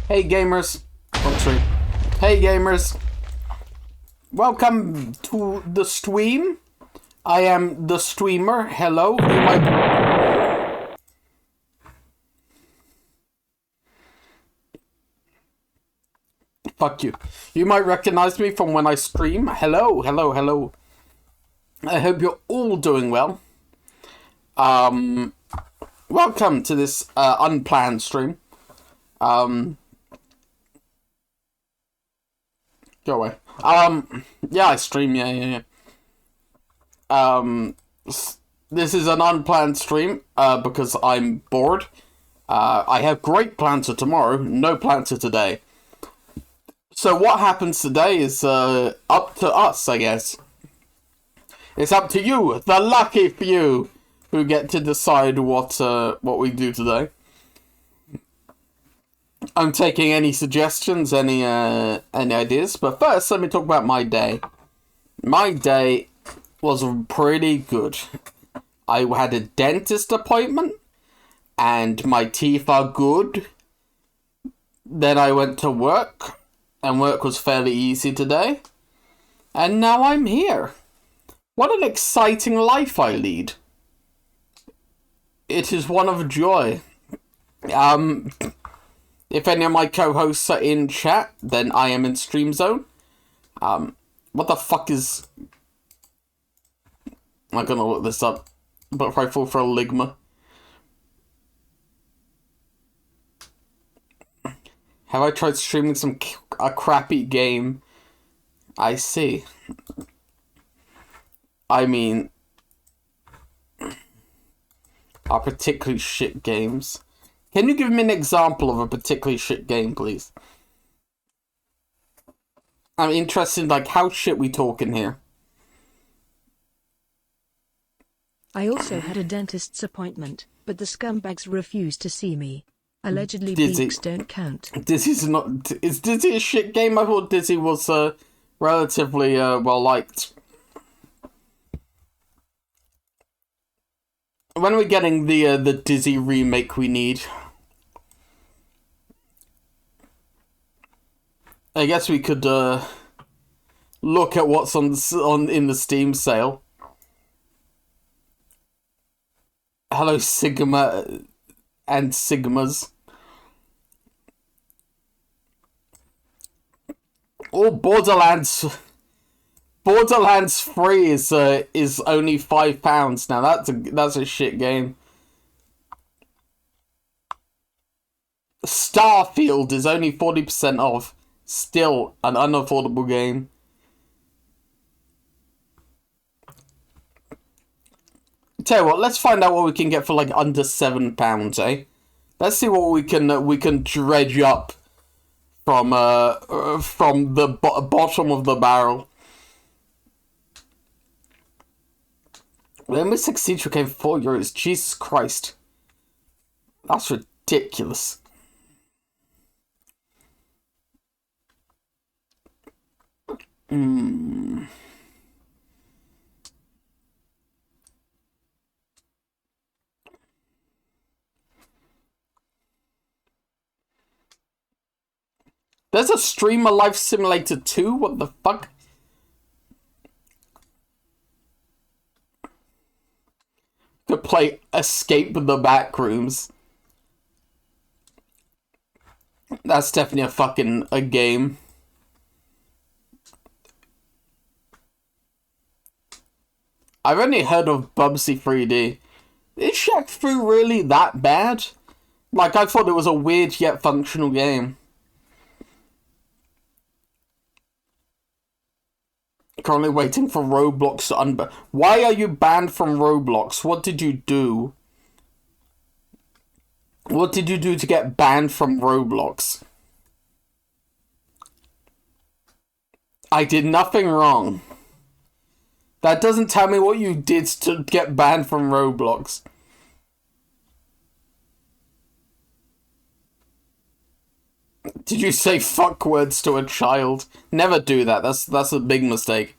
Hey gamers. Oh, sorry. Hey gamers. Welcome to the stream. I am the streamer. Hello. You might... Fuck you. You might recognize me from when I stream. Hello, hello, hello. I hope you're all doing well. Welcome to this unplanned stream. Go away. Yeah, I stream, yeah. This is an unplanned stream, because I'm bored. I have great plans for tomorrow, no plans for today. So what happens today is, up to us, I guess. It's up to you, the lucky few, who get to decide what we do today. I'm taking any suggestions, any ideas, but first let me talk about my day. My day was pretty good. I had a dentist appointment, and my teeth are good. Then I went to work, and work was fairly easy today. And now I'm here. What an exciting life I lead. It is one of joy. If any of my co-hosts are in chat, then I am in Stream Zone. What the fuck is... I'm gonna look this up. But if I fall for a Ligma. Have I tried streaming a crappy game? I see. I mean... are particularly shit games. Can you give me an example of a particularly shit game, please? I'm interested in, like, how shit we talking here. I also had a dentist's appointment, but the scumbags refused to see me. Allegedly, Dizzy. beaks don't count. Dizzy's not... Is Dizzy a shit game? I thought Dizzy was, relatively, well-liked. When are we getting the Dizzy remake we need? I guess we could look at what's in the Steam sale. Hello, Sigma and Sigmas. Oh, Borderlands 3 is only £5 now. That's a shit game. Starfield is only 40% off. Still an unaffordable game. Tell you what, let's find out what we can get for like under £7, eh? Let's see what we can dredge up from the bottom of the barrel. Rainbow Six Siege became €4. Jesus Christ. That's ridiculous. There's a Streamer Life Simulator 2? What the fuck? To play Escape the Backrooms. That's definitely a game. I've only heard of Bubsy 3D. Is Shaq Fu really that bad? Like, I thought it was a weird yet functional game. Currently waiting for Roblox to unban. Why are you banned from Roblox? What did you do? What did you do to get banned from Roblox? I did nothing wrong. That doesn't tell me what you did to get banned from Roblox. Did you say fuck words to a child? Never do that. That's a big mistake.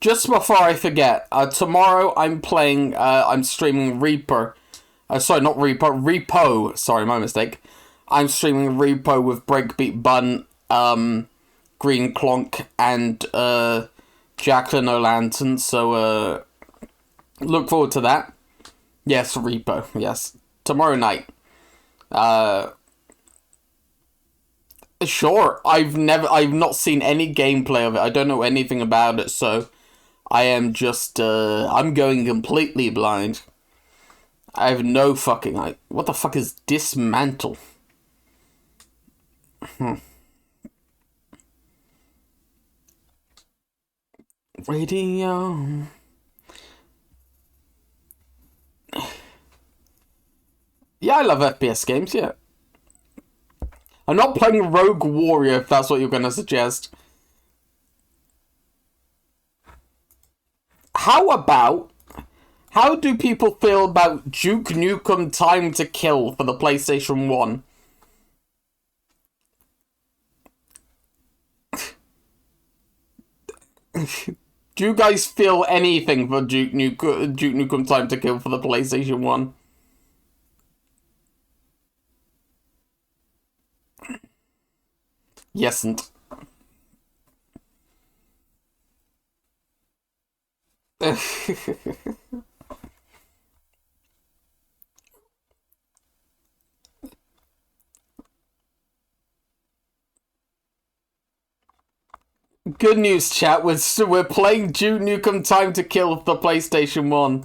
just before I forget, tomorrow I'm streaming Reaper. Sorry, not Reaper, Repo. Sorry, my mistake. I'm streaming Repo with Breakbeat Bun, Green Clonk, and Jacqueline O'Lantern, so look forward to that. Yes, Repo, yes. Tomorrow night. Sure, I've not seen any gameplay of it. I don't know anything about it, so I am just, I'm going completely blind. I have no fucking idea. What the fuck is dismantle? Radio. Yeah, I love FPS games, yeah. I'm not playing Rogue Warrior, if that's what you're going to suggest. How do people feel about Duke Nukem Time to Kill for the PlayStation 1? Do you guys feel anything for Duke Nukem Time to Kill for the PlayStation 1? Yesn't. Good news, chat. We're playing Duke Nukem Time to Kill for the PlayStation 1.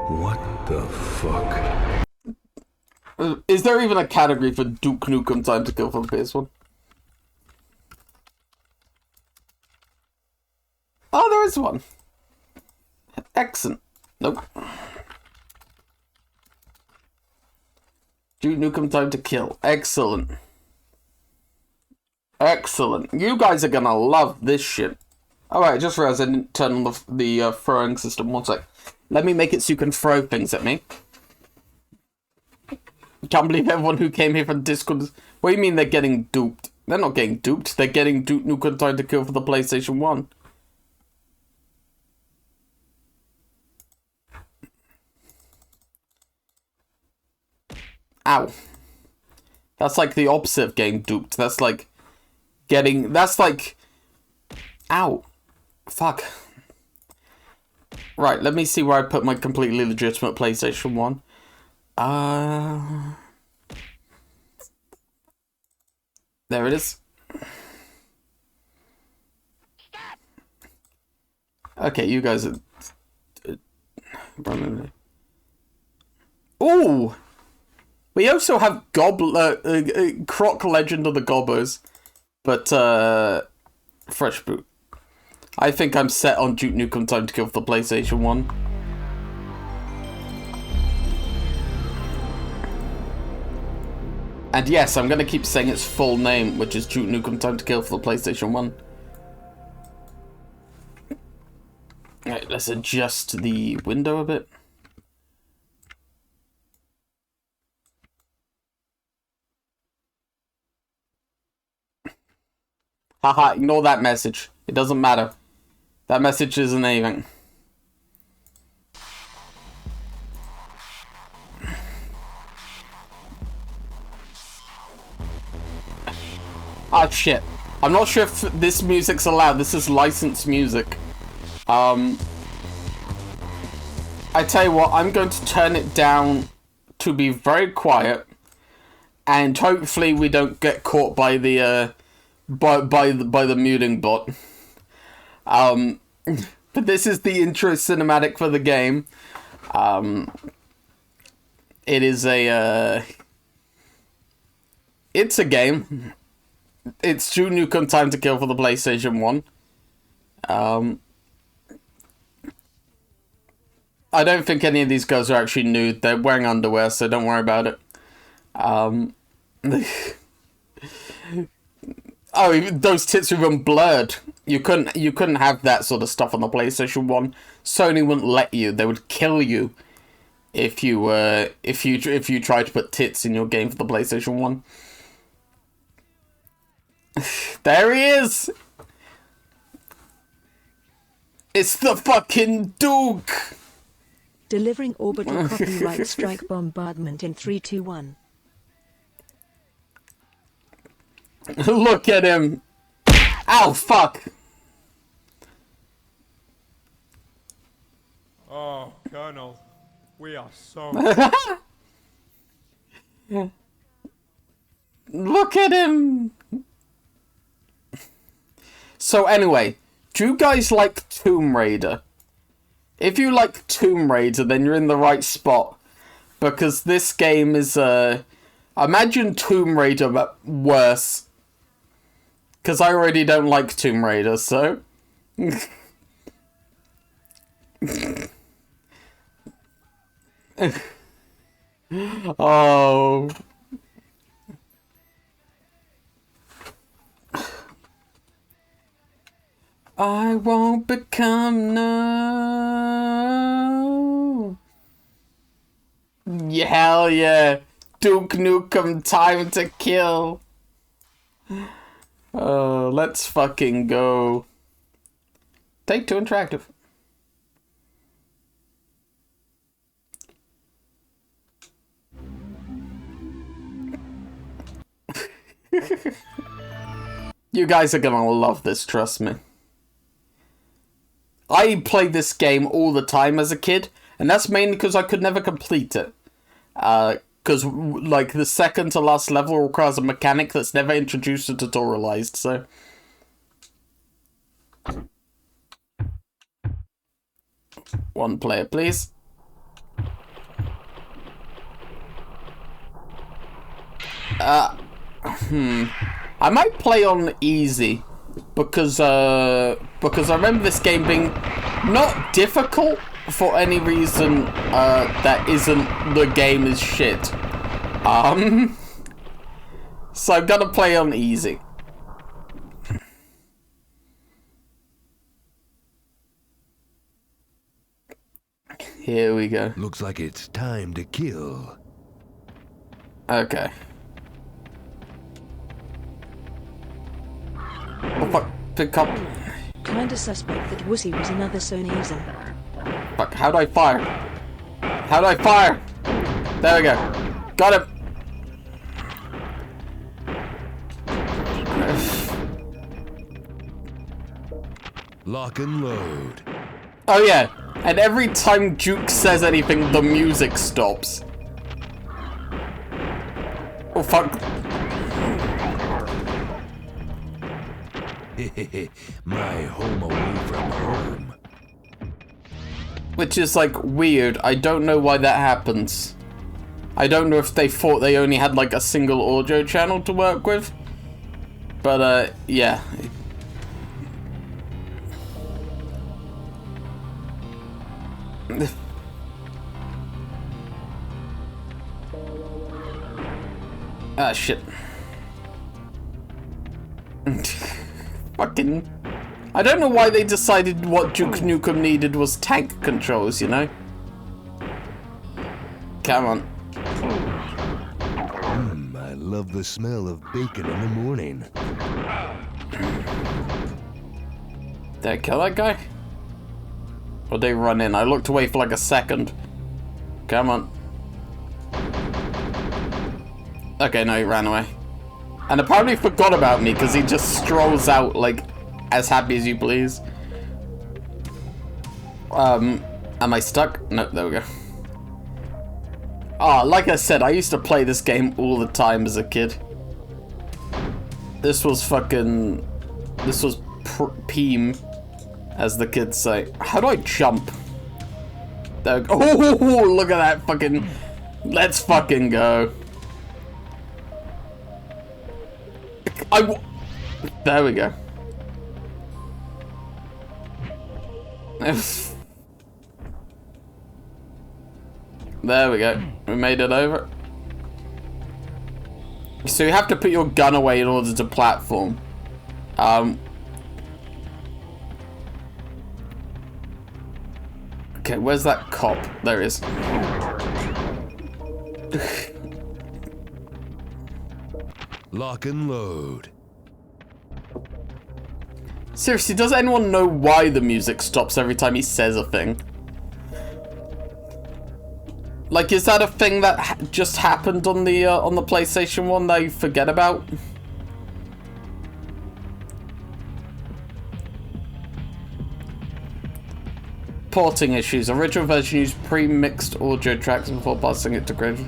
What the fuck? Is there even a category for Duke Nukem Time to Kill for the PS1? Oh, there is one. Excellent. Nope. Duke Nukem Time to Kill. Excellent. Excellent. You guys are gonna love this shit. Alright, I just realized I didn't turn on the throwing system. One sec. Let me make it so you can throw things at me. Can't believe everyone who came here from Discord. What do you mean they're getting duped? They're not getting duped. They're getting Duke Nukem Time to Kill for the PlayStation 1. Ow. That's like the opposite of getting duped. That's like getting... That's like... Ow. Fuck. Right, let me see where I put my completely legitimate PlayStation 1. There it is. Okay, you guys are... Ooh! We also have Croc Legend of the Gobbers, but fresh boot. I think I'm set on Duke Nukem Time to Kill for the PlayStation 1. And yes, I'm going to keep saying its full name, which is Duke Nukem Time to Kill for the PlayStation 1. Right, let's adjust the window a bit. Haha, ignore that message. It doesn't matter. That message isn't anything. Ah, shit. I'm not sure if this music's allowed. This is licensed music. I tell you what, I'm going to turn it down to be very quiet, and hopefully we don't get caught by the by the muting bot. But this is the intro cinematic for the game. It is a it's a game. It's Duke Nukem Time to Kill for the PlayStation 1. I don't think any of these girls are actually nude. They're wearing underwear, so don't worry about it. Oh, even those tits were even blurred. You couldn't have that sort of stuff on the PlayStation 1. Sony wouldn't let you. They would kill you if you try to put tits in your game for the PlayStation 1. There he is! It's the fucking Duke! Delivering orbital copyright strike bombardment in 3, 2, 1. Look at him! Ow, fuck! Oh, Colonel, we are so... Look at him! So anyway, do you guys like Tomb Raider? If you like Tomb Raider, then you're in the right spot. Because this game is, imagine Tomb Raider, but worse. Because I already don't like Tomb Raider, so... Oh... I won't become no. Yeah, hell yeah. Duke Nukem Time to Kill. Let's fucking go. Take Two Interactive. You guys are gonna love this, trust me. I played this game all the time as a kid, and that's mainly because I could never complete it. Because, like, the second to last level requires a mechanic that's never introduced or tutorialized, so... One player, please. I might play on easy. Because I remember this game being not difficult for any reason that isn't the game is shit. So I'm gonna play on easy. Here we go. Looks like it's time to kill. Okay. Oh fuck, pick up. Kinda suspect that Wussy was another Sonyism. Fuck, how do I fire? How do I fire? There we go. Got him. Lock and load. Oh yeah, and every time Duke says anything, the music stops. Oh fuck. My home away from home. Which is, like, weird. I don't know why that happens. I don't know if they thought they only had, like, a single audio channel to work with. But, yeah. Ah, shit. Fucking... I don't know why they decided what Duke Nukem needed was tank controls, you know? Come on. I love the smell of bacon in the morning. Did I kill that guy? Or did they run in? I looked away for like a second. Come on. Okay, no, he ran away. And apparently forgot about me because he just strolls out like as happy as you please. Am I stuck? No, there we go. Ah, like I said, I used to play this game all the time as a kid. This was fucking... This was Peem, as the kids say. How do I jump? There we go. Oh, look at that fucking... Let's fucking go. There we go. There we go. We made it over. So you have to put your gun away in order to platform. Okay, where's that cop? There he is. Lock and load. Seriously, does anyone know why the music stops every time he says a thing? Like, is that a thing that just happened on the PlayStation 1 that you forget about? Porting issues. Original version used pre-mixed audio tracks before passing it to grid.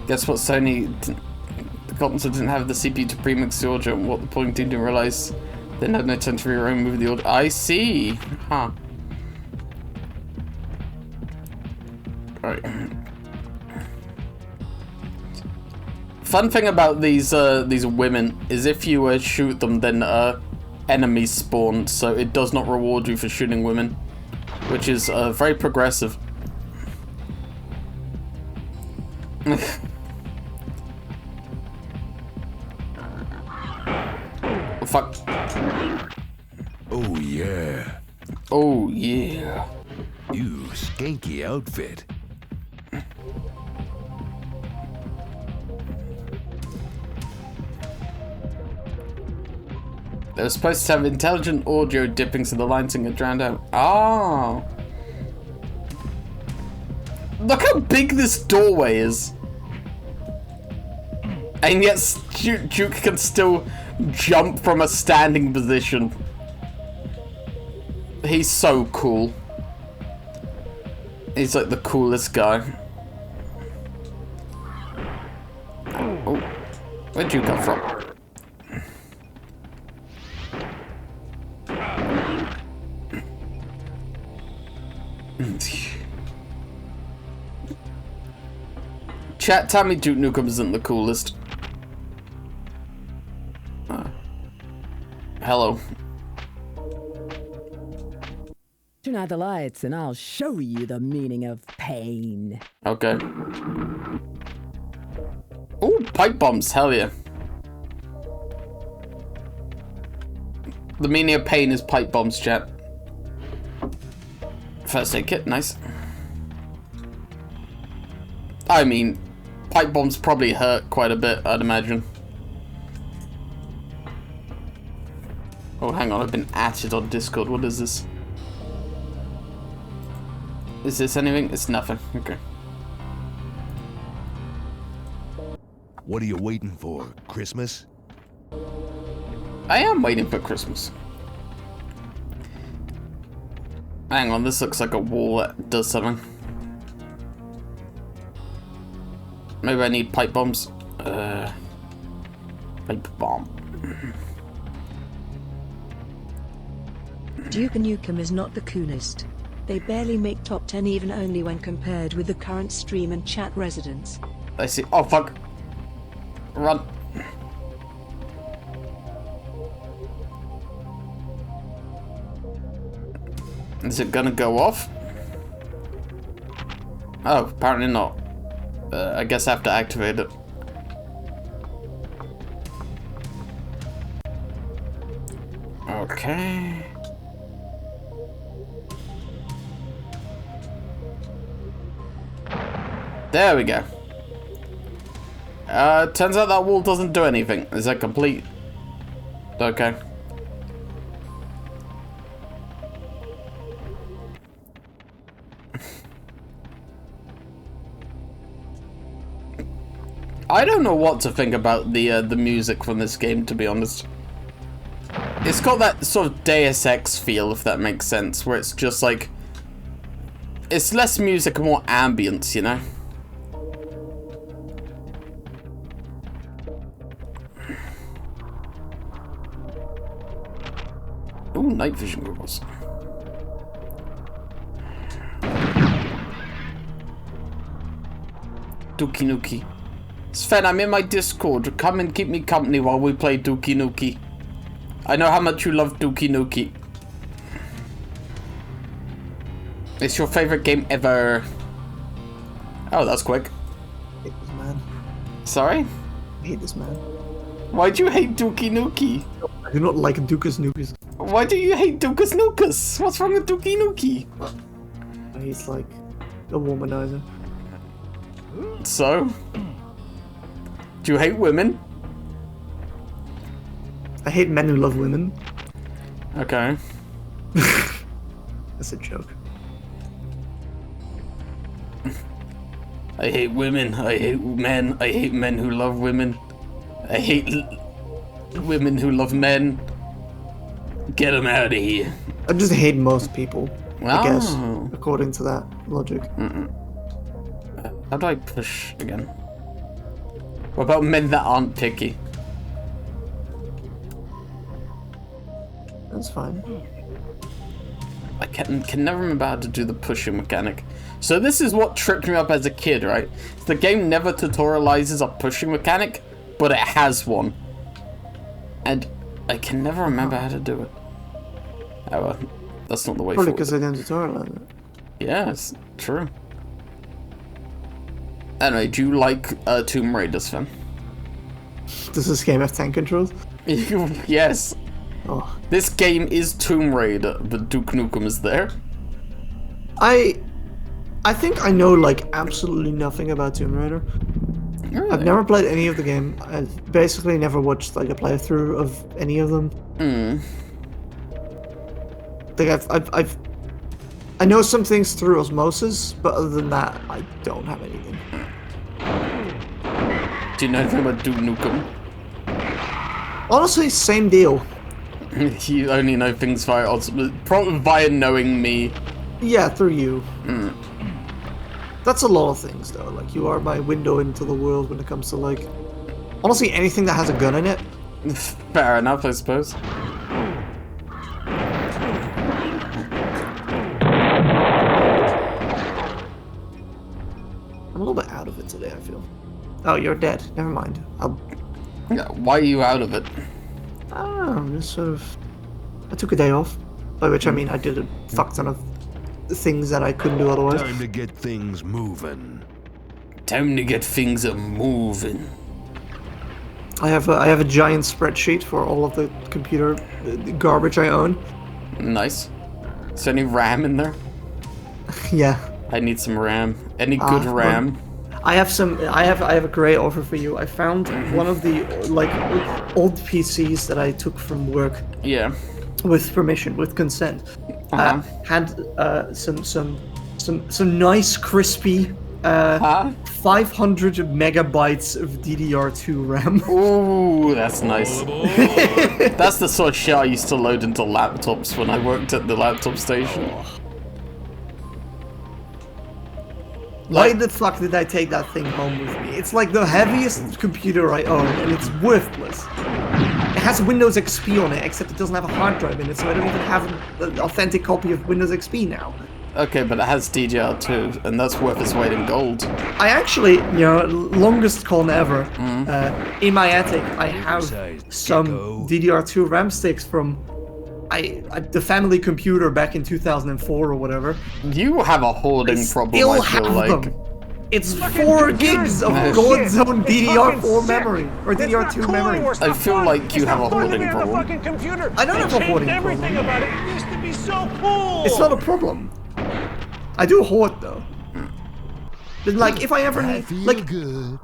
Guess what, Sony... The console didn't have the CPU to pre-mix the audio, and what the point didn't realize they had no time to remove the audio. I see. Huh. Right. Fun thing about these women is if you shoot them, then enemies spawn, so it does not reward you for shooting women, which is very progressive. Oh, fuck. Oh yeah. Oh yeah. You skanky outfit. They were supposed to have intelligent audio dipping so the lines can get drowned out. Oh. Look how big this doorway is. And yet Duke can still jump from a standing position. He's so cool. He's like the coolest guy. Oh, where'd you come from? Chat, tell me Duke Nukem isn't the coolest. Hello. Turn out the lights and I'll show you the meaning of pain. Okay. Oh, pipe bombs, hell yeah. The meaning of pain is pipe bombs, chat. First aid kit, nice. I mean, pipe bombs probably hurt quite a bit, I'd imagine. Oh, hang on, I've been added on Discord. What is this? Is this anything? It's nothing. Okay. What are you waiting for? Christmas? I am waiting for Christmas. Hang on, this looks like a wall that does something. Maybe I need pipe bombs. Pipe bomb. Duke Nukem is not the coolest. They barely make top 10 even only when compared with the current stream and chat residents. I see. Oh, fuck. Run. Is it gonna go off? Oh, apparently not. I guess I have to activate it. Okay. There we go. Turns out that wall doesn't do anything. Is that complete? Okay. I don't know what to think about the music from this game, to be honest. It's got that sort of Deus Ex feel, if that makes sense, where it's just like... It's less music and more ambience, you know? Ooh, night vision goggles. Dookie Nuki. Sven, I'm in my Discord. Come and keep me company while we play Dookie Nuki. I know how much you love Dookie Nuki. It's your favorite game ever. Oh, that's quick. I hate this man. Sorry? I hate this man. Why do you hate Dookie Nuki? I do not like Dukas Nukas. Why do you hate Dookus Nukas? What's wrong with Dookie Nuki? He's like a womanizer. So? Do you hate women? I hate men who love women. Okay. That's a joke. I hate women. I hate men. I hate men who love women. I hate women who love men. Get them out of here. I just hate most people. I guess, Oh. according to that logic. How do I push again? What about men that aren't picky? That's fine. I can never remember how to do the pushing mechanic. So this is what tripped me up as a kid, right? The game never tutorializes a pushing mechanic, but it has one. And I can never remember how to do it. Oh, well, that's not the way Probably forward. because I didn't tutorialize it. Yeah, it's true. Anyway, do you like Tomb Raiders, Finn? Does this game have tank controls? Yes. Oh. This game is Tomb Raider, but Duke Nukem is there. I think I know like absolutely nothing about Tomb Raider. Really? I've never played any of the game. I've basically never watched like a playthrough of any of them. Like I know some things through osmosis, but other than that, I don't have anything. Do you know anything about Duke Nukem? Honestly, same deal. You only know things via probably via knowing me. Yeah, through you. That's a lot of things though. Like you are my window into the world when it comes to like honestly anything that has a gun in it. Fair enough, I suppose. I'm a little bit out of it today, I feel. Oh, you're dead. Never mind. Yeah, why are you out of it? I don't know, I'm just sort of... I took a day off. By which I mean I did a fuck ton of things that I couldn't do otherwise. Time to get things moving. Time to get things a moving. I have a giant spreadsheet for all of the computer garbage I own. Nice. Is there any RAM in there? Yeah. I need some RAM. Any good RAM? I have a great offer for you. I found one of the like old PCs that I took from work Yeah. with permission, with consent. Had some nice crispy 500 megabytes of DDR2 RAM. Ooh, that's nice. That's the sort of shit I used to load into laptops when I worked at the laptop station. Why the fuck did I take that thing home with me? It's like the heaviest computer I own, and it's worthless. It has Windows XP on it, except it doesn't have a hard drive in it, so I don't even have an authentic copy of Windows XP now. Okay, but it has DDR2, and that's worth its weight in gold. I actually, you know, longest con ever. In my attic, I have some DDR2 RAM sticks from the family computer back in 2004 or whatever. You have a hoarding problem, Still I feel have like. them. It's 4 gigs of God's own DDR4 memory or DDR2 memory. I feel like you have a hoarding problem. I don't have a hoarding Everything problem. about it used to be so cool. It's not a problem. I do hoard though. But like, if I ever I need, feel like, good.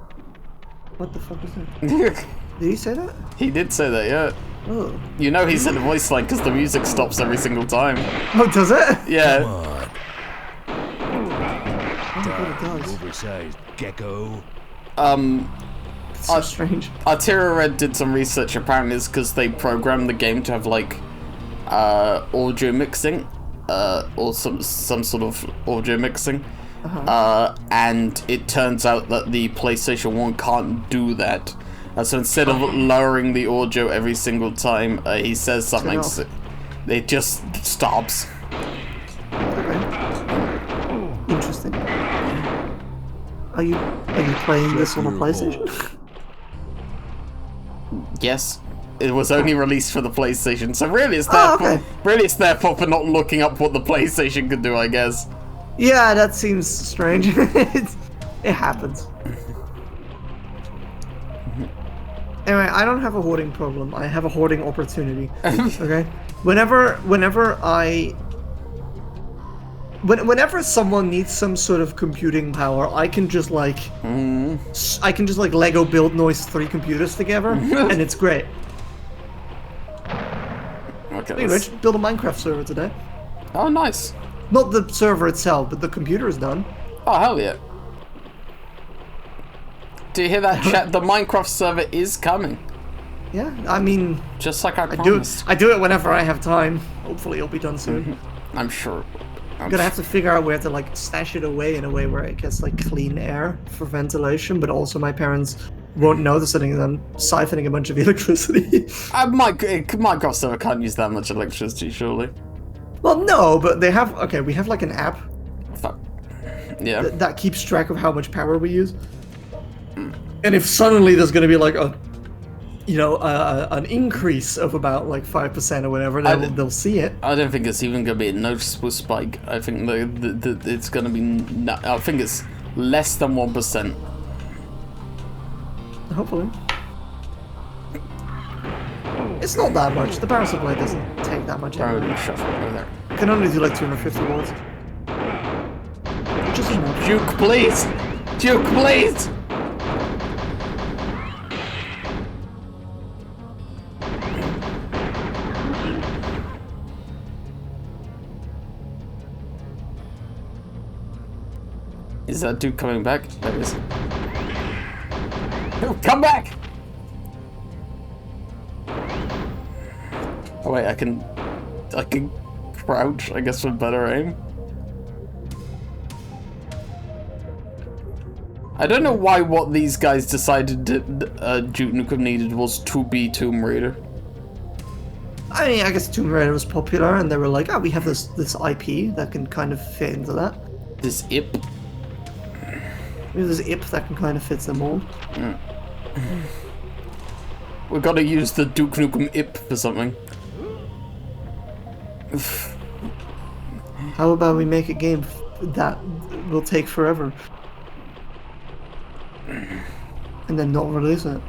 what the fuck is that? Did he say that? He did say that, yeah. Oh, You know he said a voice line because the music stops every single time. oh, does it? Yeah. On, Oh my god, it does. oversized gecko. It's so strange. Arteria Red did some research. Apparently it's because they programmed the game to have like audio mixing, or some sort of audio mixing. And it turns out that the PlayStation 1 can't do that. So instead of lowering the audio every single time he says something, Turn it just stops. Interesting. Are you playing this on a PlayStation? Yes. It was only released for the PlayStation, so really it's their okay. really it's their fault for not looking up what the PlayStation could do, I guess. Yeah, that seems strange. It happens. Anyway, I don't have a hoarding problem. I have a hoarding opportunity. Okay? Whenever I Whenever someone needs some sort of computing power, I can just like Lego build noise 3 computers together, and it's great. Okay. Hey, Rich, build a Minecraft server today. Oh, nice. Not the server itself, but the computer is done. Oh, hell yeah. Do you hear that, chat? The Minecraft server is coming. Yeah, I mean, Just like I promised. I do it whenever I have time. Hopefully, it'll be done soon. I'm sure. I'm gonna have to figure out where to like stash it away in a way where it gets like clean air for ventilation, but also my parents won't notice it and I'm siphoning a bunch of electricity. Minecraft server can't use that much electricity, surely. Well, no, but they have. Okay, we have like an app Fuck. Yeah. that keeps track of how much power we use. And if suddenly there's gonna be like a, an increase of about like 5% or whatever, they'll see it. I don't think it's even going to be a noticeable spike. I think it's going to be. I think it's less than 1%. Hopefully. It's not that much. The power supply doesn't take that much Oh, energy. shut up over there. It can only do like 250 watts. Just enough. Duke, please! Duke, please! Is that dude coming back? There he is. Oh, come back! Oh wait, I can crouch, I guess, with better aim. I don't know why what these guys decided Duke Nukem needed was to be Tomb Raider. I mean, I guess Tomb Raider was popular, and they were like, "Oh, we have this IP that can kind of fit into that. This IP. We have this IP that can kind of fit the mold." We gotta use the Duke Nukem IP for something. How about we make a game that will take forever, and then not release it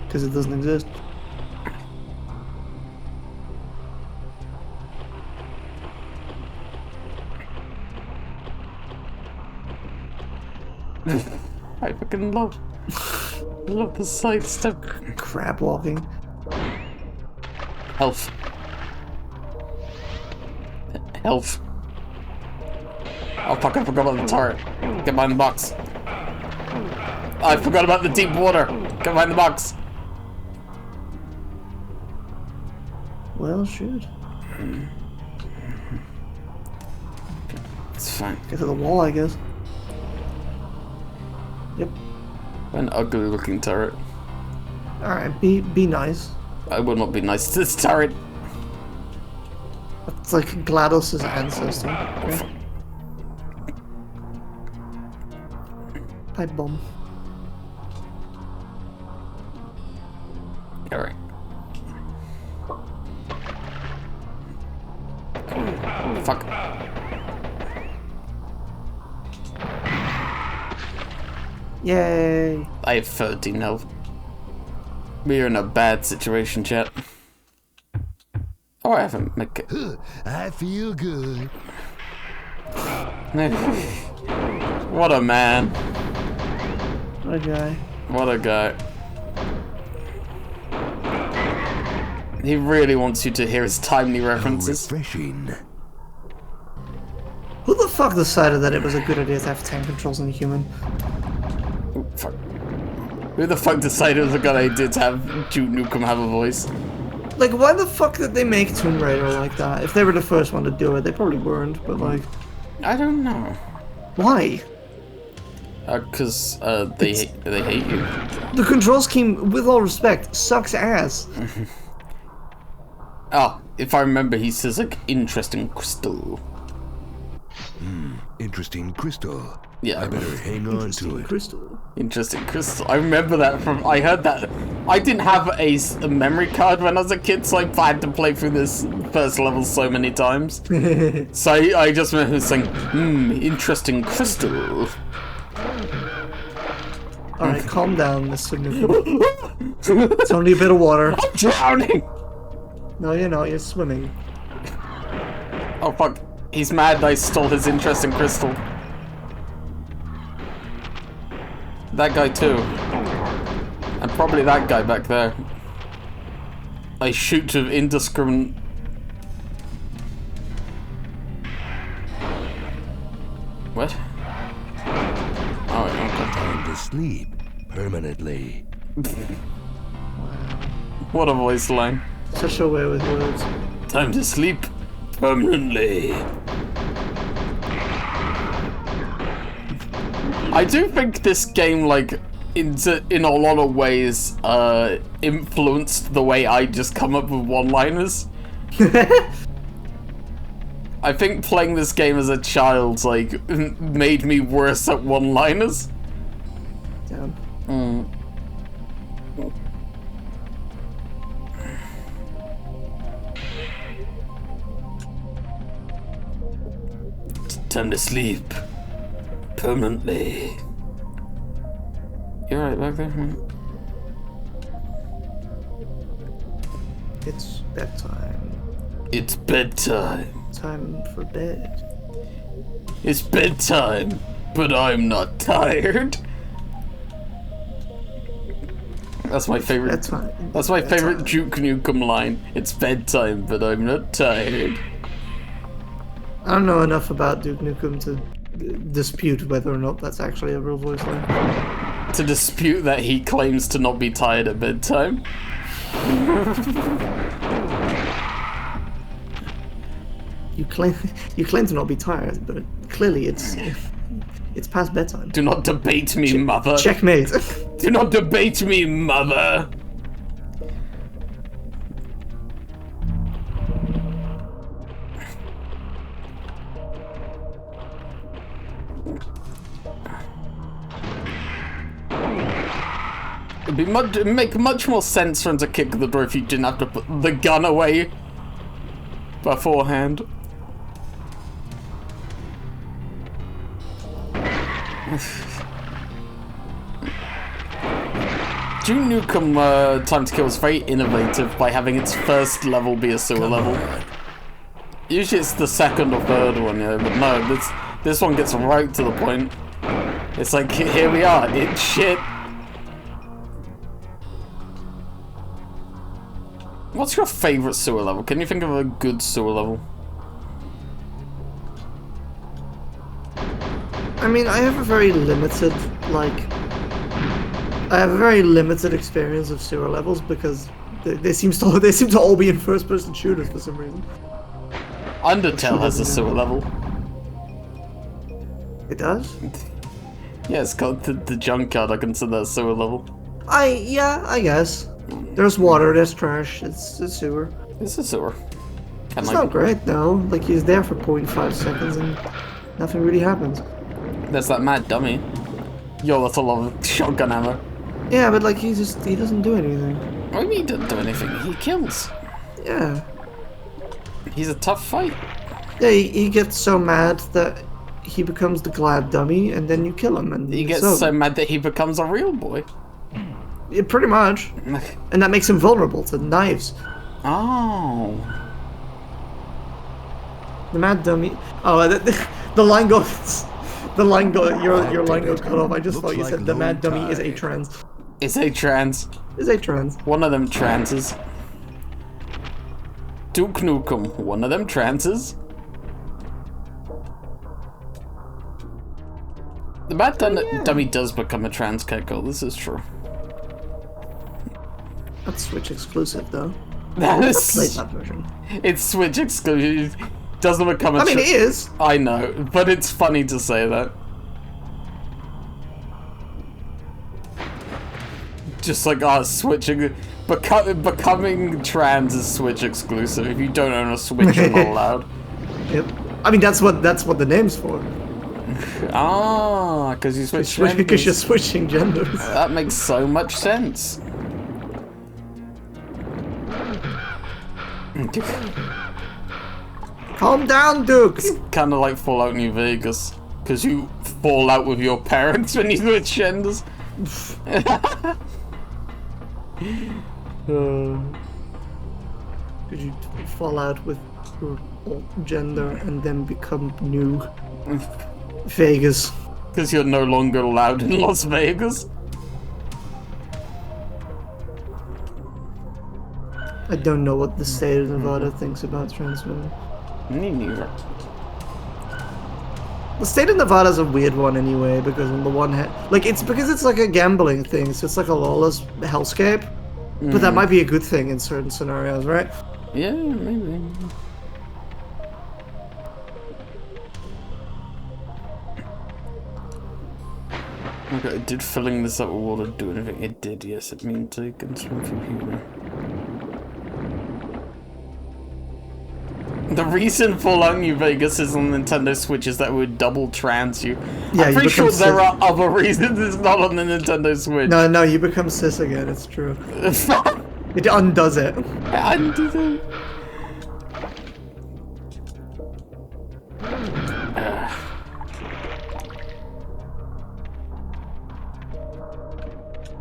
because it doesn't exist? I fucking love the sidestep. Crab walking. Health. Health. Oh fuck, I forgot about the turret. Get behind the box. I forgot about the deep water. Get behind the box. Well, shoot. It's fine. Get to the wall, I guess. Yep. An ugly looking turret. Alright, be nice. I will not be nice to this turret. It's like GLaDOS' ancestor. Okay. Pipe bomb. Alright. Fuck. Yay! I have 13 health. We are in a bad situation, chat. Oh, I haven't make it. I feel good. What a man. What a guy. What a guy. He really wants you to hear his timely references. Refreshing. Who the fuck decided that it was a good idea to have tank controls in a human? Ooh, fuck. Who the fuck decided it was a good idea to have Duke Nukem have a voice? Like, why the fuck did they make Tomb Raider like that? If they were the first one to do it, they probably weren't, but like... I don't know. Why? Cause they hate you. The control scheme, with all respect, sucks ass. Oh, if I remember, he says like interesting crystal. Interesting crystal. Yeah, I better hang on to it. Crystal. interesting crystal. I remember that from. I heard that. I didn't have a memory card when I was a kid, so I had to play through this first level so many times. So I just remember saying, interesting crystal. Alright, calm down, Mr. Nukem. It's only a bit of water. I'm drowning! No, you're not, you're swimming. Oh fuck. He's mad I stole his interest in Crystal. That guy too. And probably that guy back there. I shoot with indiscriminate... What? Oh, okay. Time to sleep permanently. What a voice line. Such a way with words. Time to sleep permanently. I do think this game, like, in a lot of ways, influenced the way I just come up with one-liners. I think playing this game as a child, like, made me worse at one-liners. Damn. Time to sleep. Permanently. You alright back there? It's bedtime. It's bedtime. Time for bed. It's bedtime, but I'm not tired. That's my favorite. Bedtime. That's my favorite Bedtime. Duke Nukem line. It's bedtime, but I'm not tired. I don't know enough about Duke Nukem to dispute whether or not that's actually a real voice line. To dispute that he claims to not be tired at bedtime. You claim to not be tired, but clearly it's past bedtime. Do not debate me, mother. Checkmate. Do not debate me, mother. It'd make much more sense for him to kick the door if you didn't have to put the gun away beforehand. Duke Nukem Time to Kill is very innovative by having its first level be a sewer level. Usually it's the second or third one, yeah, but no, this one gets right to the point. It's like, here we are, it's shit. What's your favorite sewer level? Can you think of a good sewer level? I mean, I have a very limited, I have a very limited experience of sewer levels because they seem to all be in first-person shooters for some reason. Undertale has a sewer level. It does? Yeah, it's called the Junkyard. I consider that a sewer level. Yeah, I guess. There's water, there's trash, it's a sewer. It's a sewer. It's not great though. Like, he's there for 0.5 seconds and nothing really happens. There's that mad dummy. Yo, that's a lot of shotgun ammo. Yeah, but like he doesn't do anything. What do you mean he doesn't do anything? He kills. Yeah. He's a tough fight. Yeah, he gets so mad that he becomes the glad dummy and then you kill him and He gets so mad that he becomes a real boy. Yeah, pretty much. And that makes him vulnerable to knives. Oh. The mad dummy. Oh, the line goes. The line got your line got cut off. I just thought you said the mad dummy is a trans. Is a trans. Is a trans. One of them transes. Duke Nukem. One of them transes. The mad dummy does become a trans Keiko. This is true. That's Switch exclusive though. That Played is. that version. It's Switch exclusive. Doesn't become a I mean, it is. I know, but it's funny to say that. Just like, switching, becoming trans is Switch exclusive. If you don't own a Switch, you're not allowed. Yep. I mean, that's what the name's for. Ah, because you switch Because you're genders. switching genders. That makes so much sense. Calm down, Duke. Kind of like Fallout New Vegas, because you fall out with your parents when you switch genders. Did you fall out with your gender and then become New Vegas. Because you're no longer allowed in Las Vegas. I don't know what the state of Nevada thinks about trans women. Me neither. The state of Nevada is a weird one anyway, because on the one hand, like, it's because it's like a gambling thing, so it's like a lawless hellscape. But that might be a good thing in certain scenarios, right? Yeah, maybe. Okay, did filling this up with water do anything? It did, yes. It means to consume from human. The reason for New Vegas is on Nintendo Switch is that it would double trans you. Yeah, I'm you pretty sure become there are other reasons it's not on the Nintendo Switch. No, you become cis again, it's true. It undoes it. I did it.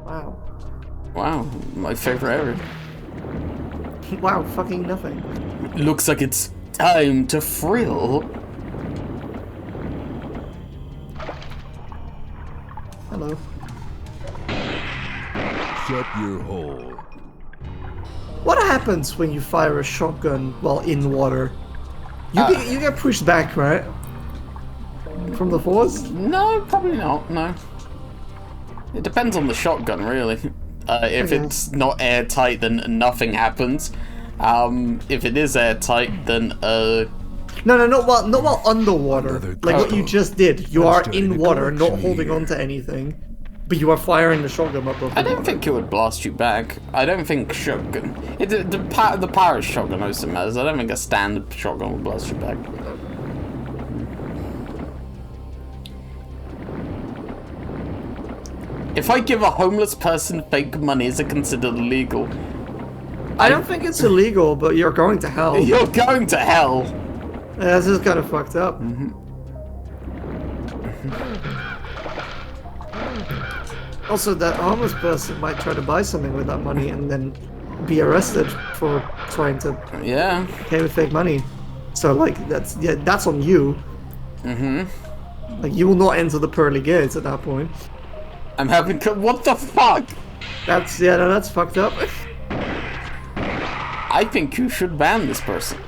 Wow. Wow, my favorite area. Wow, fucking nothing. Looks like it's time to frill. Hello. Shut your hole. What happens when you fire a shotgun while in water? You get pushed back, right? From the force? No, probably not, no. It depends on the shotgun, really. If it's not airtight, then nothing happens. If it is airtight, then No, not while underwater. Another Like what you couple. just did. You are starting in a water, not collection holding here. on to anything, but you are firing the shotgun up above I the don't water. think it would blast you back. I don't think shotgun. The power of shotgun also matters. I don't think a standard shotgun would blast you back. If I give a homeless person fake money, is it considered illegal? I don't think it's illegal, but you're going to hell. You're going to hell. Yeah, this is kind of fucked up. Also, that homeless person might try to buy something with that money and then be arrested for trying to Yeah. pay with fake money. So, like, that's on you. Like, you will not enter the pearly gates at that point. I'm having. What the fuck? That's fucked up. I think you should ban this person.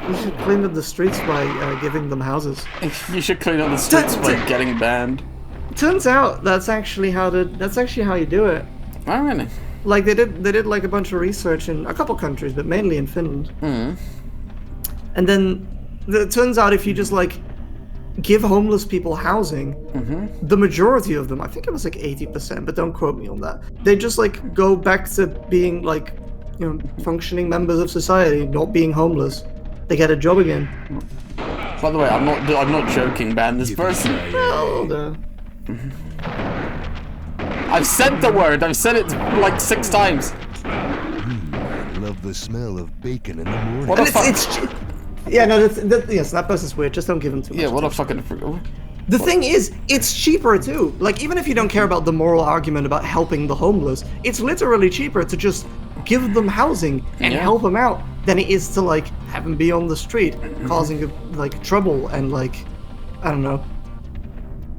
We should clean up the streets by giving them houses. You should clean up the streets by getting banned. Turns out that's actually how you do it. Oh, really? Like they did like a bunch of research in a couple countries, but mainly in Finland. And then it turns out if you just like give homeless people housing, the majority of them, I think it was like 80%, but don't quote me on that. They just like go back to being like, you know, functioning members of society, not being homeless. They get a job again. By the way, I'm not joking, ban this person. Well, I've said the word. I've said it like 6 times. I love the smell of bacon in the morning. What and a fuck. yeah, no, yes, that person's weird. Just don't give him too much. Yeah, what a fucking. The thing is, it's cheaper too. Like, even if you don't care about the moral argument about helping the homeless, it's literally cheaper to just give them housing and Yeah. help them out than it is to, like, have them be on the street, causing, like, trouble and, like, I don't know,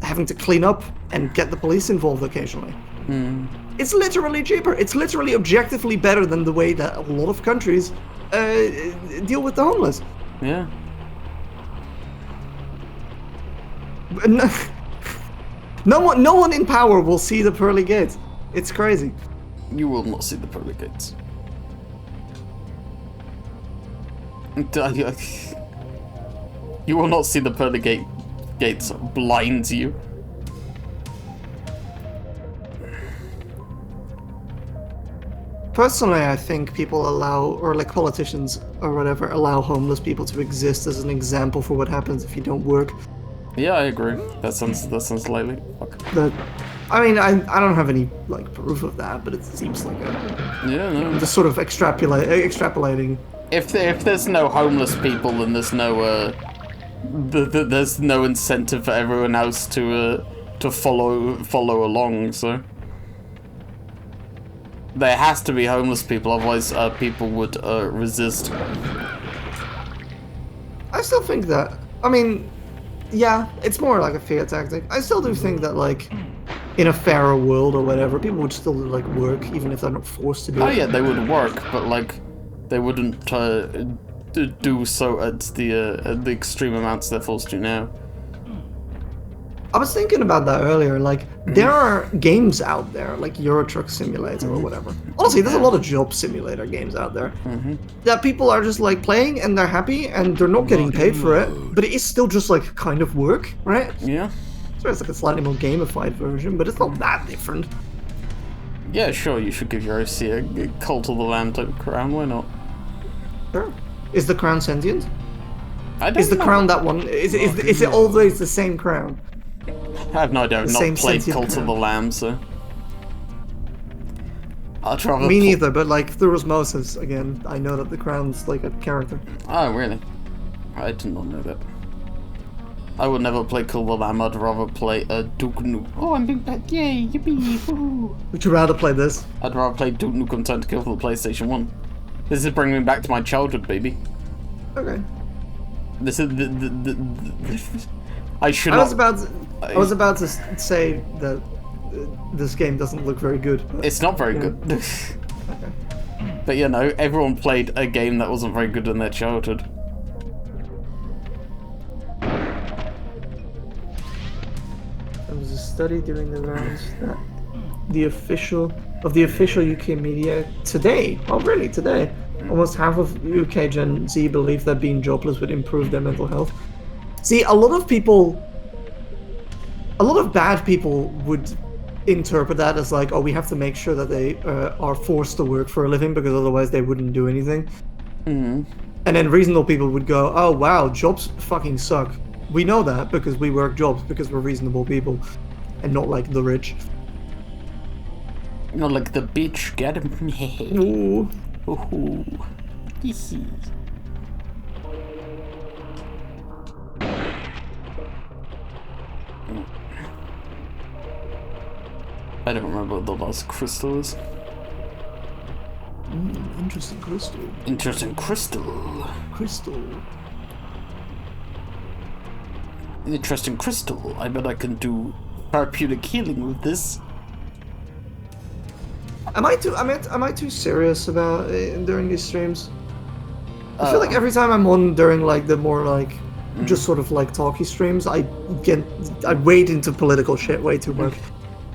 having to clean up and get the police involved occasionally. It's literally cheaper. It's literally objectively better than the way that a lot of countries deal with the homeless. Yeah. No one in power will see the pearly gates. It's crazy. You will not see the pearly gates. You will not see the pearly gates blind you. Personally, I think people allow, or like politicians or whatever, allow homeless people to exist as an example for what happens if you don't work. Yeah, I agree. That sounds likely. Fuck. But, I mean, I don't have any like proof of that, but it seems like Yeah, no. just sort of extrapolating. If there's no homeless people, then there's no there's no incentive for everyone else to follow along. So there has to be homeless people, otherwise people would resist. I still think that. I mean, yeah, it's more like a fear tactic. I still do think that, like, in a fairer world or whatever, people would still like work even if they're not forced to do Oh it. yeah, they would work, but like, they wouldn't do so at the extreme amounts they're forced to now. I was thinking about that earlier. Like, there are games out there, like Euro Truck Simulator or whatever. Honestly, there's a lot of job simulator games out there that people are just like playing and they're happy and they're not getting paid for it, but it is still just like kind of work, right? Yeah. So it's like a slightly more gamified version, but it's not that different. Yeah, sure. You should give your OC a Cult of the Lamb type crown. Why not? Sure. Is the crown sentient? I don't Is the know. crown that one? Is it always the same crown? I have no idea. I've same not played sentient Cult of crown. the Lamb, so I'd rather. Me neither, but like through osmosis, again, I know that the crown's like a character. Oh, really? I did not know that. I would never play Cult of the Lamb. I'd rather play Duke Nukem. Oh, I'm being back! Yay! Yippee! Woo! Would you rather play this? I'd rather play Duke Nukem Time to Kill for the PlayStation 1. This is bringing me back to my childhood, baby. Okay. This is I should I not. was about to say that this game doesn't look very good. But It's not very good. But you know, everyone played a game that wasn't very good in their childhood. there was a study during the rounds that the official UK media today, oh really today, almost half of UK Gen Z believe that being jobless would improve their mental health. See, a lot of bad people would interpret that as like, oh, we have to make sure that they are forced to work for a living because otherwise they wouldn't do anything. And then reasonable people would go, oh wow, jobs fucking suck. We know that because we work jobs because we're reasonable people and not like the rich. Not like the bitch, get him. Ooh. Ooh. I don't remember what the last crystal is. Interesting crystal. Interesting crystal. Interesting crystal. I bet I can do therapeutic healing with this. Am I too serious about it during these streams? I feel like every time I'm on during like the more like just sort of like talky streams, I wade into political shit way too much.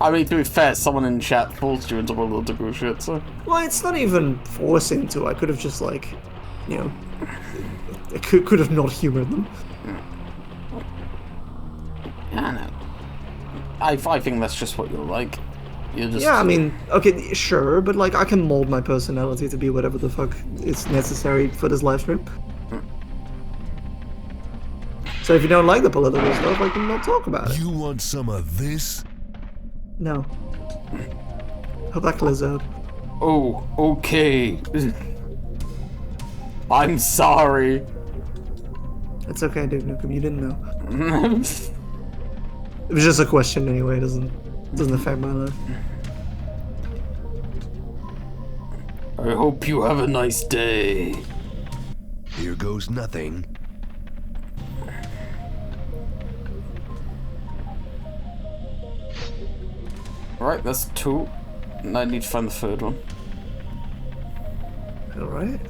I mean, to be fair, someone in chat forced you into political shit, so. Well, it's not even forcing to. I could have just like, you know, I could have not humored them. I know. I think that's just what you're like. You're just. Yeah, I mean, okay, sure, but like I can mold my personality to be whatever the fuck is necessary for this live stream. So if you don't like the political stuff, I can not talk about it. You want some of this? No. How that clears up. Oh, okay. I'm sorry. It's okay, Duke Nukem. You didn't know. It was just a question anyway. It doesn't affect my life. I hope you have a nice day. Here goes nothing. Right, that's 2. And I need to find the 3rd one. All right.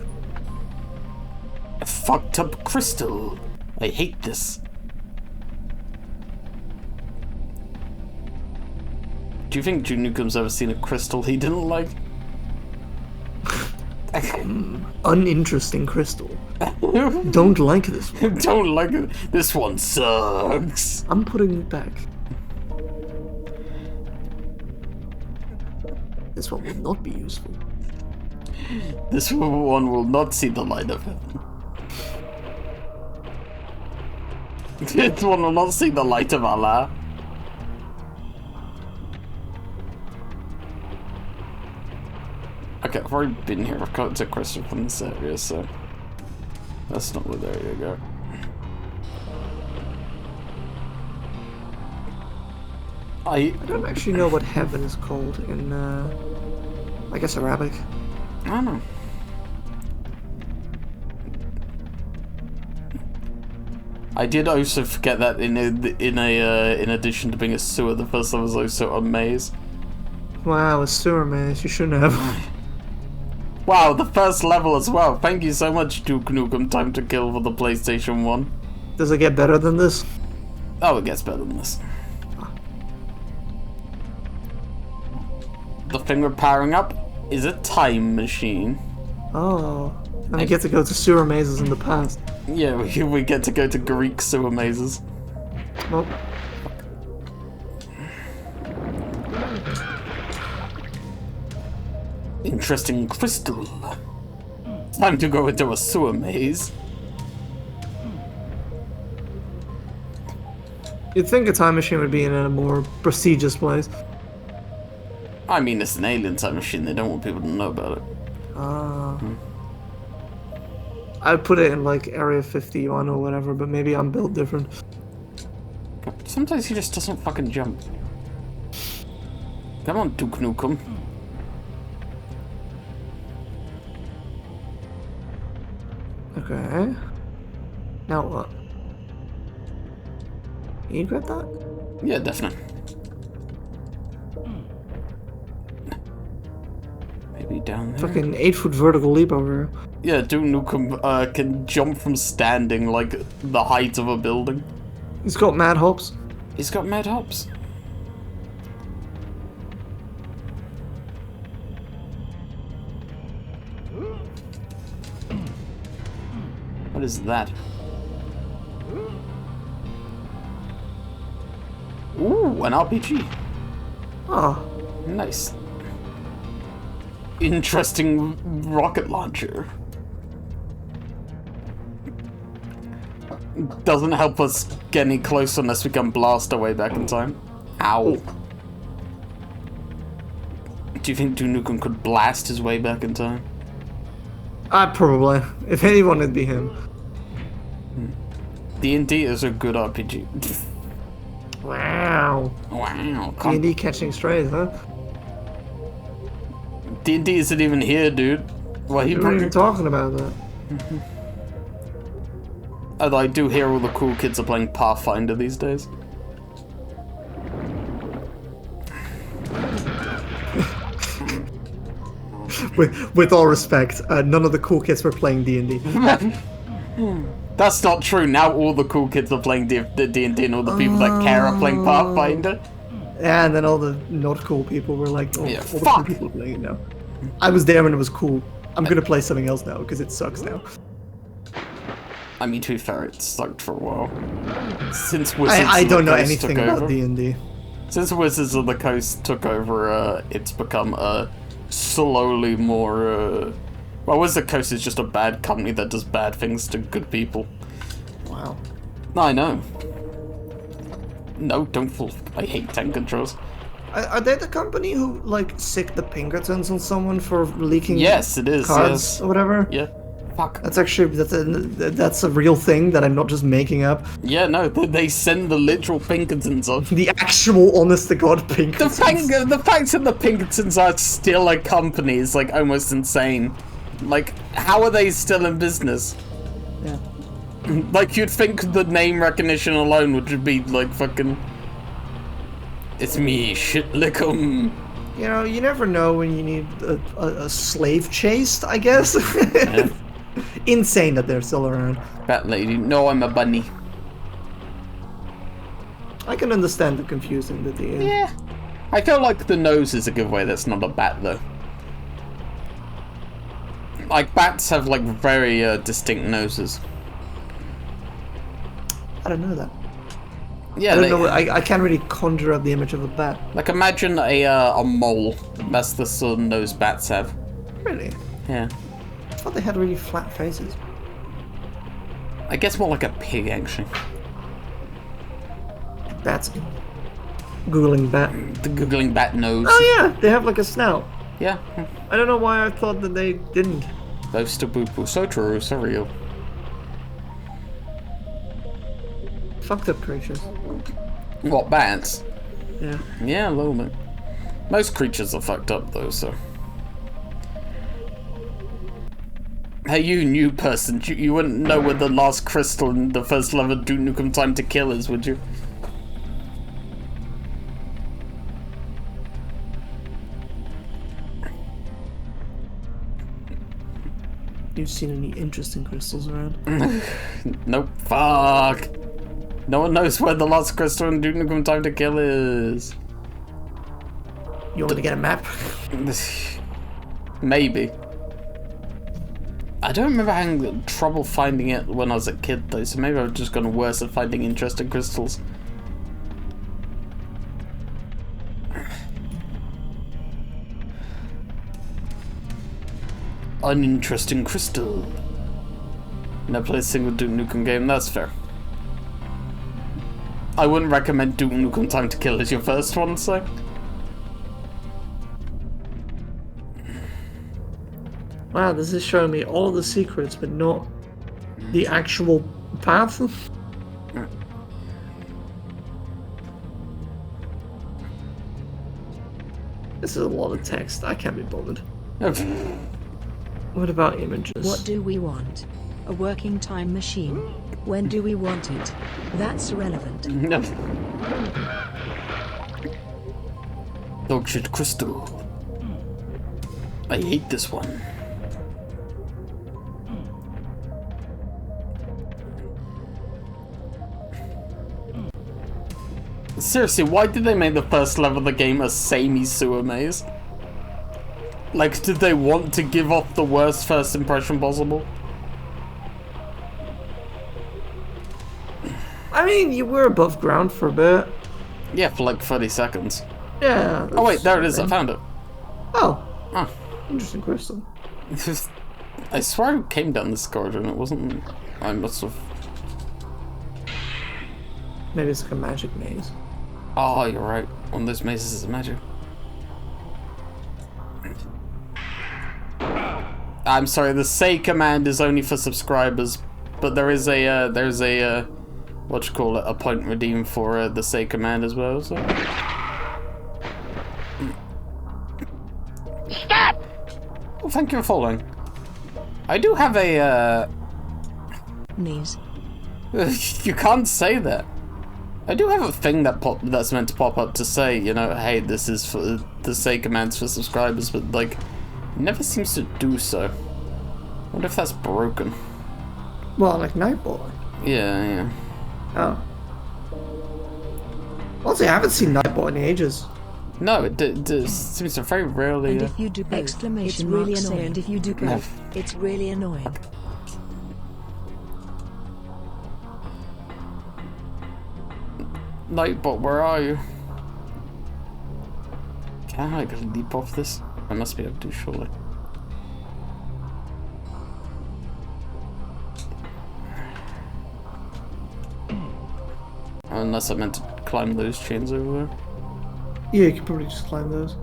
A fucked up crystal. I hate this. Do you think Duke Nukem's ever seen a crystal he didn't like? Uninteresting crystal. Don't like this one. Don't like it. This one sucks. I'm putting it back. This one will not be useful. This one will not see the light of heaven. This one will not see the light of Allah. Okay, I've already been here. I've got to crystal from this area, so that's not where there you go. I don't actually know what heaven is called in, I guess Arabic. I don't know. I did also forget that in addition to being a sewer, the first level was also a maze. Wow, a sewer maze. You shouldn't have. Wow, the first level as well. Thank you so much, Duke Nukem Time to Kill for the PlayStation 1. Does it get better than this? Oh, it gets better than this. The thing we're powering up is a time machine. Oh. And I get to go to sewer mazes in the past. Yeah, we get to go to Greek sewer mazes. Well, Interesting crystal. Time to go into a sewer maze. you'd think a time machine would be in a more prestigious place. I mean, it's an alien time machine. They don't want people to know about it. I'd put it in like Area 51 or whatever, but maybe I'm built different. Sometimes he just doesn't fucking jump. Come on, Duke Nukem. Okay. Now what? You grab that? Yeah, definitely. Maybe down there. Fucking 8-foot vertical leap over here. Yeah, Duke Nukem can jump from standing like the height of a building. He's got mad hops. He's got mad hops. What is that? Ooh, an RPG. Oh, Nice. Interesting rocket launcher. Doesn't help us get any closer unless we can blast our way back in time. Ow. Do you think Duke Nukem could blast his way back in time? probably. If anyone, it'd be him. D&D is a good RPG. Wow. Wow. D&D catching strays, huh? D&D isn't even here, dude. Well, he We were even probably... talking about that. Although I do hear all the cool kids are playing Pathfinder these days. With all respect, none of the cool kids were playing D&D. That's not true. Now all the cool kids are playing D&D and all the people that care are playing Pathfinder. Yeah, and then all the not cool people were like, oh, Yeah, all the fuck. cool people are playing it now. I was there when it was cool. I'm gonna play something else now, because it sucks now. I mean, to be fair, it sucked for a while. Since Wizards I of the don't know Coast anything took about over. D&D. Since Wizards of the Coast took over, it's become slowly more. Well, Wizards of the Coast is just a bad company that does bad things to good people. Wow. I know. No, don't fall. I hate tank controls. Are they the company who, like, sick the Pinkertons on someone for leaking Yes, it is. cards Yes. or whatever? Yeah. Fuck. That's actually, that's a real thing that I'm not just making up. Yeah, no, they send the literal Pinkertons off. The actual honest-to-God The Pinkertons. fact that the Pinkertons are still a company is, like, almost insane. Like, how are they still in business? Yeah. Like, you'd think the name recognition alone would be, like, fucking... It's me, Shitlickum. You know, you never know when you need a slave chased, I guess. Insane that they're still around. Bat lady. No, I'm a bunny. I can understand the confusing that they Yeah. I feel like the nose is a giveaway that's not a bat, though. Like, bats have, like, very distinct noses. I don't know that. Yeah, I don't they, know. I can't really conjure up the image of a bat. like, imagine a mole. That's the sort of nose bats have. Really? Yeah. I thought they had really flat faces. I guess more like a pig, actually. Bats. Googling bat. The googling bat nose. Oh yeah, they have like a snout. Yeah. I don't know why I thought that they didn't. Those to boo boo. So true, so real. Fucked up creatures. What, bats? Yeah. Yeah, a little bit. Most creatures are fucked up, though, so. Hey, you new person, you wouldn't know where the last crystal in the first level of Duke Nukem Time to Kill is, would you? You've seen any interesting crystals around? Nope. Fuck. No one knows where the last crystal in Duke Nukem Time to Kill is. You want to get a map? Maybe. I don't remember having trouble finding it when I was a kid though, so maybe I've just gotten worse at finding interesting crystals. Uninteresting crystal. Never played a single Duke Nukem game, that's fair. I wouldn't recommend Duke Nukem Time to Kill as your first one, so. Wow, this is showing me all the secrets, but not the actual path. This is a lot of text. I can't be bothered. What about images? What do we want? A working time machine. When do we want it? That's irrelevant. No. Dog shit crystal. I hate this one. Seriously, why did they make the first level of the game a samey sewer maze? Like, did they want to give off the worst first impression possible? I mean, you were above ground for a bit. Yeah, for like 30 seconds. Yeah. Oh wait, there it is, I something. found it. Oh, Ah. interesting crystal. I swear I came down this corridor and it wasn't... I must have... Maybe it's like a magic maze. Oh, you're right. One of those mazes is magic. I'm sorry, the say command is only for subscribers, but there is a, what you call it, a point redeemed for the say command as well, so. Stop! Well, thank you for following. I do have a, Knees. you can't say that. I do have a thing that's meant to pop up to say, you know, hey, this is for the say commands for subscribers, but like, it never seems to do so. I wonder if that's broken. Well, like Nightbot. Yeah. Oh. Honestly, I haven't seen Nightbot in ages. No, it seems to very rarely. And if you do exclamation mark say, and if you do No. both, it's really annoying. Nightbot, where are you? Can I leap off this? I must be able to, surely. Unless I meant to climb those chains over there. Yeah, you could probably just climb those.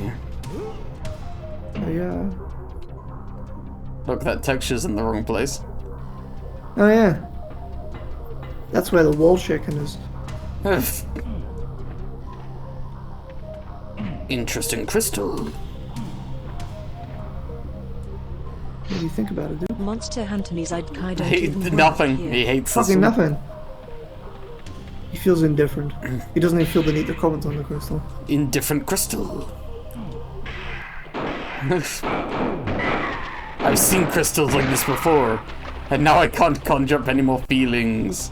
Yeah. Oh, yeah. Look, that texture's in the wrong place. Oh, yeah. That's where the wall shaking is. Interesting crystal. What do you think about it, dude? Monster Hunter I don't He even did work nothing. here. He hates this. Fucking nothing. He feels indifferent. He doesn't even feel the need to comment on the crystal. Indifferent crystal. I've seen crystals like this before, and now I can't conjure up any more feelings.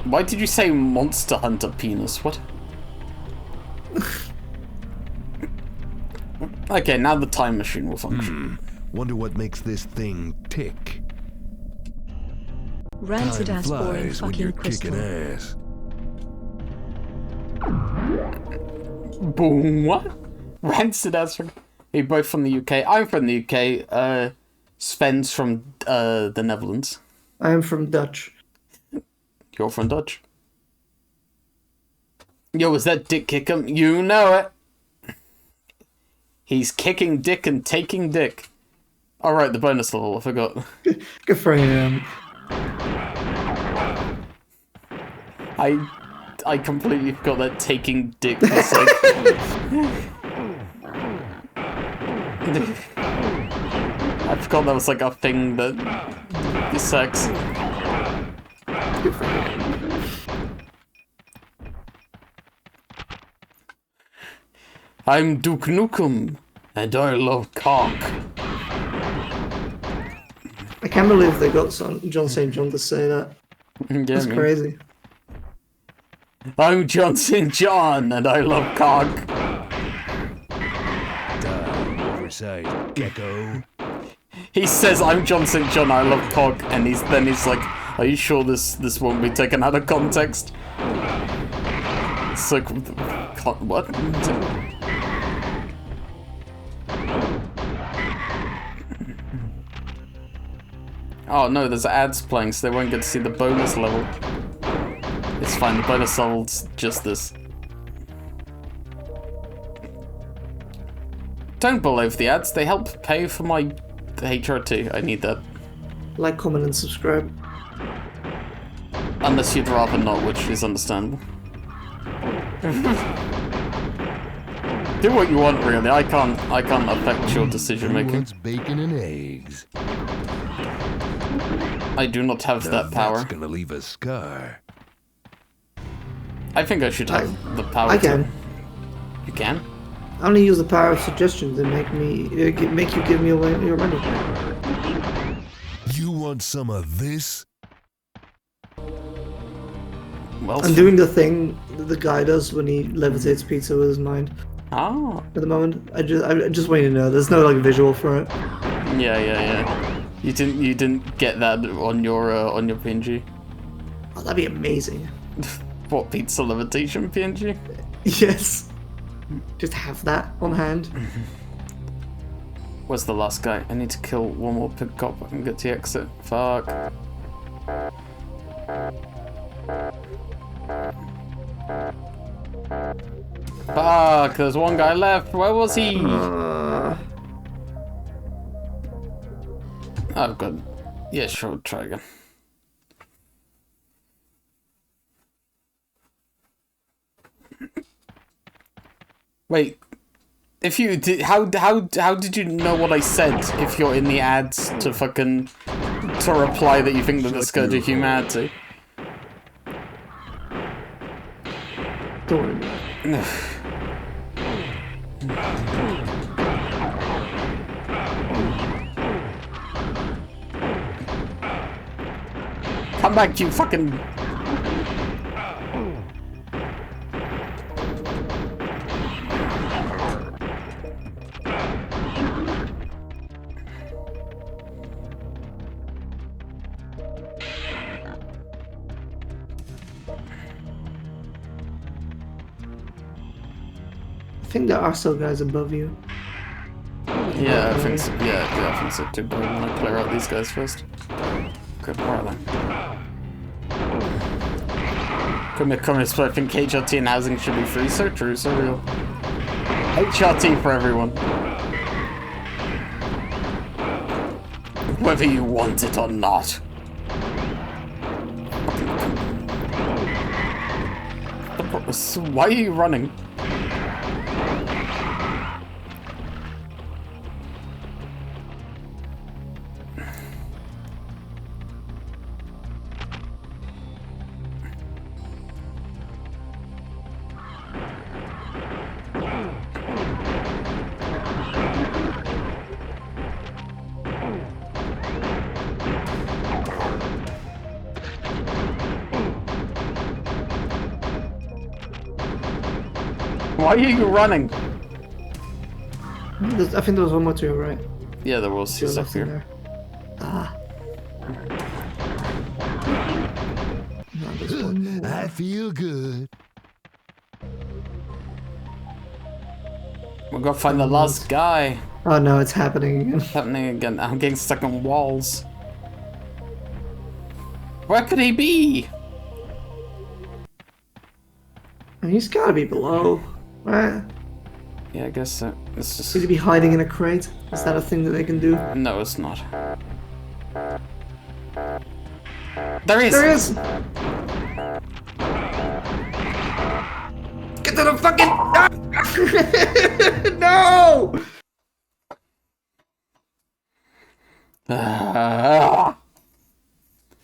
Why did you say Monster Hunter penis? What? Okay, now the time machine will function. Wonder what makes this thing tick. Rancid Time ass boring flies when you're fucking kicking crystal. ass. Boom, what? Rancid ass from... You're both from the UK. I'm from the UK. Sven's from the Netherlands. I am from Dutch. You're from Dutch. Yo, is that Dick Kickham? You know it. He's kicking dick and taking dick. Alright, the bonus level, I forgot. Good for him. I completely forgot that taking dick was like... I forgot thought that was like a thing that is sex. I'm Duke Nukem, and I love cock. I can't believe they got John St. John to say that. Yeah, That's crazy. I'm John St. John, and I love cock. Oversight, gecko. He says, I'm John St. John, I love cock, and he's like, are you sure this won't be taken out of context? It's like, what? Oh no, there's ads playing, so they won't get to see the bonus level. It's fine, the bonus level's just this. Don't believe the ads, they help pay for my HRT. I need that. Like, comment, and subscribe. Unless you'd rather not, which is understandable. Do what you want, really. I can't affect your decision making. Wants bacon and eggs. I do not have that power. That's gonna leave a scar. I think I should have the power. I can. You can? I only use the power of suggestion to make you give me away your money. You want some of this? Well, I'm doing the thing that the guy does when he levitates pizza with his mind. Ah. At the moment, I just want you to know. There's no like visual for it. Yeah. You didn't get that on your PNG. Oh, that'd be amazing. What, pizza levitation PNG? Yes. Just have that on hand. Where's the last guy? I need to kill one more pig cop and get to the exit. Fuck. Fuck, there's one guy left. Where was he? Oh, good. Yeah, sure, try again. Wait, if you did, how did you know what I said? If you're in the ads to reply that you think that the Scourge of Humanity. Don't worry about it. Come back, you fucking. I think there are still guys above you. Yeah, I think so. Yeah, I think so too. But I want to clear out these guys first. Good part then. Communist, I think HRT and housing should be free. So true, so real. HRT for everyone. Whether you want it or not. Why are you running? Why are you running? I think there was one more to your right. Yeah, there was. To your He's up left in here. there. Ah. No, there's one more. I feel good. We're gonna find the last guy. Oh no, it's happening again. Happening again. I'm getting stuck on walls. Where could he be? He's gotta be below. Right? Yeah, I guess so. It's Could he just. be hiding in a crate? Is that a thing that they can do? No, it's not. There he is! There he is! Get to the fucking... No! Do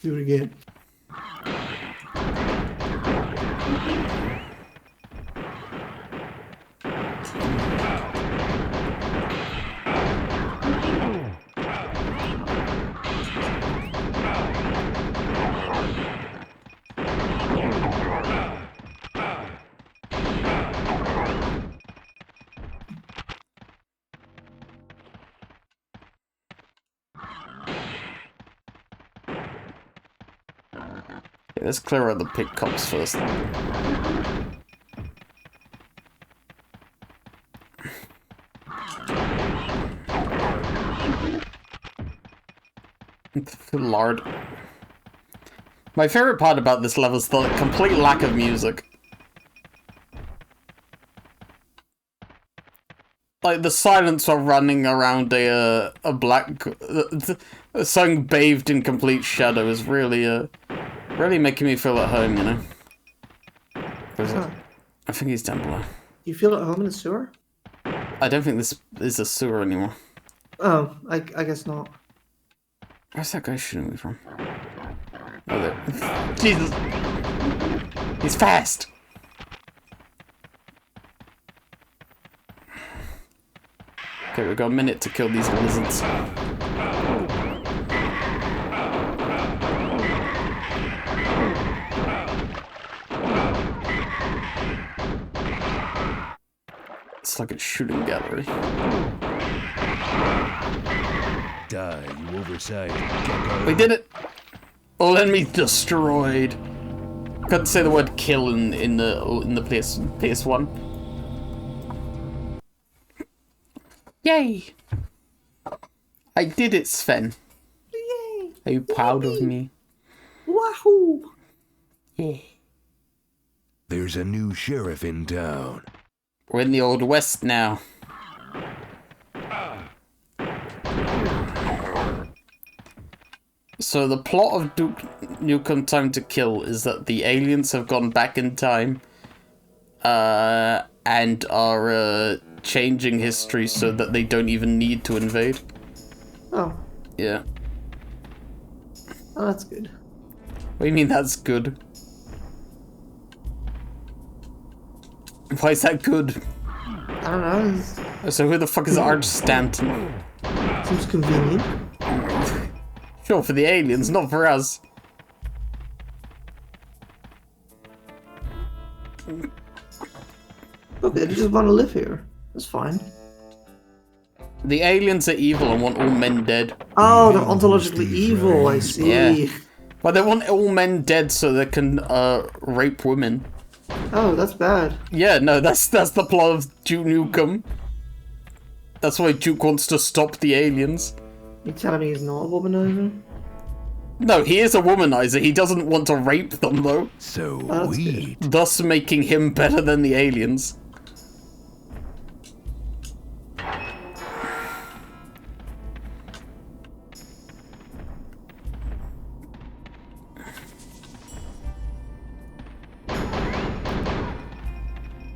it again. Yeah, let's clear out the pig cops first. Lord. My favorite part about this level is the complete lack of music. Like the silence of running around a song bathed in complete shadow is really really making me feel at home, you know. Where's it? I think he's down below. You feel at home in the sewer? I don't think this is a sewer anymore. Oh, I guess not. Where's that guy shooting me from? Oh, there. Jesus! He's fast! Okay, we've got a minute to kill these lizards. It's like a shooting gallery. Die, you oversized gecko. We did it! All enemies destroyed. Couldn't say the word kill in the PS1. Yay! I did it, Sven. Yay! Are you proud of me? Wahoo! Yeah. There's a new sheriff in town. We're in the Old West now. So the plot of Duke Nukem Time to Kill is that the aliens have gone back in time and are changing history so that they don't even need to invade. Oh, Yeah. oh, that's good. What do you mean that's good? Why is that good? I don't know. So who the fuck is Arch Stanton? Seems convenient. Sure, for the aliens, not for us. Okay, they just want to live here. That's fine. The aliens are evil and want all men dead. Oh, they're ontologically evil. I see. Yeah. But they want all men dead so they can rape women. Oh, that's bad. Yeah, no, that's the plot of Duke Nukem. That's why Duke wants to stop the aliens. You telling me he's not a womanizer? No, he is a womanizer. He doesn't want to rape them, though. So That's we Thus making him better than the aliens.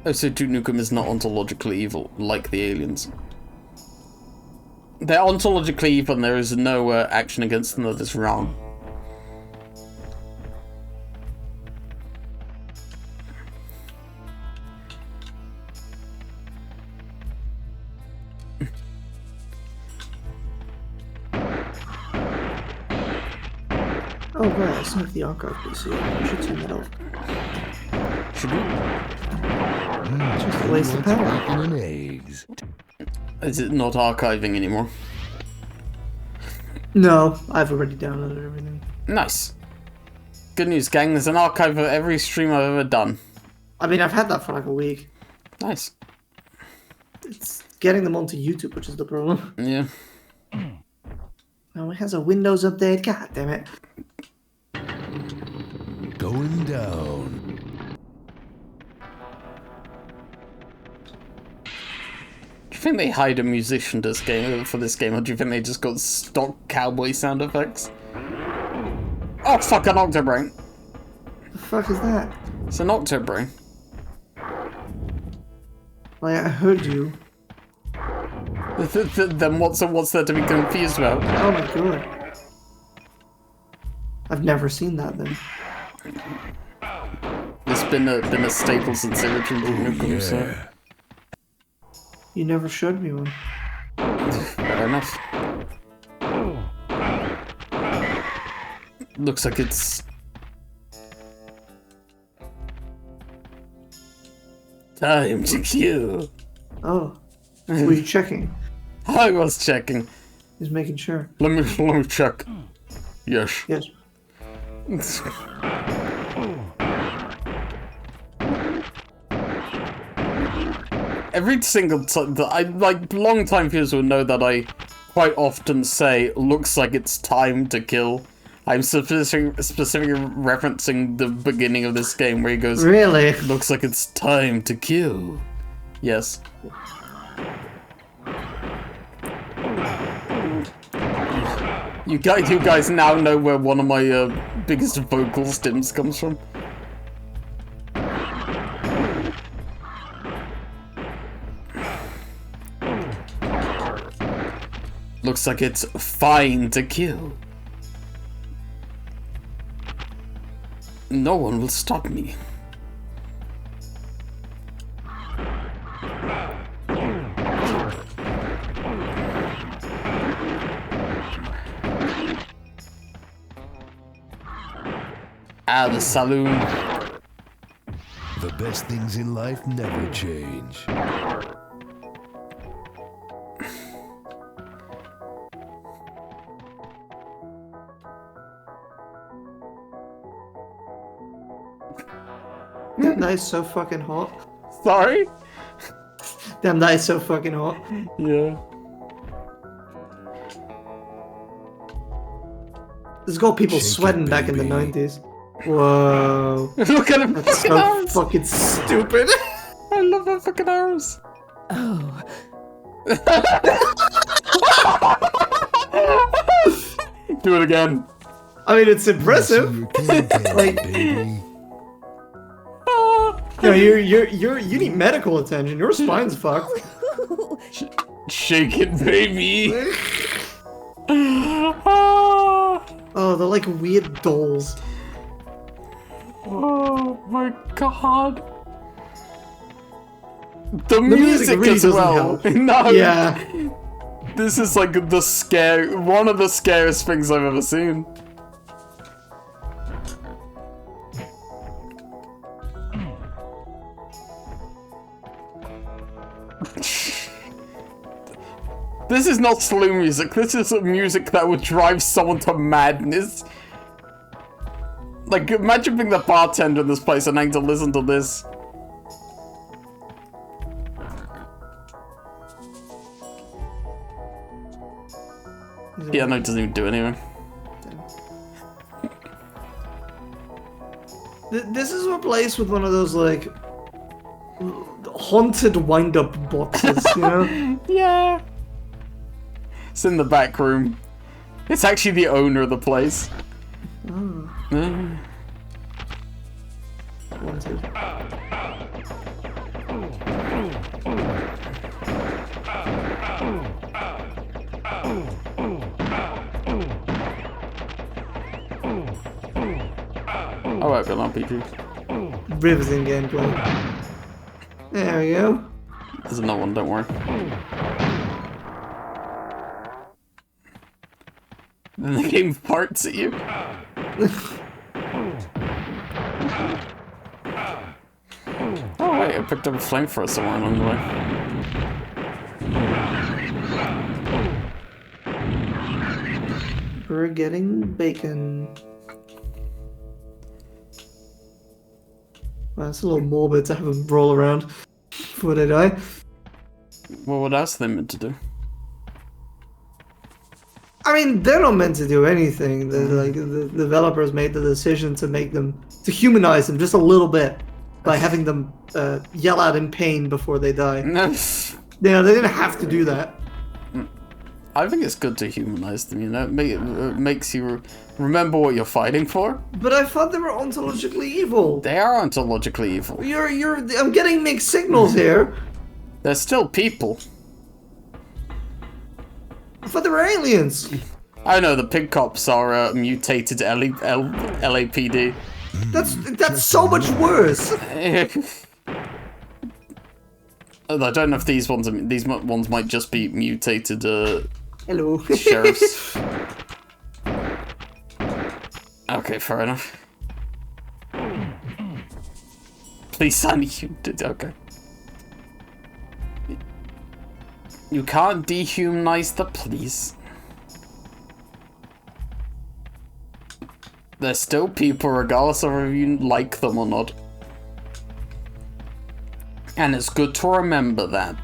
Oh, so Duke Nukem is not ontologically evil, like the aliens. They're ontologically evil and there is no action against them that is wrong. Oh, right. It's not the archive PC. I should turn that off. Should we? Just a waste of power. bacon and eggs. Is it not archiving anymore? No, I've already downloaded everything. Nice. Good news, gang. There's an archive of every stream I've ever done. I mean, I've had that for like a week. Nice. It's getting them onto YouTube, which is the problem. Yeah. Oh, it has a Windows update. God damn it. Going down. Do you think they hired a musician for this game, or do you think they just got stock cowboy sound effects? Oh, fuck, an Octobrain. The fuck is that? It's an Octobrain. Like, I heard you. Then what's there to be confused about? Oh my god. I've never seen that then. It's been a staple since the original Nukem, so You never showed me one. fair enough. Looks like it's time to queue. Oh. Were you checking? I was checking. He's making sure. Let me check. Yes. Yes. Every single time, long-time viewers will know that I quite often say, looks like it's time to kill. I'm specifically referencing the beginning of this game where he goes, Really? looks like it's time to kill. Yes. You guys now know where one of my biggest vocal stims comes from. Looks like it's fine to kill. No one will stop me. Ah, the saloon. The best things in life never change. Damn, that is so fucking hot. Sorry? Damn, that is so fucking hot. Yeah. This got people Shake it, sweating back in the baby. 90s. Whoa. Look at him That's fucking so arms! fucking stupid. I love her fucking arms. Oh, Do it again. I mean, it's impressive. You can get Like- it, baby. No, you need medical attention. Your spine's fucked. Shake it, baby. Ah. Oh, they're like weird dolls. Oh my god. The music music really as doesn't well. help. No. Yeah. This is like one of the scariest things I've ever seen. This is not slow music. This is music that would drive someone to madness. Like, imagine being the bartender in this place and having to listen to this. Yeah, no, it doesn't even do anything. This is a place with one of those, like, haunted wind-up boxes, you know? Yeah. It's in the back room. It's actually the owner of the place. Wanted. Oh, I've got an RPG. Riveting gameplay. There we go. There's another one, don't worry. Then the game farts at you. Oh wait, I picked up a flamethrower somewhere along the way. We're getting bacon. Well, it's a little morbid to have them roll around before they die. Well, what else are they meant to do? I mean, they're not meant to do anything. The developers made the decision to make them, to humanize them just a little bit by having them yell out in pain before they die. Yeah, they didn't have to do that. I think it's good to humanize them, you know? It makes you remember what you're fighting for. But I thought they were ontologically evil. They are ontologically evil. I'm getting mixed signals here. They're still people. thought they were aliens. I know the pig cops are mutated LAPD. That's so much worse. I don't know if these ones might just be mutated Hello. sheriffs. Okay, fair enough. Please, Sandy, you did okay. You can't dehumanize the police. They're still people regardless of if you like them or not. And it's good to remember that.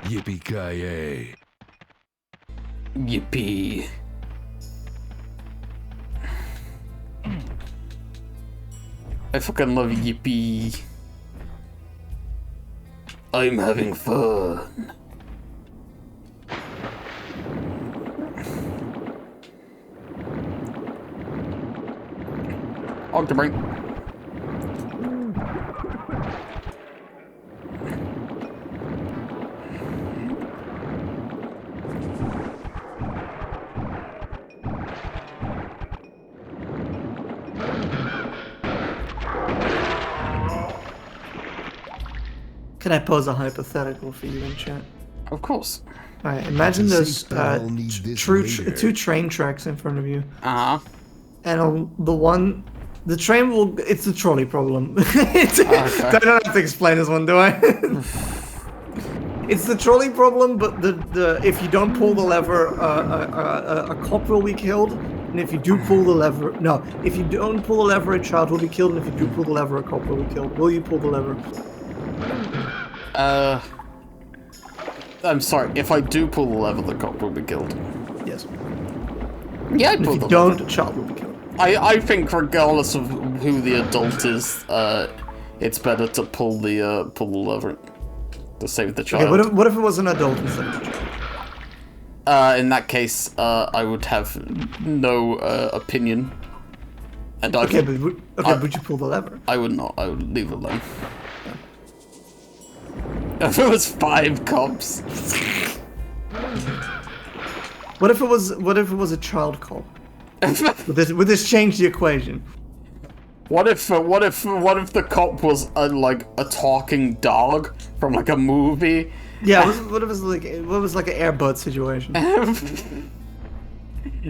Yippee-ki-yay. Yippee. I fucking love yippee. I'm having fun. Octobrain. Can I pose a hypothetical for you in chat? Of course. Alright, imagine there's Think I'll need this two later. train tracks in front of you. Uh-huh. And on the train will, it's the trolley problem. I don't have to explain this one, do I? It's the trolley problem, but the if you don't pull the lever, a cop will be killed. And if you do pull the lever, no, if you don't pull the lever, a child will be killed. And if you do pull the lever, a cop will be killed. Will you pull the lever? I'm sorry, if I do pull the lever, the cop will be killed. Yes. Yeah, I And if pull you the don't, lever. a child will be killed. I think regardless of who the adult is, it's better to pull the lever to save the child. Okay, what if it was an adult instead of a child? In that case, I would have no opinion. And Okay, would you pull the lever? I would not. I would leave it alone. If it was 5 cops. What if it was a child cop? Would this change the equation? What if the cop was like a talking dog from like a movie? Yeah, what if it was like an Air Bud situation?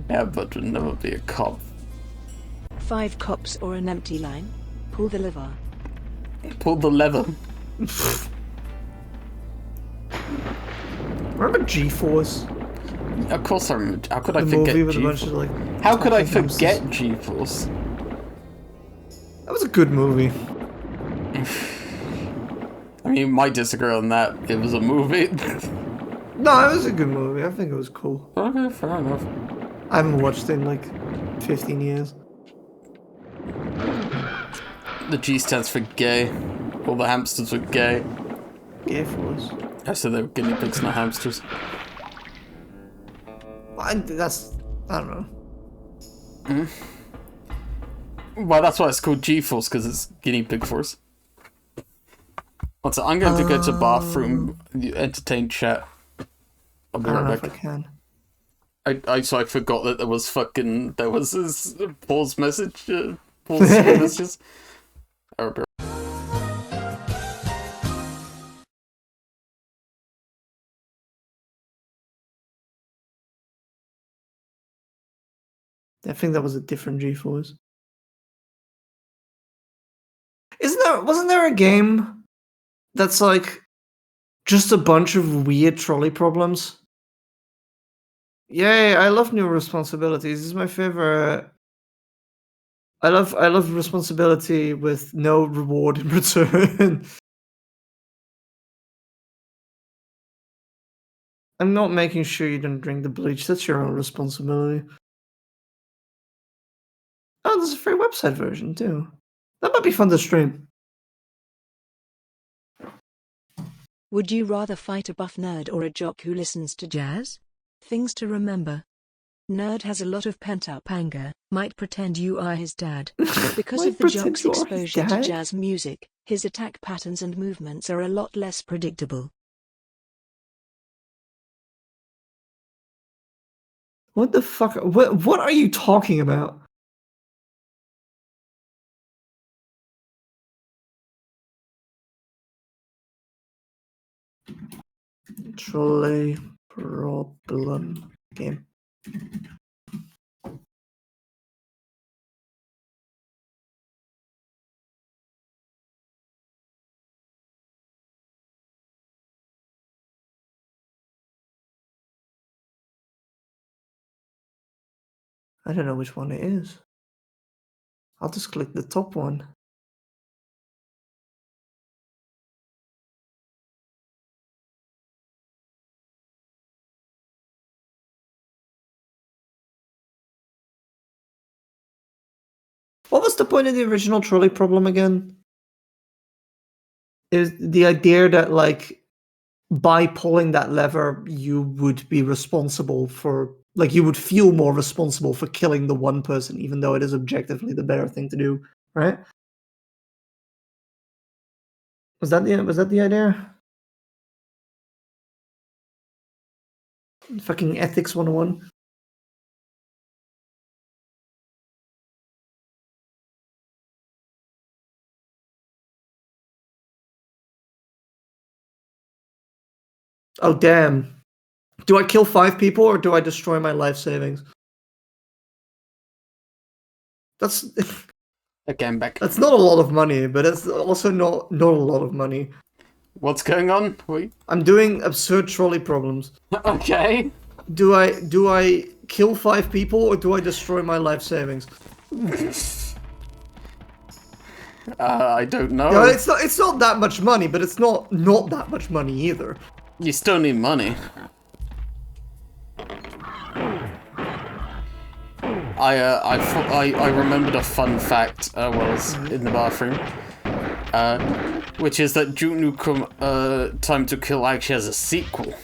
Yeah, but would never be a cop. 5 cops or an empty line. Pull the lever. Pull the lever. Remember G-Force? Of course I remember. How could I The forget movie with a bunch G-Force? of like. How could I talking hamsters. forget G-Force? That was a good movie. I mean, you might disagree on that. It was a movie. No, it was a good movie. I think it was cool. Okay, fair enough. I haven't watched it in like 15 years. The G stands for gay. All the hamsters were gay. G-Force. I said they were guinea pigs, not hamsters. I don't know. Well, that's why it's called G-Force, because it's guinea pig force. I'm going to go to the bathroom, entertain chat. I'll be I don't know right if I back. can. I forgot that there was this pause message, pause messages. I'll be I think that was a different G-Force. Wasn't there a game that's like just a bunch of weird trolley problems? Yay, I love new responsibilities. This is my favorite. I love responsibility with no reward in return. I'm not making sure you don't drink the bleach. That's your own responsibility. Oh, there's a free website version too. That might be fun to stream. Would you rather fight a buff nerd or a jock who listens to jazz? Things to remember. Nerd has a lot of pent-up anger, might pretend you are his dad. Because Might of the pretend jock's you are his exposure to dad? jazz music, his attack patterns and movements are a lot less predictable. What the fuck? What are you talking about? Trolley problem game. I don't know which one it is. I'll just click the top one. What was the point of the original trolley problem again? Is the idea that, like, by pulling that lever, you would be responsible for, like, you would feel more responsible for killing the one person, even though it is objectively the better thing to do, right? Was that the idea? Fucking ethics 101. Oh damn. Do I kill 5 people or do I destroy my life savings? That's Again, back. that's not a lot of money, but it's also not a lot of money. What's going on? Wait. I'm doing absurd trolley problems. Okay. Do I kill 5 people or do I destroy my life savings? I don't know. No, it's not that much money, but it's not that much money either. You still need money. I remembered a fun fact while I was in the bathroom, which is that Duke Nukem Time to Kill actually has a sequel.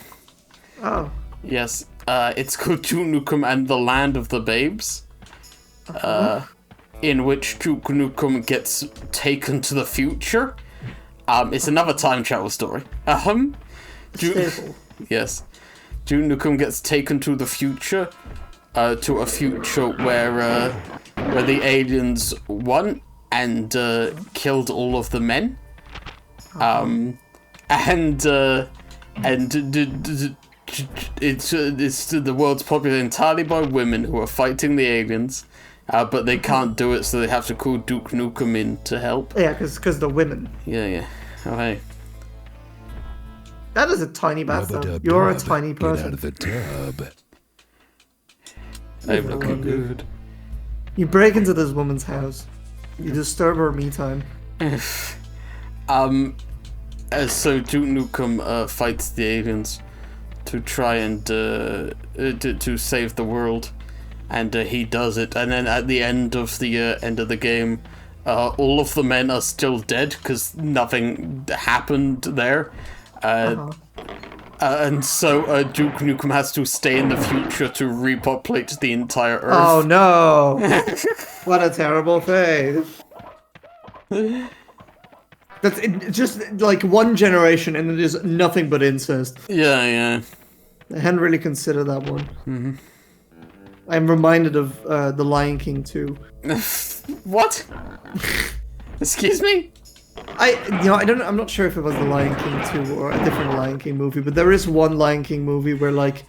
Oh. Yes, it's called Duke Nukem and the Land of the Babes, in which Duke Nukem gets taken to the future. It's another time travel story. Stable. Yes. Duke Nukem gets taken to the future, to a future where the aliens won and killed all of the men, and it's the world's populated entirely by women who are fighting the aliens, but they can't do it, so they have to call Duke Nukem in to help. Yeah, because they're women. Yeah. Oh hey. That is a tiny bathtub. You're a tiny Get out person. of the tub. I'm looking good. You break into this woman's house. You disturb her me time. So Duke Nukem fights the aliens to try and to save the world, and he does it. And then at the end of the game, all of the men are still dead because nothing happened there. And so Duke Nukem has to stay in the future to repopulate the entire Earth. Oh no! What a terrible fate. That's just like one generation, and it is nothing but incest. Yeah. I hadn't really considered that one. Mm-hmm. I'm reminded of The Lion King 2. What? Excuse me? I'm not sure if it was The Lion King 2 or a different Lion King movie, but there is one Lion King movie where, like,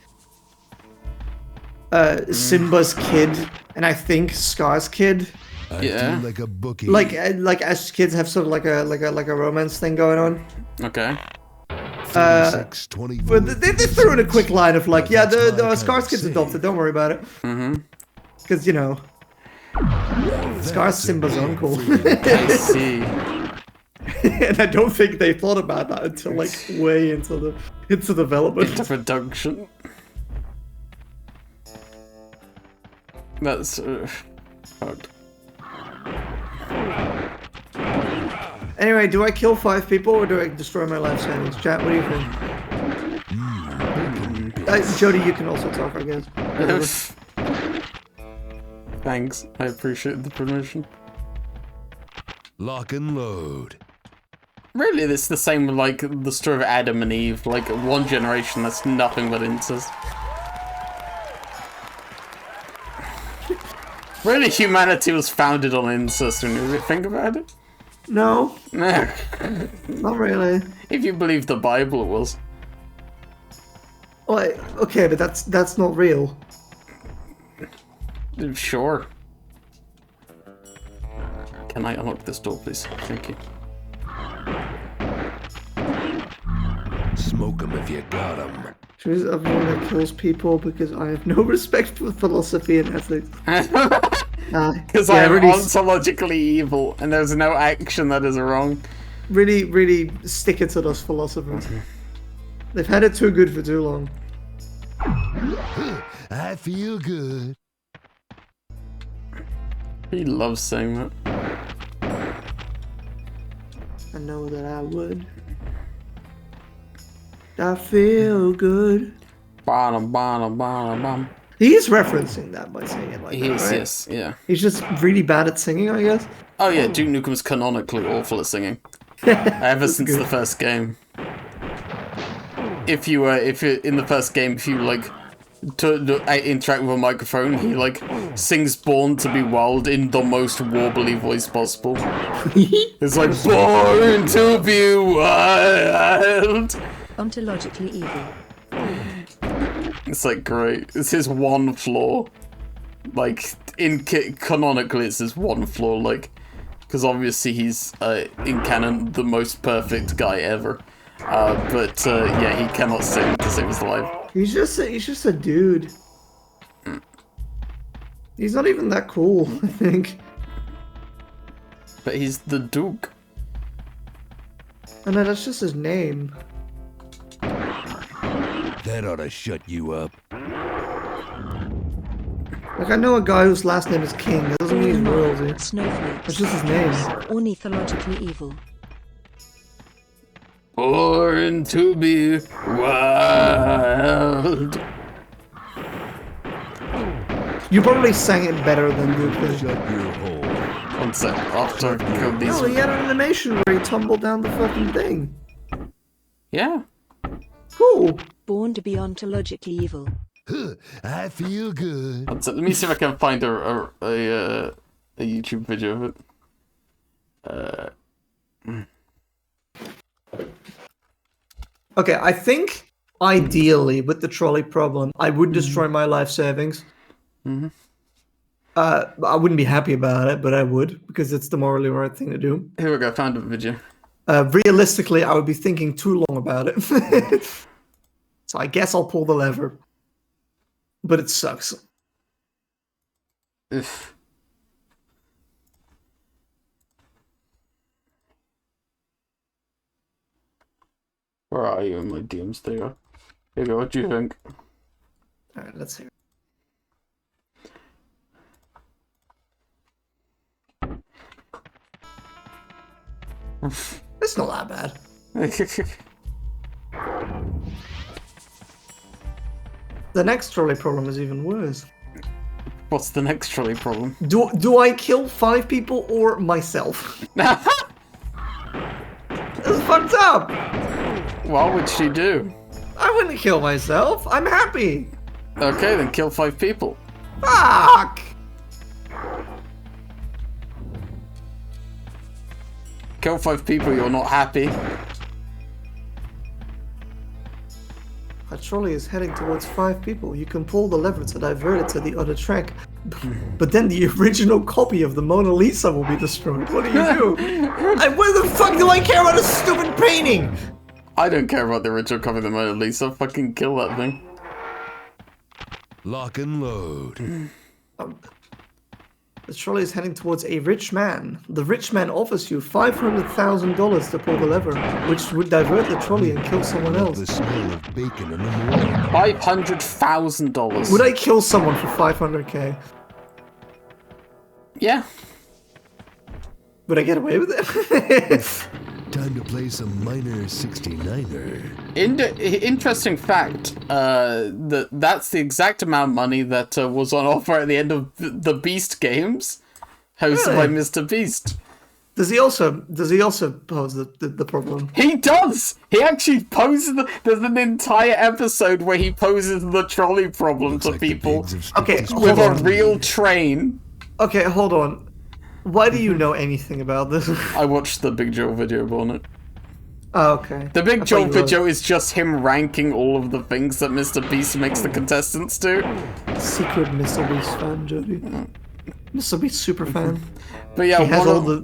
Simba's kid, and I think Scar's kid, I feel like a bookie. like as kids have sort of like a romance thing going on. Okay. 36, 24, But they threw in a quick line of like, yeah, the Scar's kid's adopted, don't worry about it. Mm-hmm. Because, you know, Scar's Simba's uncle. I see. And I don't think they thought about that until like way into development. Into production. That's hard. Anyway, do I kill 5 people or do I destroy my life savings? Chat, what do you think? Jody, you can also talk, I guess. Thanks. I appreciate the permission. Lock and load. Really, it's the same with, like, the story of Adam and Eve. Like, one generation that's nothing but incest. Really, humanity was founded on incest when you think about it. No, Nah. not really. If you believe the Bible, it was. Like, okay, but that's not real. Sure. Can I unlock this door, please? Thank you. Smoke 'em if you got 'em. Choose everyone that kills people because I have no respect for philosophy and ethics. Because Yeah, I am really- ontologically evil, and there's no action that is wrong. Really, really stick it to those philosophers. They've had it too good for too long. I feel good. He loves saying that. I know that I would. I feel good. Bottom, bottom, bottom, bottom. He is referencing that by saying it like that, Yes, right? yes, yeah. He's just really bad at singing, I guess. Oh yeah, Duke Nukem's canonically awful at singing. Ever since good. the first game. If you in the first game, if you like to interact with a microphone, he like sings "Born to Be Wild" in the most warbly voice possible. It's like "Born to Be Wild." Ontologically evil. It's like great. It's his one flaw. Like canonically, it's his one flaw. Like, because obviously he's in canon the most perfect guy ever. But yeah, he cannot sing to save his life. He's just a dude. He's not even that cool, I think. But he's the Duke. I know that's just his name. That ought to shut you up. Like, I know a guy whose last name is King. That doesn't mean he's royalty. Snowflakes. It's just his name. Ornithologically evil. Born to be wild. You probably sang it better than Luke did. Shut your hole. One sec. After I killed these. No, he had an animation where he tumbled down the fucking thing. Yeah. Cool. Born to be ontologically evil. Huh, I feel good. One sec. Let me see if I can find a YouTube video of it. Okay, I think ideally with the trolley problem, I would destroy my life savings. I wouldn't be happy about it, but I would because it's the morally right thing to do. Here we go. Found a video. Realistically, I would be thinking too long about it. So I guess I'll pull the lever. But it sucks. If where are you in my DMs? There you go. Here you go. What do you think? Alright, let's hear. It's not that bad. The next trolley problem is even worse. What's the next trolley problem? Do I kill 5 people or myself? That's fucked up! What would she do? I wouldn't kill myself. I'm happy. Okay, then kill 5 people. Fuck! Kill 5 people, you're not happy. A trolley is heading towards 5 people. You can pull the lever to divert it to the other track. But then the original copy of the Mona Lisa will be destroyed. What do you do? Where the fuck do I care about a stupid painting? I don't care about the original copy of the Mona Lisa. Fucking kill that thing. Lock and load. The trolley is heading towards a rich man. The rich man offers you $500,000 to pull the lever, which would divert the trolley and kill someone The else. smell of bacon in the morning. $500,000. Would I kill someone for 500k? Yeah. Would I get away with it? Time to play some minor 69er. Interesting fact, that's the exact amount of money that was on offer at the end of the Beast games, hosted by Really? Mr. Beast. Does he also pose the problem? He does! He actually poses there's an entire episode where he poses the trolley problem Looks to like the people pigs have skipped Okay, this hold with a on. real train. Okay, hold on. Why do you know anything about this? I watched the Big Joe video on it. Oh, okay. The Big I Joe thought you were- video is just him ranking all of the things that Mr. Beast makes the contestants do. Secret Mr. Beast fan, Jody. Mr. Beast super fan. But yeah,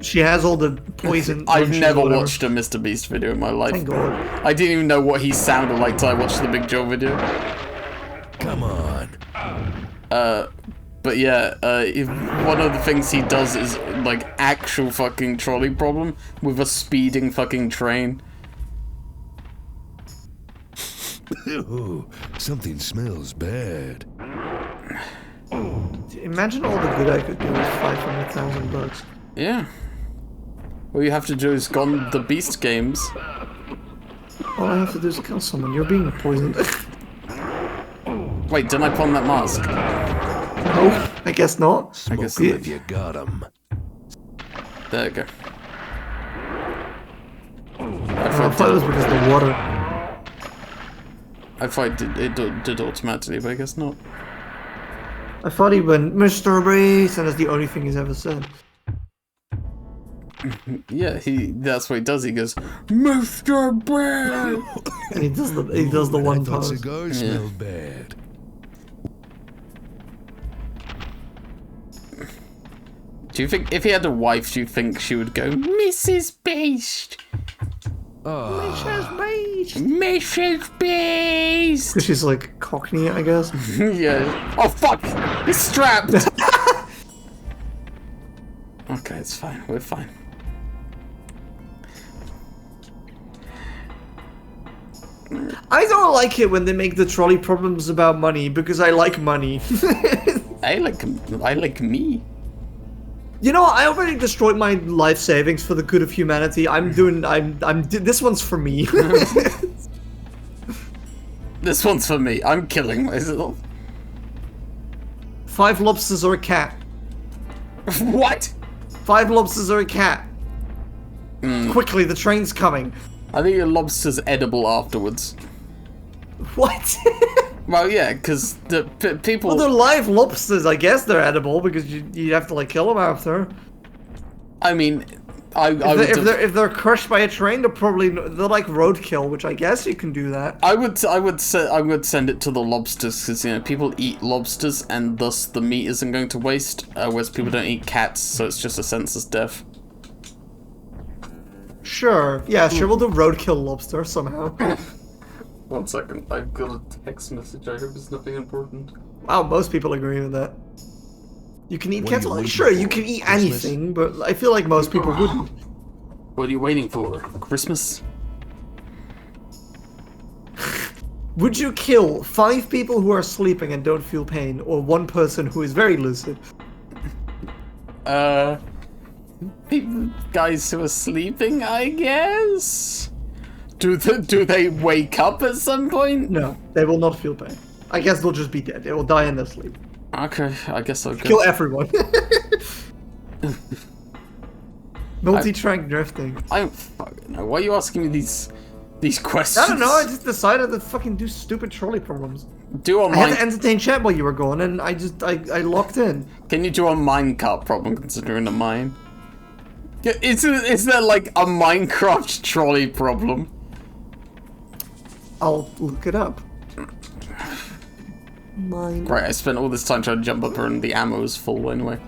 She has all the poison. I've lunches or never whatever. watched a Mr. Beast video in my life. Thank God. I didn't even know what he sounded like till I watched the Big Joe video. Come on. But yeah, one of the things he does is like actual fucking trolley problem with a speeding fucking train. Ooh, something smells bad. Imagine all the good I could do with $500,000. Yeah. All you have to do is go on the Beast games. All I have to do is kill someone. You're being poisoned. Wait, didn't I put on that mask? No, I guess not. Smoke guess 'em not. if you got 'em. There you go. I thought it was because of the water. I thought it did automatically, but I guess not. I thought he went, Mr. Beast, and that's the only thing he's ever said. Yeah, that's what he does. He goes, Mr. Bear! And he does the I one thought pose. cigars Yeah. smelled bad. Do you think, if he had a wife, do you think she would go, Mrs. Beast? Mrs. Beast! Because she's like Cockney, I guess. Yeah. Oh, fuck! He's strapped! Okay, it's fine. We're fine. I don't like it when they make the trolley problems about money because I like money. I like me. You know, I already destroyed my life savings for the good of humanity. This one's for me. This one's for me. I'm killing myself. 5 lobsters or a cat. What? 5 lobsters or a cat. Quickly, the train's coming. I think your lobster's edible afterwards. What? Well, yeah, because the people. Well, they're live lobsters, I guess they're edible because you have to like kill them after. I mean, I would. If they're crushed by a train, they're like roadkill, which I guess you can do that. I would send it to the lobsters because people eat lobsters and thus the meat isn't going to waste, whereas people don't eat cats, so it's just a senseless death. Sure, yeah, sure. We'll do roadkill lobster somehow. 1 second, I've got a text message. I hope it's nothing important. Wow, most people agree with that. You can eat What are cats. you Like, waiting sure, for? you can eat Christmas? anything, but I feel like most people wouldn't. What are you waiting for? Christmas? Would you kill 5 people who are sleeping and don't feel pain, or 1 person who is very lucid? Guys who are sleeping, I guess. Do they wake up at some point? No, they will not feel pain. I guess they'll just be dead. They will die in their sleep. Okay, I guess I'll go. Kill everyone. Multi-track drifting. I don't fucking know. Why are you asking me these questions? I don't know. I just decided to fucking do stupid trolley problems. Do a I had to mine. entertain chat while you were gone, and I locked in. Can you do a minecart problem considering a mine? Yeah, is there like a Minecraft trolley problem? I'll look it up. Mine. Right, I spent all this time trying to jump up and the ammo is full anyway.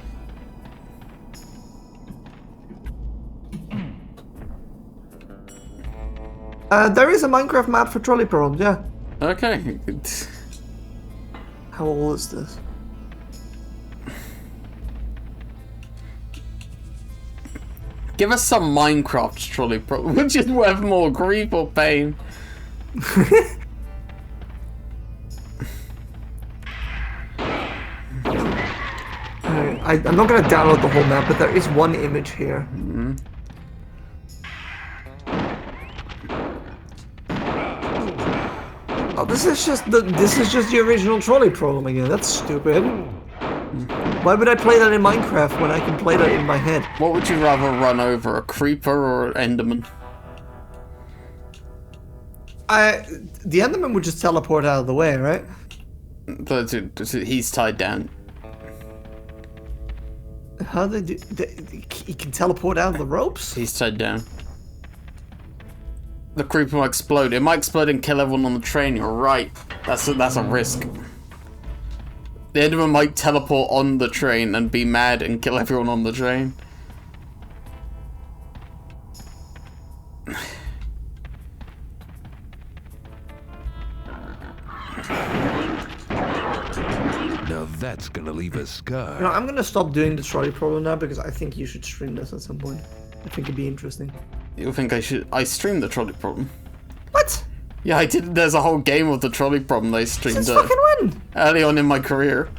There is a Minecraft map for trolley problems. Yeah. Okay. How old is this? Give us some Minecraft trolley problem, which is worth more grief or pain. I'm not gonna download the whole map, but there is one image here. This is just the original trolley problem again. That's stupid. Why would I play that in Minecraft when I can play that in my head? What would you rather run over, a creeper or an Enderman? The Enderman would just teleport out of the way, right? He's tied down. How they do? He can teleport out of the ropes? He's tied down. The creeper might explode. It might explode and kill everyone on the train. You're right. That's a risk. The Enderman might teleport on the train and be mad and kill everyone on the train. Now that's gonna leave a scar. You know, I'm gonna stop doing the trolley problem now because I think you should stream this at some point. I think it'd be interesting. You think I should? I streamed the trolley problem. What? Yeah, I did. There's a whole game of the trolley problem I streamed Since fucking when? early on in my career.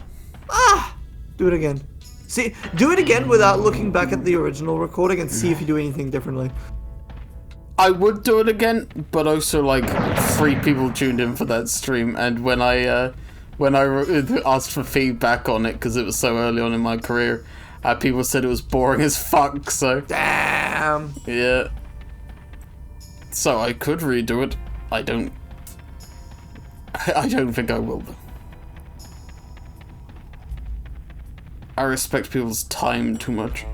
Ah! Do it again. See, do it again without looking back at the original recording and see if you do anything differently. I would do it again, but also like 3 people tuned in for that stream, and when I asked for feedback on it because it was so early on in my career, people said it was boring as fuck. So Damn. yeah. So I could redo it. I don't think I will though. I respect people's time too much.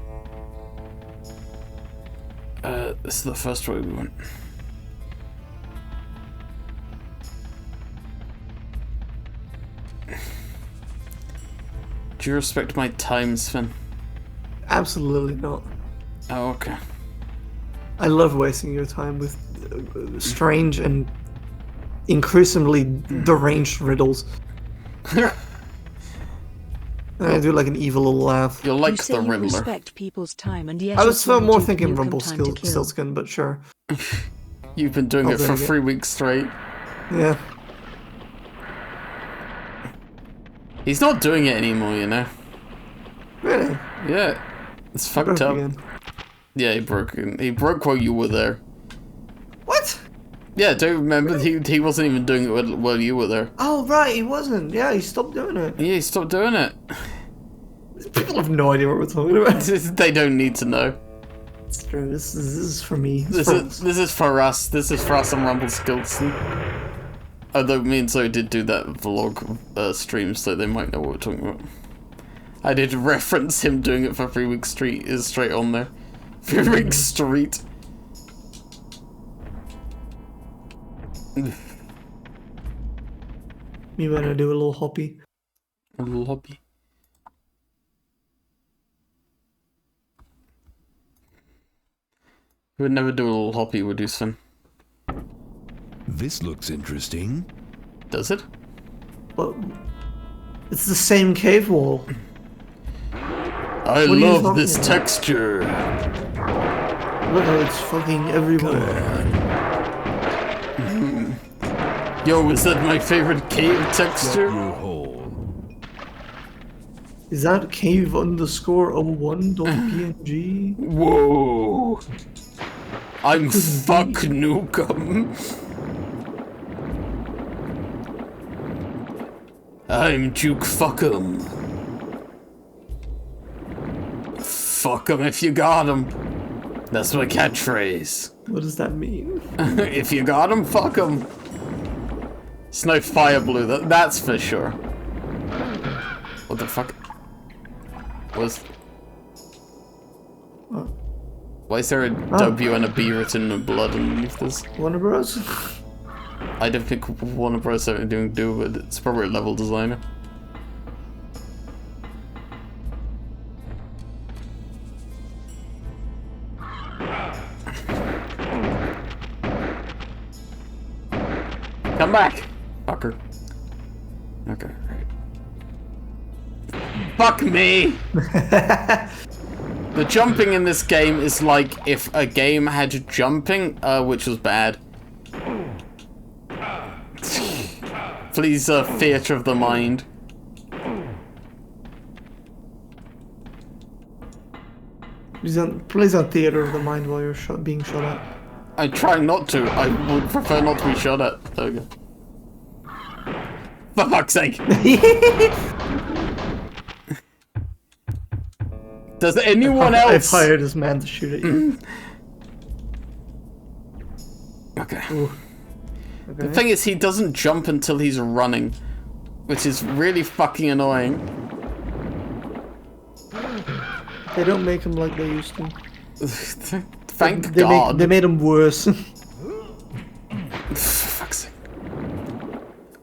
This is the first way we went. Do you respect my time, Sven? Absolutely not. Oh, okay. I love wasting your time with strange and increasingly deranged riddles. And I do like an evil little laugh. You're like You say the you Riddler. respect people's time, and yet I you was more give thinking Newcomb time to kill. Rumpelstiltskin, but sure. You've been doing it for doing it. 3 weeks straight. Yeah. He's not doing it anymore, you know. Really? Yeah, it's fucked Broke up. again. Yeah, he broke. He broke while you were there. What? Yeah, don't you remember? He wasn't even doing it while you were there. Oh, right, he wasn't. Yeah, he stopped doing it. Yeah, he stopped doing it. People have no idea what we're talking about. They don't need to know. It's true. This is for me. This is for us. This is for us on Rumpelstiltskin. Although me and Zoe did do that vlog stream, so they might know what we're talking about. I did reference him doing it for 3 weeks straight. Is straight on there. 3 weeks straight. Me when I do a little hoppy. A little hobby. We would never do a little hoppy, would you, Sven? This looks interesting. Does it? But it's the same cave wall. I What are you love talking this about? texture. Look how it's fucking everywhere. Yo, is that my favorite cave texture? Your hole. Is that cave_01.png? Whoa. I'm fuck Newcomb. I'm Duke Fuckum. Fuck 'em if you got 'em. That's my catchphrase. What does that mean? If you got 'em, fuck 'em. It's no fire blue, that's for sure. What the fuck? Why is there a W and a B written in blood underneath this? Warner Bros? I don't think Warner Bros. Have anything to do with it. It's probably a level designer. Come back! Fucker. Okay, right. Fuck me! The jumping in this game is like if a game had jumping, which was bad. Please, theatre of the mind. Please don't theater of the mind while you're being shot at. I try not to. I would prefer not to be shot at. There we go. For fuck's sake. Does anyone I've else... hired this man to shoot at you. Okay. Okay. The thing is, he doesn't jump until he's running, which is really fucking annoying. They don't make him like they used to. Thank God. They made him worse. For fuck's sake.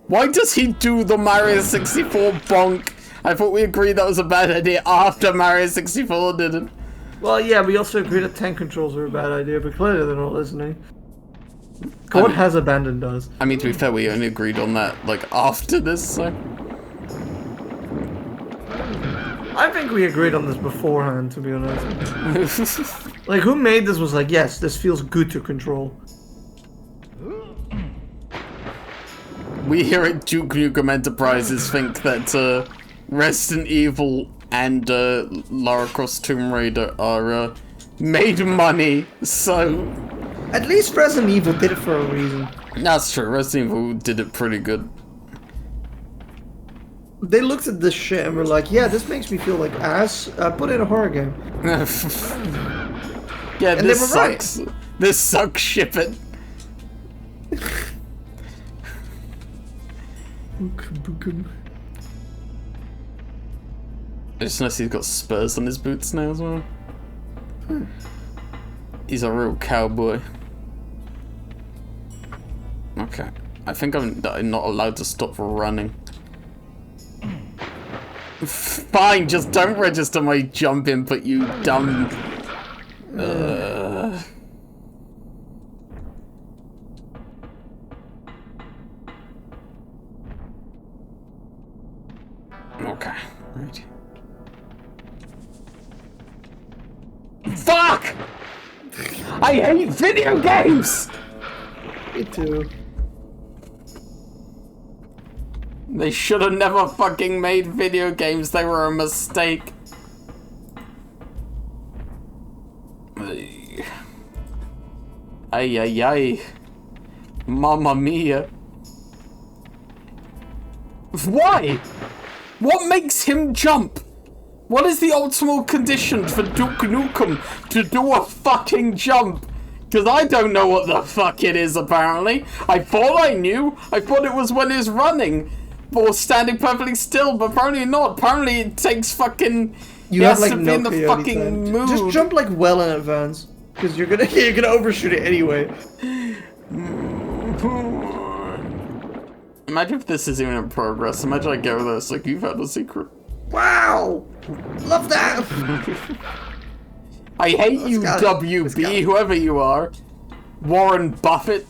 Why does he do the Mario 64 bonk? I thought we agreed that was a bad idea after Mario 64 did it. Well, yeah, we also agreed that tank controls are a bad idea, but clearly they're not listening. God has abandoned us. I mean, to be fair, we only agreed on that, like, after this, so... I think we agreed on this beforehand, to be honest. Like, who made this was like, yes, this feels good to control. We here at Duke Nukem Enterprises think that, Resident Evil and, Lara Croft Tomb Raider are, made money, so... At least Resident Evil did it for a reason. That's true, Resident Evil did it pretty good. They looked at this shit and were like, yeah, this makes me feel like ass. Put it in a horror game. Yeah, And this they were right. sucks. This sucks, ship it. I just noticed he's got spurs on his boots now as well. He's a real cowboy. Okay. I think I'm not allowed to stop running. Fine, just don't register my jump input, you dumb... Okay, right. Fuck! I hate video games! Me too. They should have never fucking made video games. They were a mistake. Ay, ay, ay. Mamma mia. Why? What makes him jump? What is the optimal condition for Duke Nukem to do a fucking jump? Because I don't know what the fuck it is, apparently. I thought I knew. I thought it was when he's running. Or standing perfectly still, but apparently not. Apparently it takes fucking... You have like to be no in the peyote fucking time. mood. Just jump like well in advance, because you're gonna overshoot it anyway. Imagine if this is even in progress. Imagine I go with this, like, you found a secret. Wow, love that. I hate you, got it. WB, whoever you are. Warren Buffett.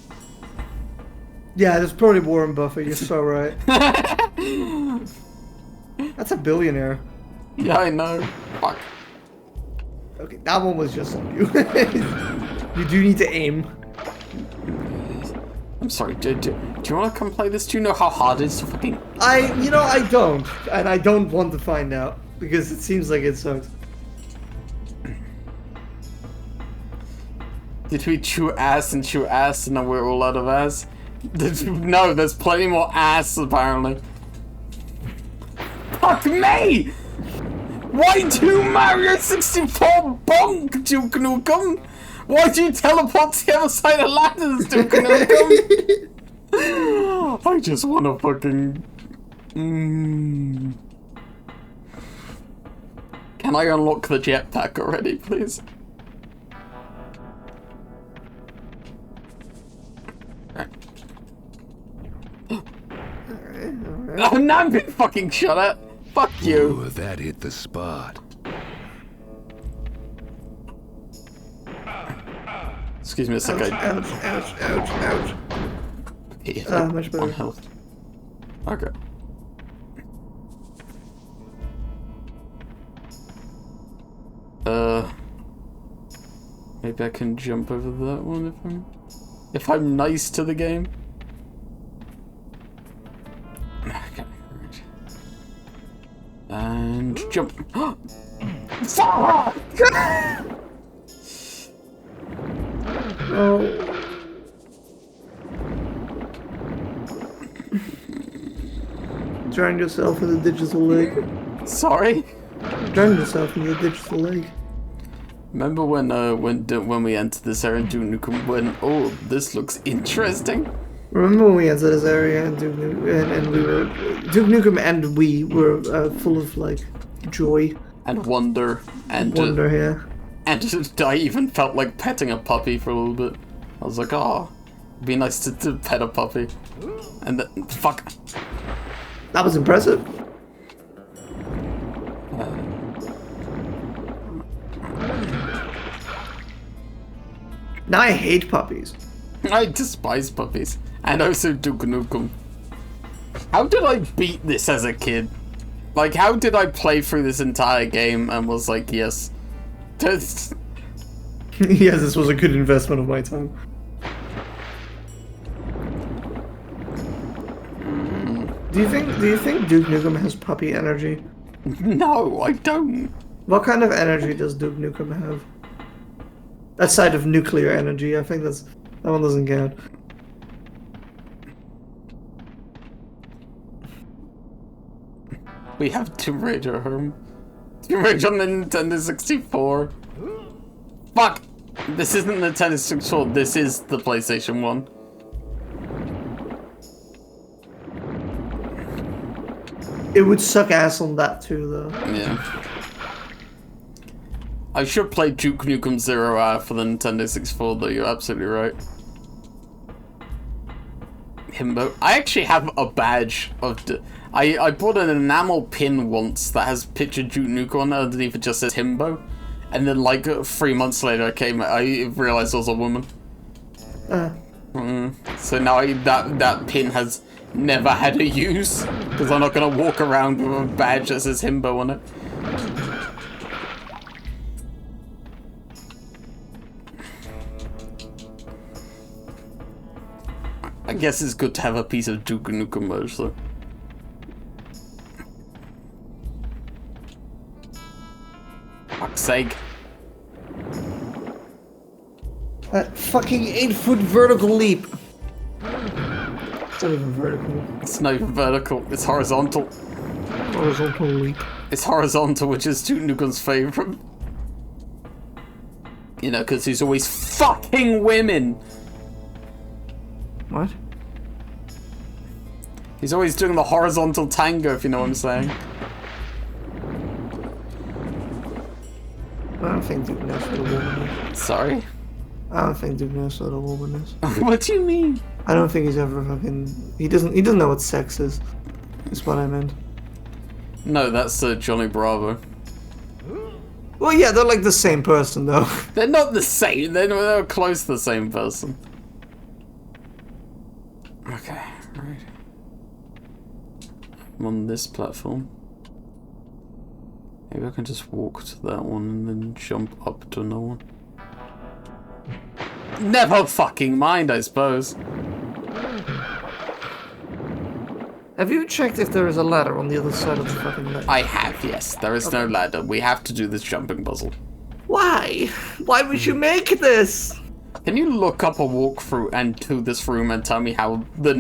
Yeah, that's probably Warren Buffett. You're so right. That's a billionaire. Yeah, I know. Fuck. Okay, that one was just on you. You do need to aim. I'm sorry, do you want to come play this? Do you know how hard it is to fucking... I don't, and I don't want to find out because it seems like it sucks. Did we chew ass and then we're all out of ass? No, there's plenty more ass, apparently. Fuck me! Why do Mario 64 bonk, Duke Nukem? Why do you teleport to the other side of ladders, Duke Nukem? I just wanna fucking... Can I unlock the jetpack already, please? Oh, now I'm being fucking shot at. Fuck you. Ooh, that hit the spot. Excuse me a sec. Ouch, ouch, ouch, ouch. Yeah, Much better. on health. Okay. Maybe I can jump over that one if I'm nice to the game. Okay. And jump. Fuck! Oh. Drown yourself in the digital lake. Sorry? Drown yourself in the digital lake. Remember when we entered this area and Duke Nukem went, oh, this looks interesting? Remember when we entered this area and Duke Nukem and we were full of like joy And wonder. And wonder here. And I even felt like petting a puppy for a little bit. I was like, oh, it'd be nice to pet a puppy. And then, fuck. That was impressive. Now I hate puppies. I despise puppies. And also Duke Nukem. How did I beat this as a kid? Like, how did I play through this entire game and was like, yes. Yes, this was a good investment of my time. Do you think Duke Nukem has puppy energy? No, I don't. What kind of energy does Duke Nukem have? Aside of nuclear energy, I think that one doesn't count. We have Tomb Raider home. Tomb Raider on the Nintendo 64. Fuck! This isn't the Nintendo 64, this is the PlayStation 1. It would suck ass on that too, though. Yeah. I should play Duke Nukem Zero Hour for the Nintendo 64, though, you're absolutely right. Himbo. I actually have a badge of... I bought an enamel pin once that has pictured Duke Nukem on it, underneath it just says Himbo. And then, like, 3 months later, I realized I was a woman. So now that pin has never had a use, because I'm not going to walk around with a badge that says Himbo on it. I guess it's good to have a piece of Duke Nukem merch, though. Fuck's sake. That fucking 8-foot vertical leap. It's not even vertical. It's not even vertical, it's horizontal. Horizontal leap. It's horizontal, which is Duke Nukem's favorite. You know, because he's always fucking women. What? He's always doing the horizontal tango, if you know what I'm saying. I don't think Duke knows what a woman is. Sorry? I don't think Duke knows what a woman is. What do you mean? I don't think he's ever fucking... He doesn't know what sex is. Is what I meant. No, that's Johnny Bravo. Well, yeah, they're like the same person, though. They're not the same, they're close to the same person. Okay, right. I'm on this platform. Maybe I can just walk to that one and then jump up to another one. Never fucking mind, I suppose. Have you checked if there is a ladder on the other side of the fucking ladder? I have, yes. There is no ladder. We have to do this jumping puzzle. Why? Why would you make this? Can you look up a walkthrough and to this room and tell me how the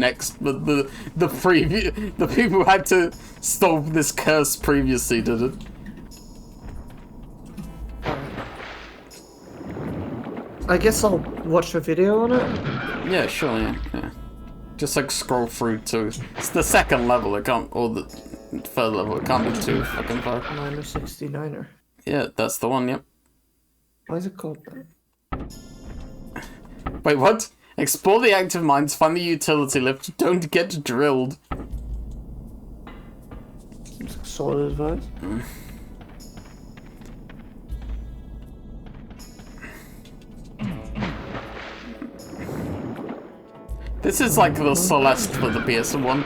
people who had to stop this curse previously did it? I guess I'll watch a video on it. Yeah, sure, yeah. Just like scroll through to... It's the second level, it can't... Or the third level, it can't be too fucking far. Miner 69er. Yeah, that's the one, yep. Why is it called that? Wait, what? Explore the active mines, find the utility lift, don't get drilled. Solid advice. This is like the Celeste for the PS1.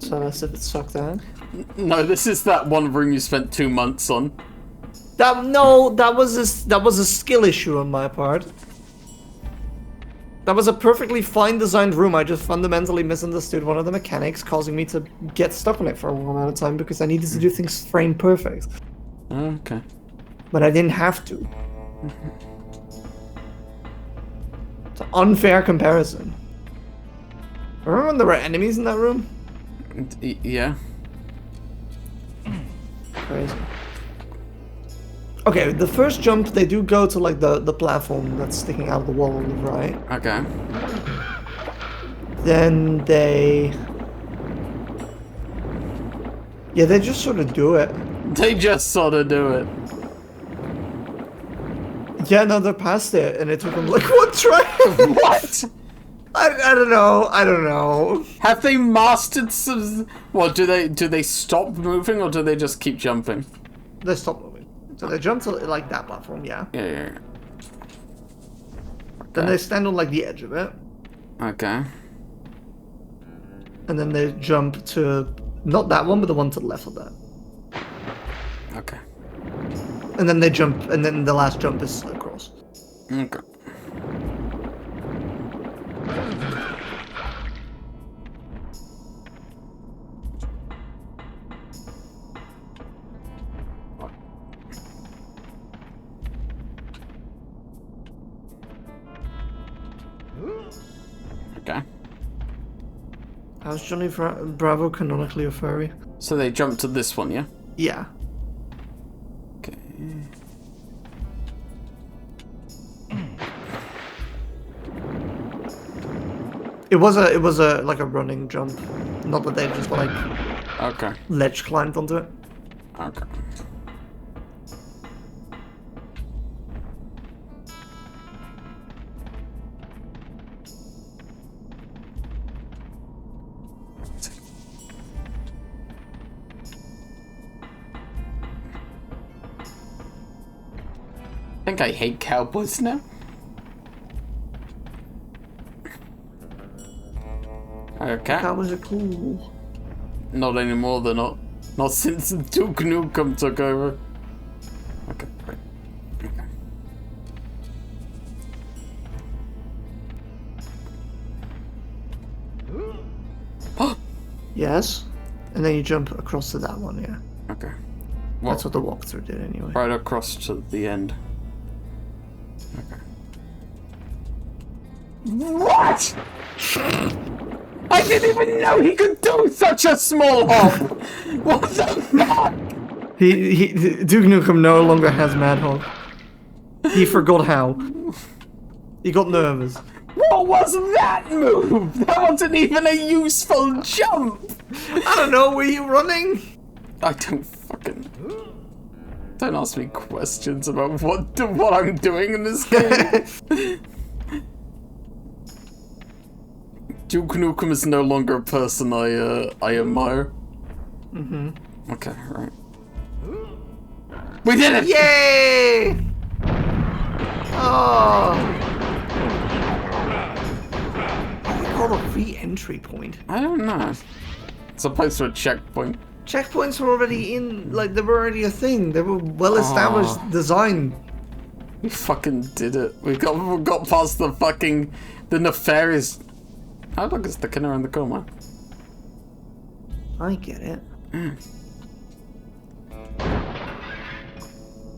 So that's if it sucked out. No, this is that one room you spent 2 months on. That was a skill issue on my part. That was a perfectly fine designed room. I just fundamentally misunderstood one of the mechanics, causing me to get stuck on it for a long amount of time because I needed to do things frame perfect. Okay. But I didn't have to. It's an unfair comparison. Remember when there were enemies in that room? Yeah. Crazy. Okay, the first jump, they do go to like the platform that's sticking out of the wall on the right. Okay. Then they... Yeah, they just sort of do it. They just sort of do it. Yeah, no, they're past it, and it took them like, what try? What? I don't know, I don't know. Have they mastered some... Well, do they stop moving or do they just keep jumping? They stop moving. So they jump to like that platform, yeah. Yeah. Then they stand on like the edge of it. Okay. And then they jump to, not that one, but the one to the left of that. Okay. And then they jump, and then the last jump is across. Okay. Okay. How's Johnny Bravo canonically a furry? So they jump to this one, yeah? Yeah. Okay. It was a like a running jump. Not that they just like Okay. ledge climbed onto it. Okay. I think I hate cowboys now. Okay. Cowboys are cool. Not anymore, they're not. Not since Duke Nukem took over. Okay, right. Okay. Yes. And then you jump across to that one, yeah. Okay. That's what the walkthrough did anyway. Right across to the end. Okay. What? I didn't even know he could do such a small hop! What the fuck? Duke Nukem no longer has Mad Hog. He forgot how. He got nervous. What was that move? That wasn't even a useful jump! I don't know, were you running? I don't fucking... Don't ask me questions about what I'm doing in this game. Duke Nukem is no longer a person I admire. Mm-hmm. Okay, right. We did it! Yay! Oh! What do we call a re-entry point? I don't know. It's opposed to a checkpoint. Checkpoints were already in, like, they were already a thing. They were well-established design. We fucking did it. We got past the fucking... the nefarious... How long is the killer in the coma? I get it.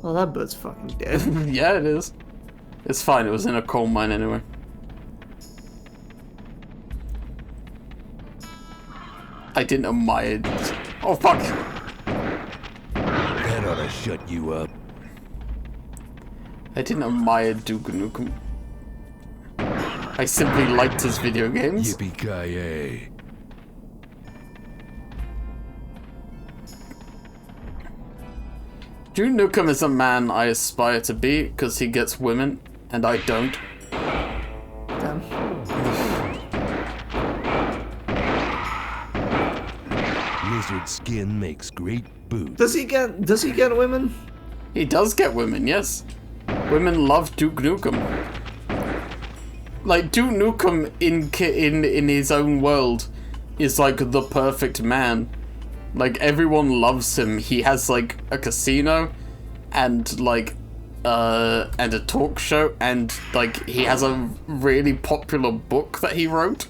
Well, that bird's fucking dead. Yeah, it is. It's fine, it was in a coal mine anyway. I didn't admire... Oh, fuck! That ought to shut you up. I didn't admire Duke Nukem. I simply liked his video games. Yippee-ki-yay. Duke Nukem is a man I aspire to be because he gets women, and I don't. Damn. Lizard skin makes great boots. Does he get women? He does get women, yes. Women love Duke Nukem. Like, Duke Nukem in his own world is like the perfect man. Like, everyone loves him. He has like a casino and like and a talk show, and like he has a really popular book that he wrote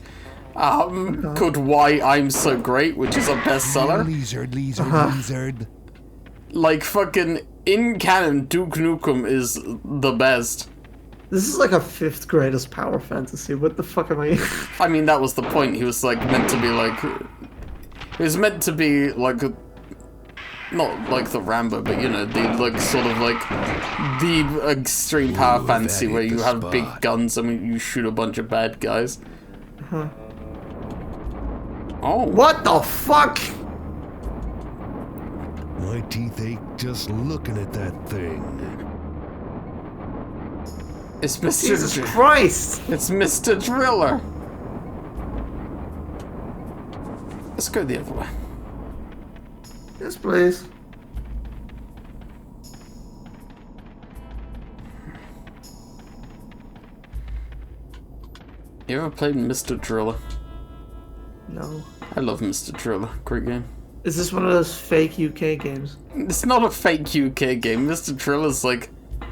called Why I'm So Great, which is a bestseller. Lizard. Like, fucking in canon, Duke Nukem is the best. This is like a 5th greatest power fantasy. What the fuck am I? I mean, that was the point. He was like meant to be like. It was meant to be like a. Not like the Rambo, but you know, the like sort of like the extreme power Ooh, fantasy that where hit you the have spot. big guns and you shoot a bunch of bad guys. Huh. Oh. What the fuck? My teeth ache just looking at that thing. It's Mr. Jesus Christ! It's Mr. Driller. Let's go the other way. Yes, please. You ever played Mr. Driller? No. I love Mr. Driller. Great game. Is this one of those fake UK games? It's not a fake UK game. Mr. Driller's like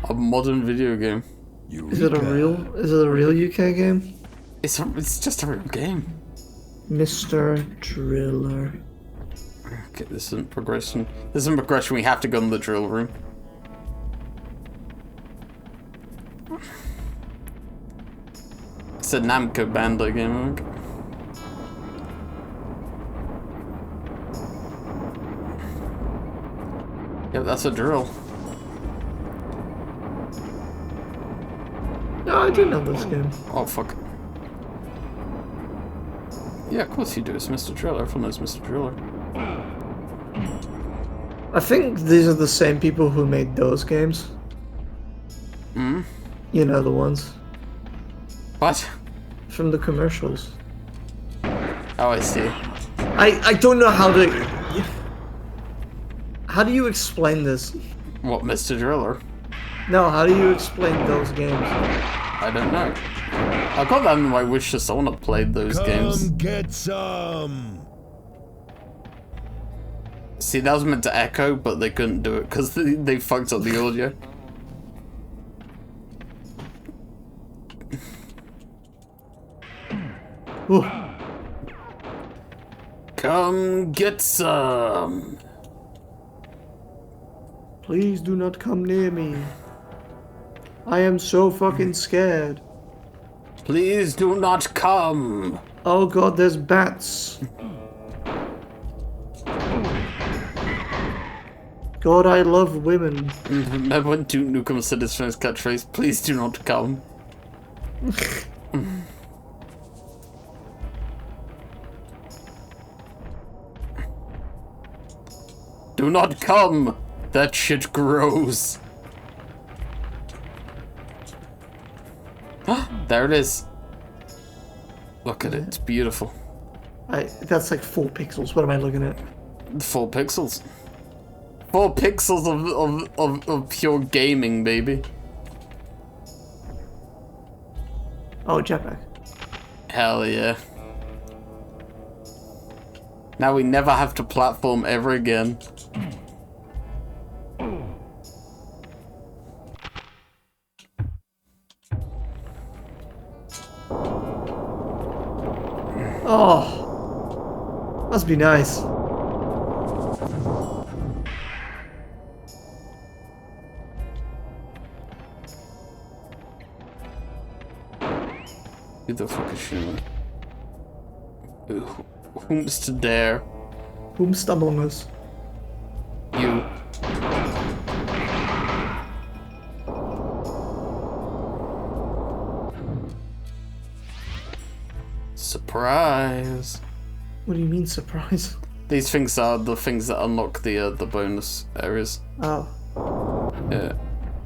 a modern video game. Is it a real UK game? It's just a real game. Mr. Driller. Okay, this isn't progression. This isn't progression. We have to go in the drill room. It's a Namco Bandai game, I think. Yep, that's a drill. No, I do know this game. Oh, fuck. Yeah, of course you do. It's Mr. Driller. Everyone knows Mr. Driller. I think these are the same people who made those games. Hmm? You know the ones. What? From the commercials. Oh, I see. I don't know how to... How do you explain this? What, Mr. Driller? No, how do you explain those games? I don't know. I got that in my wish list. I want to play those games. Come get some. See, that was meant to echo, but they couldn't do it because they fucked up the audio. Ooh. Come get some. Please do not come near me. I am so fucking scared. Please do not come. Oh god, there's bats. God, I love women. Remember when Duke Nukem said his famous catchphrase, please do not come. Do not come! That shit grows. There it is. Look at it, it's beautiful. That's like 4 pixels. What am I looking at? 4 pixels. 4 pixels of pure gaming, baby. Oh, jetpack. Hell yeah. Now we never have to platform ever again. Oh, must be nice. Who the fuck is she? Whom's to dare? Whomst among us? You. Surprise! What do you mean, surprise? These things are the things that unlock the bonus areas. Oh. Yeah.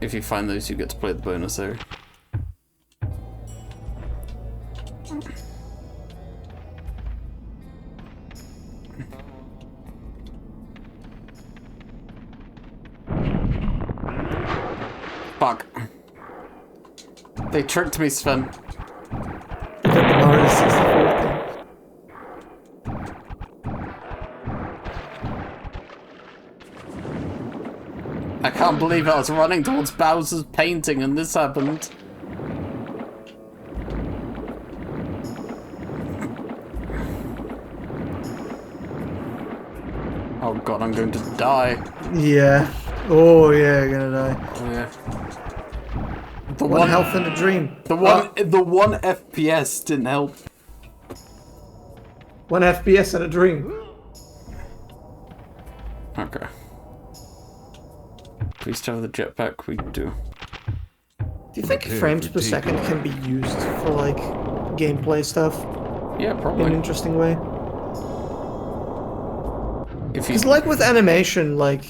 If you find those, you get to play the bonus area. Fuck. They tricked me, Sven. You got the Mario 64 thing. I can't believe I was running towards Bowser's painting and this happened. Oh god, I'm going to die. Yeah. Oh yeah, you're gonna die. Oh yeah. The One health in a dream. The one FPS didn't help. 1 FPS in a dream. Okay. Please tell the jetpack we do. Do you think Prepare frames for per second can be used for like gameplay stuff Yeah, in an probably. interesting way? If you Because like with animation, like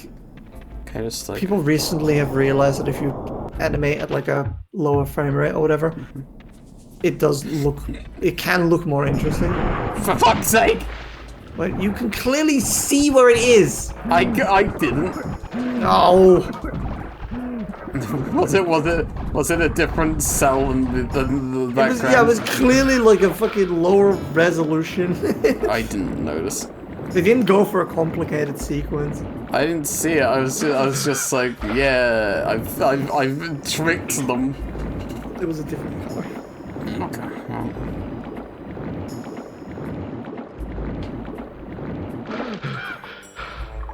okay, just like people recently have realized that if you animate at like a lower frame rate or whatever, it can look more interesting. for fuck's sake, But you can clearly see where it is. I didn't. Oh, Was it a different cell in the background? it was clearly like a fucking lower resolution. I didn't notice. They didn't go for a complicated sequence. I didn't see it. I was just like, yeah, I've tricked them. It was a different color. Okay. Well.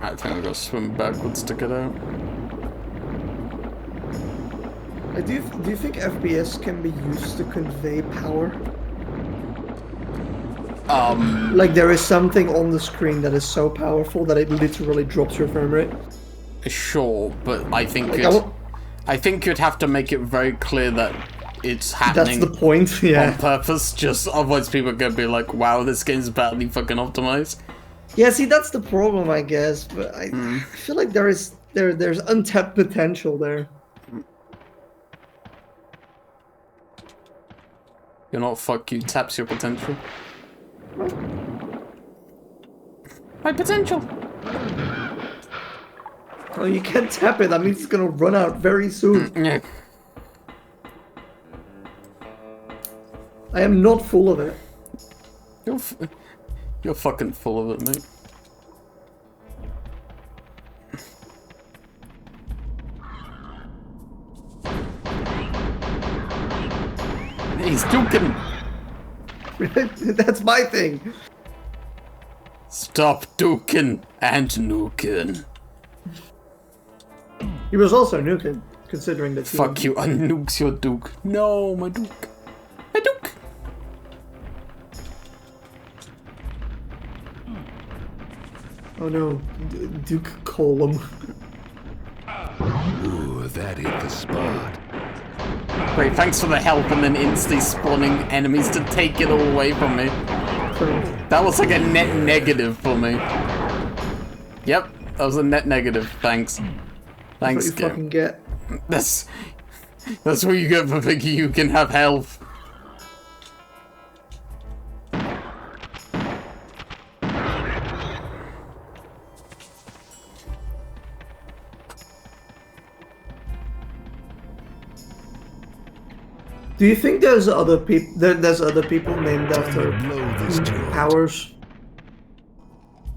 I think I've got to swim backwards to get out. Do you think FPS can be used to convey power? Like there is something on the screen that is so powerful that it literally drops your frame rate. Sure, but I think Like, I think you'd have to make it very clear that it's happening that's the point, yeah. on purpose. Just otherwise, people are gonna be like, "Wow, this game's badly fucking optimized." Yeah, see, that's the problem, I guess. But I feel like there's untapped potential there. You're not fuck you. Taps your potential. My potential. Oh, you can't tap it. That means it's gonna run out very soon. Yeah. I am not full of it. You're fucking full of it, mate. He's duking. That's my thing. Stop duking and nuking. He was also nuking, considering that. Fuck you, unnukes your duke. No, my duke. My duke. Oh no, Duke Colum. Ooh, that hit the spot. Great, thanks for the help and then instantly spawning enemies to take it all away from me. That was like a net negative for me. Yep, that was a net negative. Thanks. Thanks, That's what you fucking get. That's what you get for thinking you can have health. Do you think there's other people? There's other people named after Blow this joint. powers?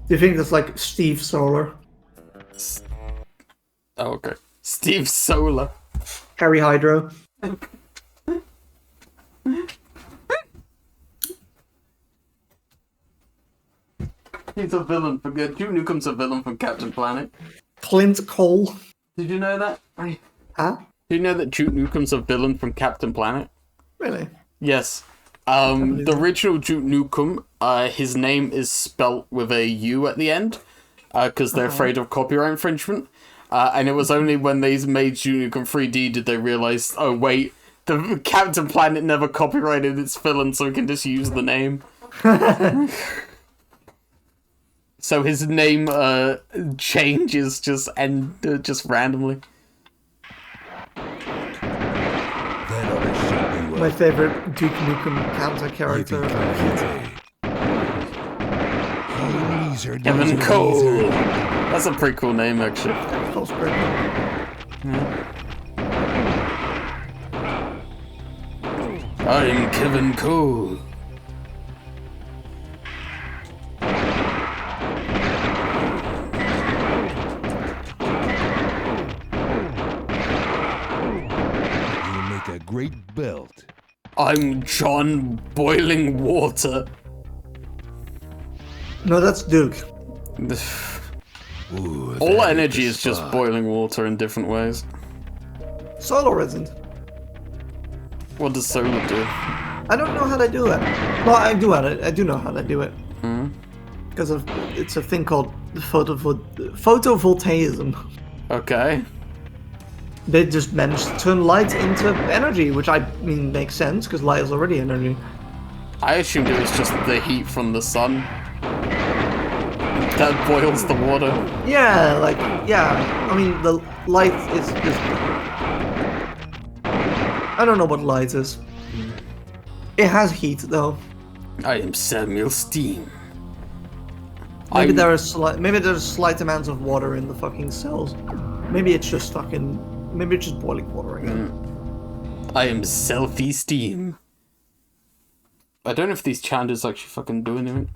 Do you think that's like Steve Solar, Oh, okay. Steve Solar. Harry Hydro? He's a villain for good. Duke Nukem's a villain from Captain Planet. Clint Cole? Did you know that? Huh? Did you know that Duke Nukem's a villain from Captain Planet? Really? Yes. The original Duke Nukem, his name is spelt with a U at the end, because they're afraid of copyright infringement. And it was only when they made Duke Nukem 3D did they realize, oh wait, the Captain Planet never copyrighted its villain, so we can just use the name. So his name changes just randomly. That ought to shut you My up. favorite Duke Nukem counter character. Kevin Cole. That's a pretty cool name, actually. False break. I'm Kevin Cole. You'll make a great belt. I'm John Boiling Water. No, that's Duke. Ooh, that All hit energy the is just spot. boiling water in different ways. Solar isn't. What does solar do? I don't know how they do that. Well, I do know how they do it. Because it's a thing called photovoltaism. Okay. They just managed to turn light into energy, which I mean makes sense because light is already energy. I assumed it was just the heat from the sun that boils the water. Yeah, like I mean the light is just. I don't know what light is. It has heat though. I am Samuel Steam. Maybe there's slight amounts of water in the fucking cells. Maybe it's just boiling water again. I am Selfie Steam. I don't know if these challenges actually fucking do anything.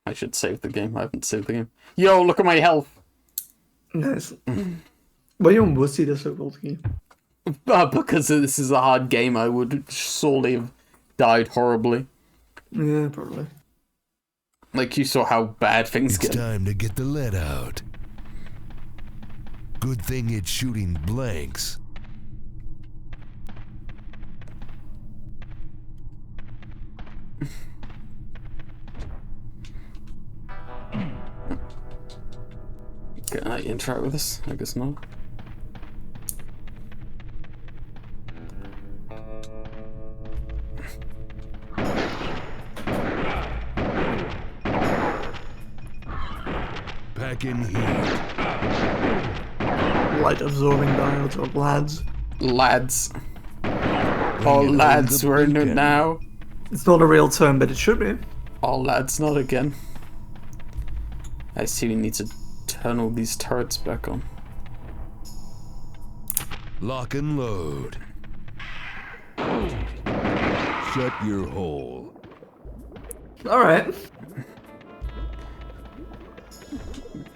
I should save the game. I haven't saved the game. Yo, look at my health. Nice. Why you wussy this so cool game? Because this is a hard game, I would sorely have died horribly. Yeah, probably. Like, you saw how bad things It's get. time to get the lead out. Good thing it's shooting blanks. Can I interact with this? I guess not. Pack in heat. Light absorbing diodes or lads. Lads. Bring All it on lads, the we're in it weekend. now. It's not a real term, but it should be. All lads, not again. I see we need to turn all these turrets back on. Lock and load. Shut your hole. Alright.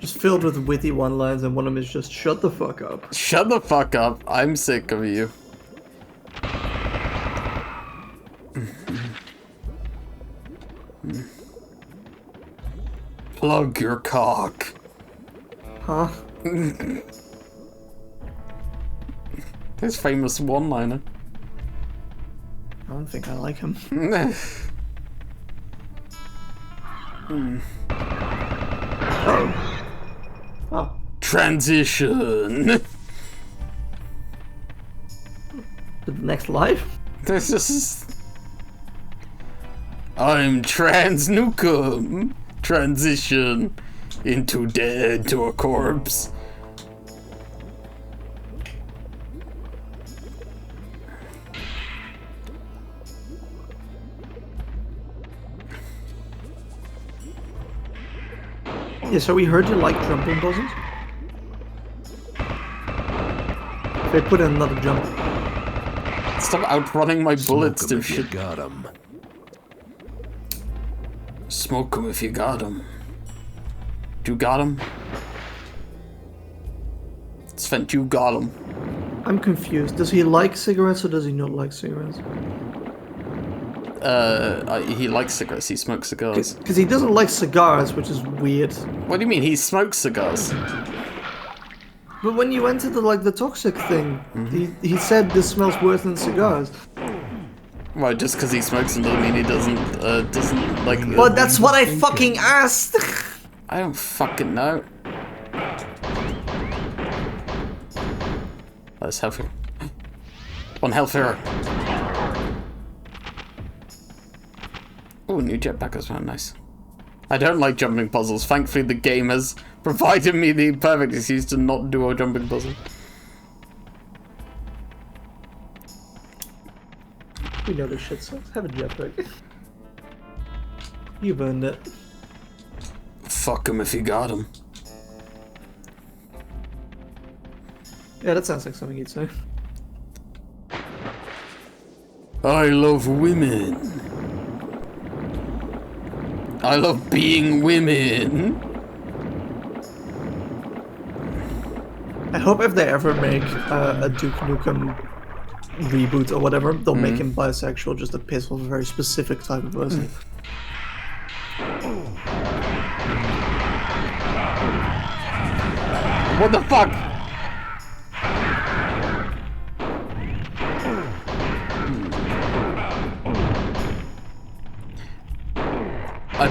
Just filled with witty one-liners, and one of them is just shut the fuck up. Shut the fuck up. I'm sick of you. Plug your cock. Huh? His famous one-liner. I don't think I like him. Oh. Oh. Transition. The next life? This is. I'm Trans Nukem. Transition into dead to a corpse. Yeah, so we heard you like jumping puzzles. They put in another jump. Stop outrunning my bullets, Smoke 'em if you dipshit. got 'em. Smoke him if you got him. You got him? Sven, you got him. I'm confused. Does he like cigarettes or does he not like cigarettes? He likes cigarettes, he smokes cigars. Because he doesn't like cigars, which is weird. What do you mean, he smokes cigars? But when you went to the toxic thing, he said this smells worse than cigars. Well, just because he smokes them doesn't mean he doesn't like... But that's what I fucking asked! I don't fucking know. That's healthy. One health here. Oh, new jetpack as well, nice. I don't like jumping puzzles. Thankfully, the game has provided me the perfect excuse to not do a jumping puzzle. We know this shit sucks. Have a jetpack. You've earned it. Fuck him if you got him. Yeah, that sounds like something you'd say. I love women. I love being women. I hope if they ever make a Duke Nukem reboot or whatever, they'll make him bisexual just to piss off a very specific type of person. What the fuck?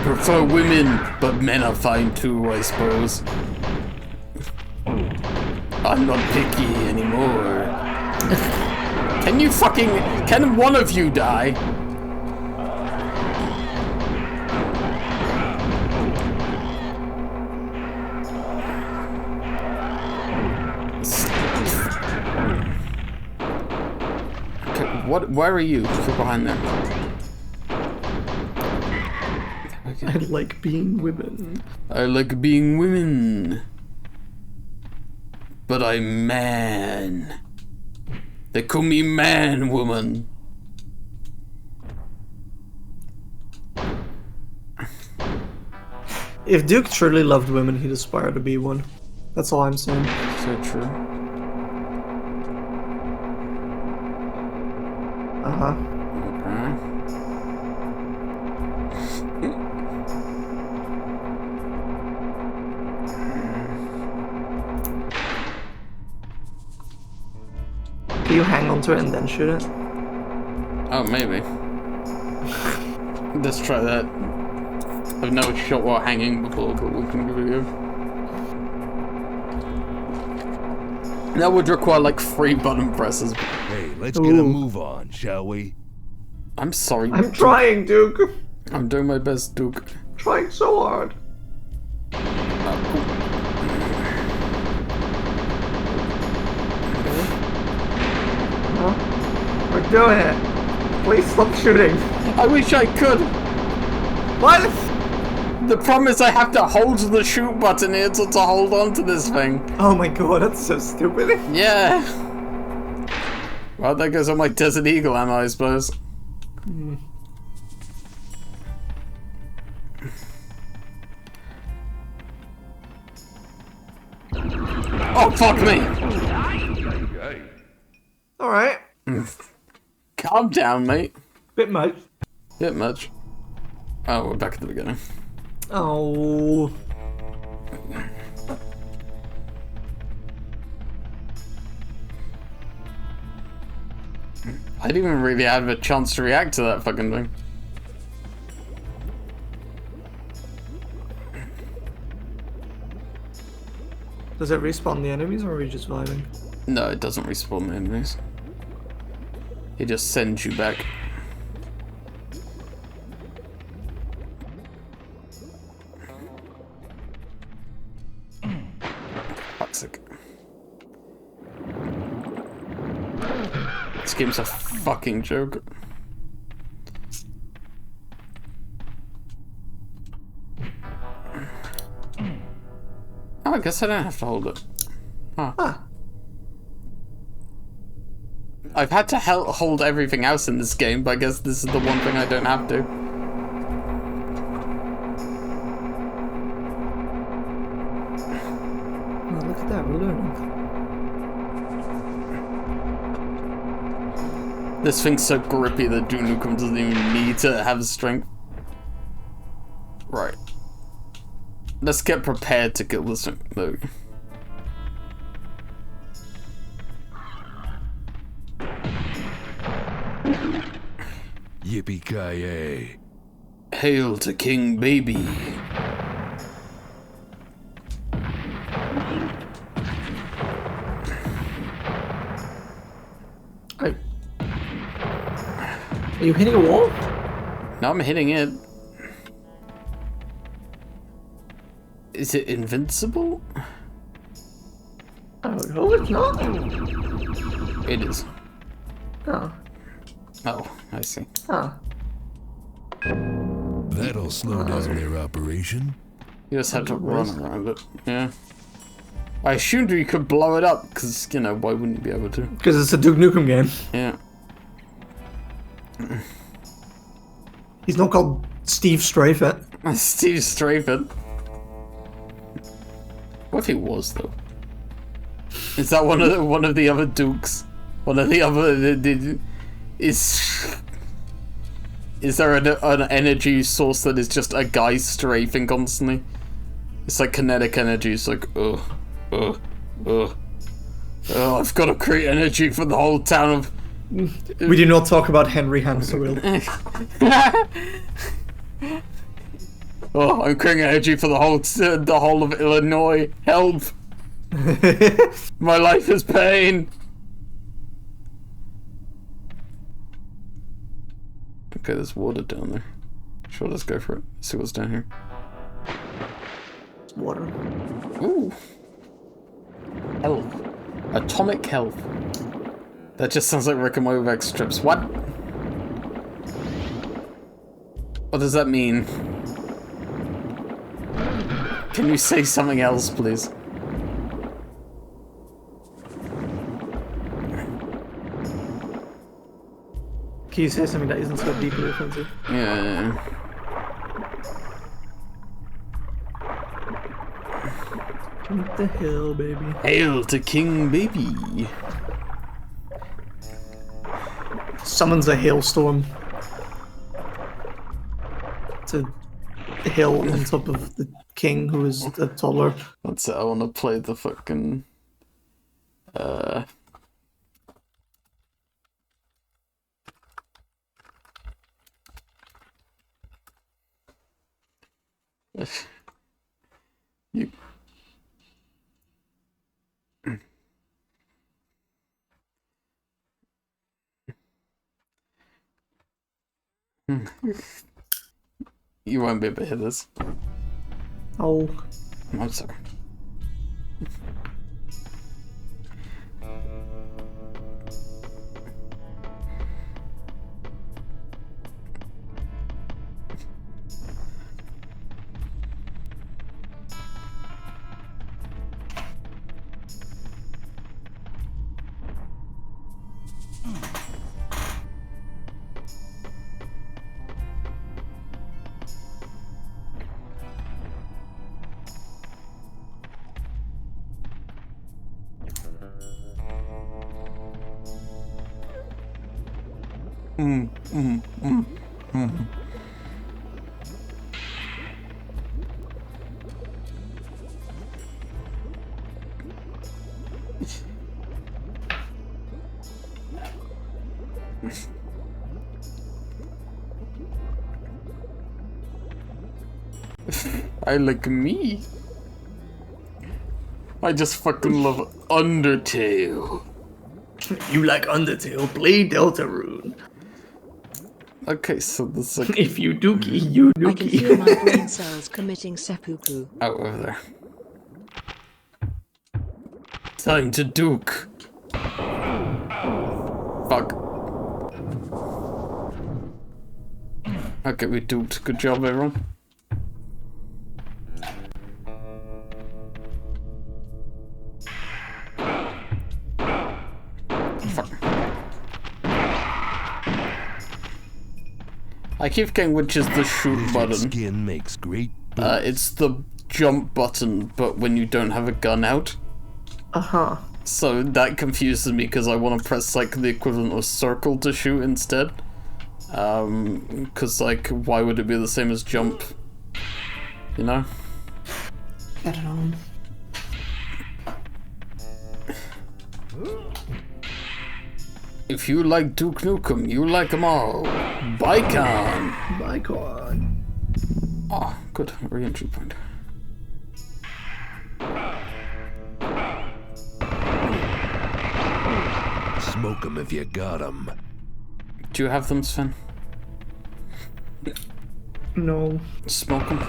prefer women, but men are fine too, I suppose. I'm not picky anymore. Can one of you die? Where are you? You're behind there. I like being women. I like being women. But I'm man. They call me man, woman. If Duke truly loved women, he'd aspire to be one. That's all I'm saying. So true. Uh-huh. Okay. Can you hang on to it and then shoot it? Oh, maybe. Let's try that. I've never shot while hanging before, but we can give it a go. That would require like 3 button presses. Hey, let's get a move on, shall we? I'm sorry. I'm trying, Duke. I'm doing my best, Duke. Trying so hard. We're doing it. Please stop shooting. I wish I could. What? The problem is I have to hold the shoot button here to hold on to this thing. Oh my god, that's so stupid. Yeah. Well, that goes on my Desert Eagle ammo, I suppose. Oh, fuck me. Alright. Calm down, mate. Bit much. Bit much. Oh, we're back at the beginning. Oh. I didn't even really have a chance to react to that fucking thing. Does it respawn the enemies or are we just vibing? No, it doesn't respawn the enemies. It just sends you back. Toxic. This game's a fucking joke. Oh, I guess I don't have to hold it. Huh. I've had to hold everything else in this game, but I guess this is the one thing I don't have to. Oh, look at that, we're learning. This thing's so grippy that Duke Nukem doesn't even need to have strength. Right. Let's get prepared to kill this thing. There we go. Yippee-ki-yay. Hail to King Baby. Are you hitting a wall? No, I'm hitting it. Is it invincible? Oh, no, it's not. It is. Oh. Oh, I see. Oh. That'll slow down their operation. You just have to run around it. Yeah. I assumed you could blow it up, because, you know, why wouldn't you be able to? Because it's a Duke Nukem game. Yeah. He's not called Steve Strafett. Steve Strafett. What if he was, though? Is that one of the other Dukes? One of the other... Is there an energy source that is just a guy strafing constantly? It's like kinetic energy. It's like, oh, I've got to create energy for the whole town of... We do not talk about Henry Hamsterwill. Oh, I'm crying energy for the whole of Illinois. Help! My life is pain. Okay, there's water down there. Sure, let's go for it. See what's down here. Water. Ooh. Health. Atomic health. That just sounds like Rick and Morty with X strips. What? What does that mean? Can you say something else, please? Can you say something that isn't so deeply offensive? Yeah. What the hell, baby? Hail to King Baby. Summons a hailstorm. It's a hill on top of the king, who is a toddler. That's it. I want to play the fucking. You. You won't be able to hit this. Oh. I'm sorry. I like me. I just fucking love Undertale. You like Undertale? Play Deltarune. Okay, so this is like If you dookie, you I can feel my dookie. brain cells committing seppuku. out over there. Time to duke. Fuck. Okay, we duked. Good job, everyone. Fuck. I keep forgetting which is the shoot Lizard button. skin makes great It's the jump button, but when you don't have a gun out. Uh-huh. So that confuses me because I want to press like the equivalent of circle to shoot instead. Because like, why would it be the same as jump? You know? I don't know. If you like Duke Nukem, you like them all. Bicon! My god. Oh, good. Re-entry point. smoke 'em if you got 'em. Do you have them, Sven? No. Smoke them.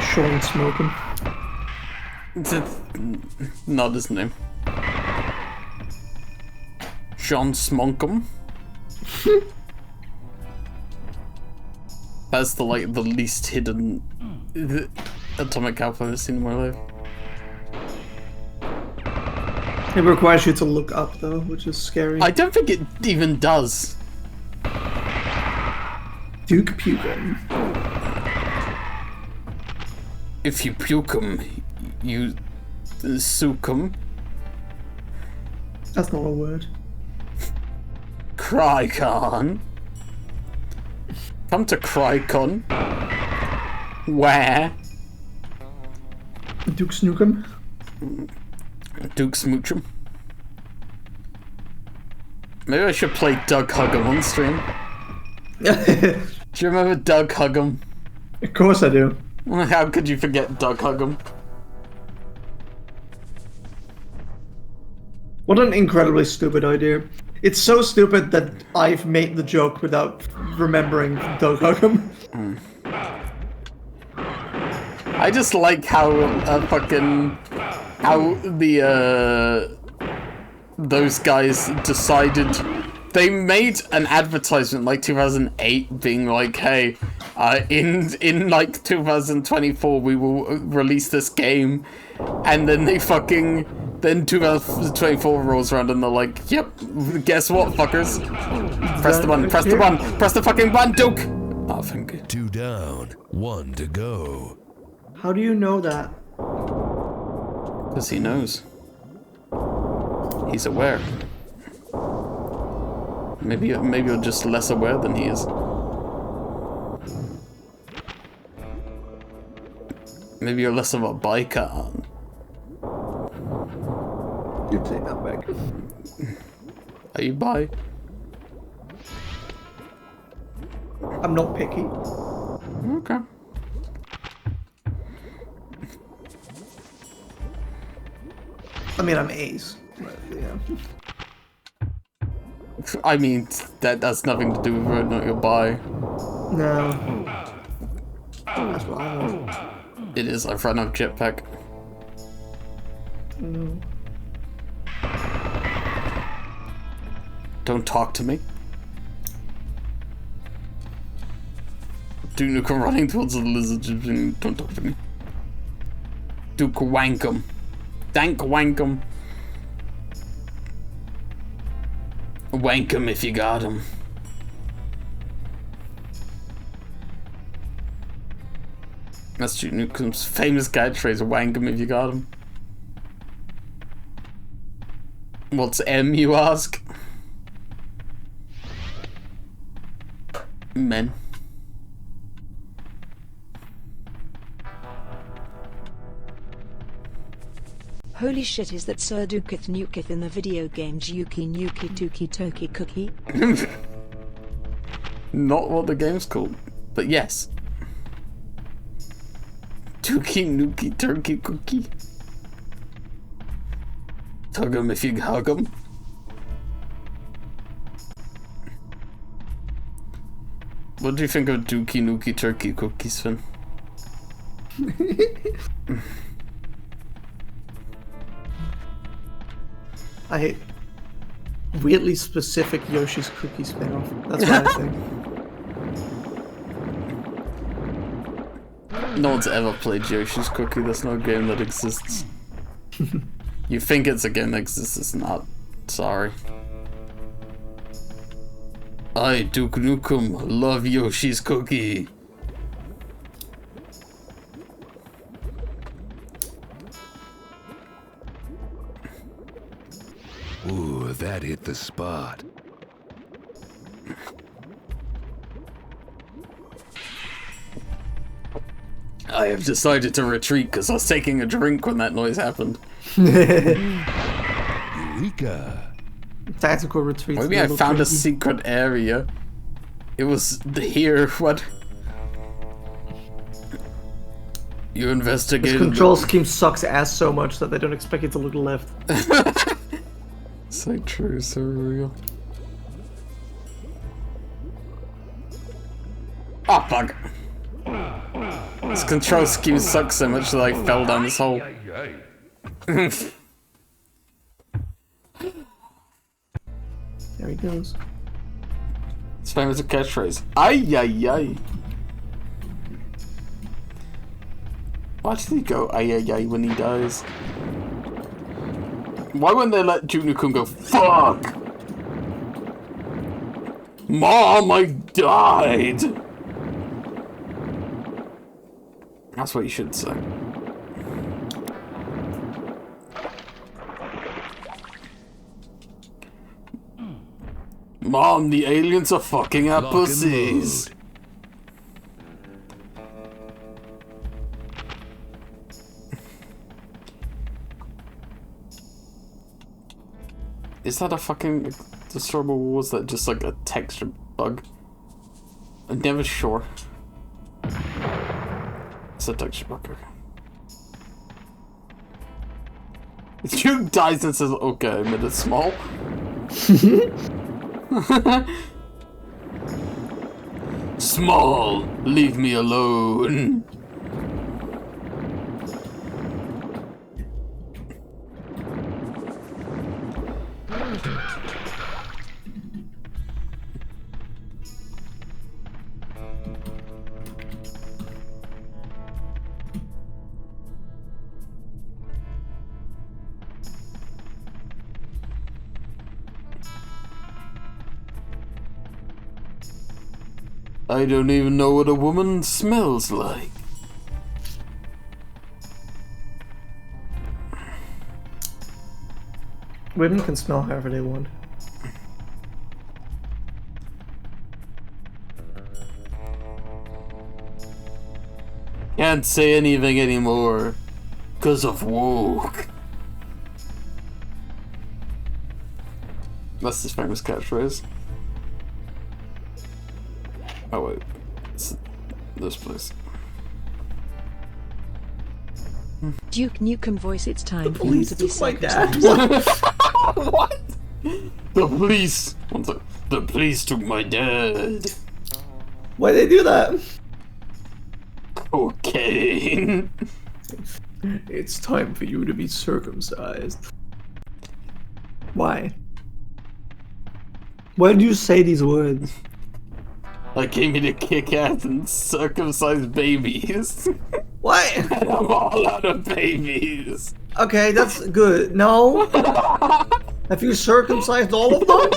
Sean Smoking. Not his name. Sean Smonkum. That's the least hidden Atomic Alpha I've seen in my life. It requires you to look up though, which is scary. I don't think it even does. Duke Pukum. If you puke 'em, you sook 'em. That's not a word. Crycon. Come to Crycon. Where? Duke Snookum. Duke Smoochum. Maybe I should play Doug Huggum on stream. Do you remember Doug Huggum? Of course I do. How could you forget Doug Huggum? What an incredibly stupid idea. It's so stupid that I've made the joke without remembering Doug Huggum. I just like how those guys decided. They made an advertisement like 2008 being like, hey, in like 2024 we will release this game, and then then 2024 rolls around and they're like, yep, guess what, fuckers? Press the button, press the button, press the fucking button, Duke! Oh, thank you. 2 down, 1 to go. How do you know that? Because he knows. He's aware. Maybe you're just less aware than he is. Maybe you're less of a biker. You take that back. Are you bi? I'm not picky. Okay. I mean, I'm ace. But, yeah. I mean, that has nothing to do with whether or not you're bi. No. That's what I want. It is. I've run out of jetpack. Don't talk to me. Duke Nukem running towards the lizard. Don't talk to me. Duke Wankum. Dank Wankum. Wank him if you got him. That's Duke Nukem's famous catchphrase, wank him if you got him. What's M, you ask? Men. Holy shit, is that Sir Duketh Nuketh in the video games Yuki Nuki Tuki Toki Cookie? Not what the game's called, but yes. Tuki Nuki Turkey Cookie. Tug him if you hug him. What do you think of Dookie Nuki Turkey Cookies, Finn? I hate weirdly specific Yoshi's Cookie spin-off. That's what I think. No one's ever played Yoshi's Cookie. There's no game that exists. You think it's a game that exists, it's not. Sorry. I, Duke Nukem, love Yoshi's Cookie. Ooh, that hit the spot. I have decided to retreat because I was taking a drink when that noise happened. Eureka! Tactical retreat. Maybe I found a secret area. It was here. What? You This investigated. control scheme sucks ass so much that they don't expect you to look left. So true, so real. Oh fuck! This control scheme sucks so much that I fell down this hole. There he goes. It's famous catchphrase. Ay ay ay. Why did he go ay ay ay when he dies? Why wouldn't they let Duke Nukem go, fuck? Mom, I died! That's what you should say. Mom, the aliens are fucking our Lock and pussies. load. Is that a fucking... destroyable, or was that just like a texture bug? I'm never sure. It's a texture bug. Duke dies and says, okay, I made it small. Small, leave me alone. I don't even know what a woman smells like. Women can smell however they want. Can't say anything anymore, 'cause of woke. That's his famous catchphrase. Oh wait, it's this place. Duke Nukem voice, it's time for you Police to be took my circumcised. dad. What? The police. The police took my dad. Why'd they do that? Cocaine. It's time for you to be circumcised. Why? Why do you say these words? I came here to kick ass and circumcise babies. Why? And I'm all out of babies. Okay, that's good. No? Have you circumcised all of them?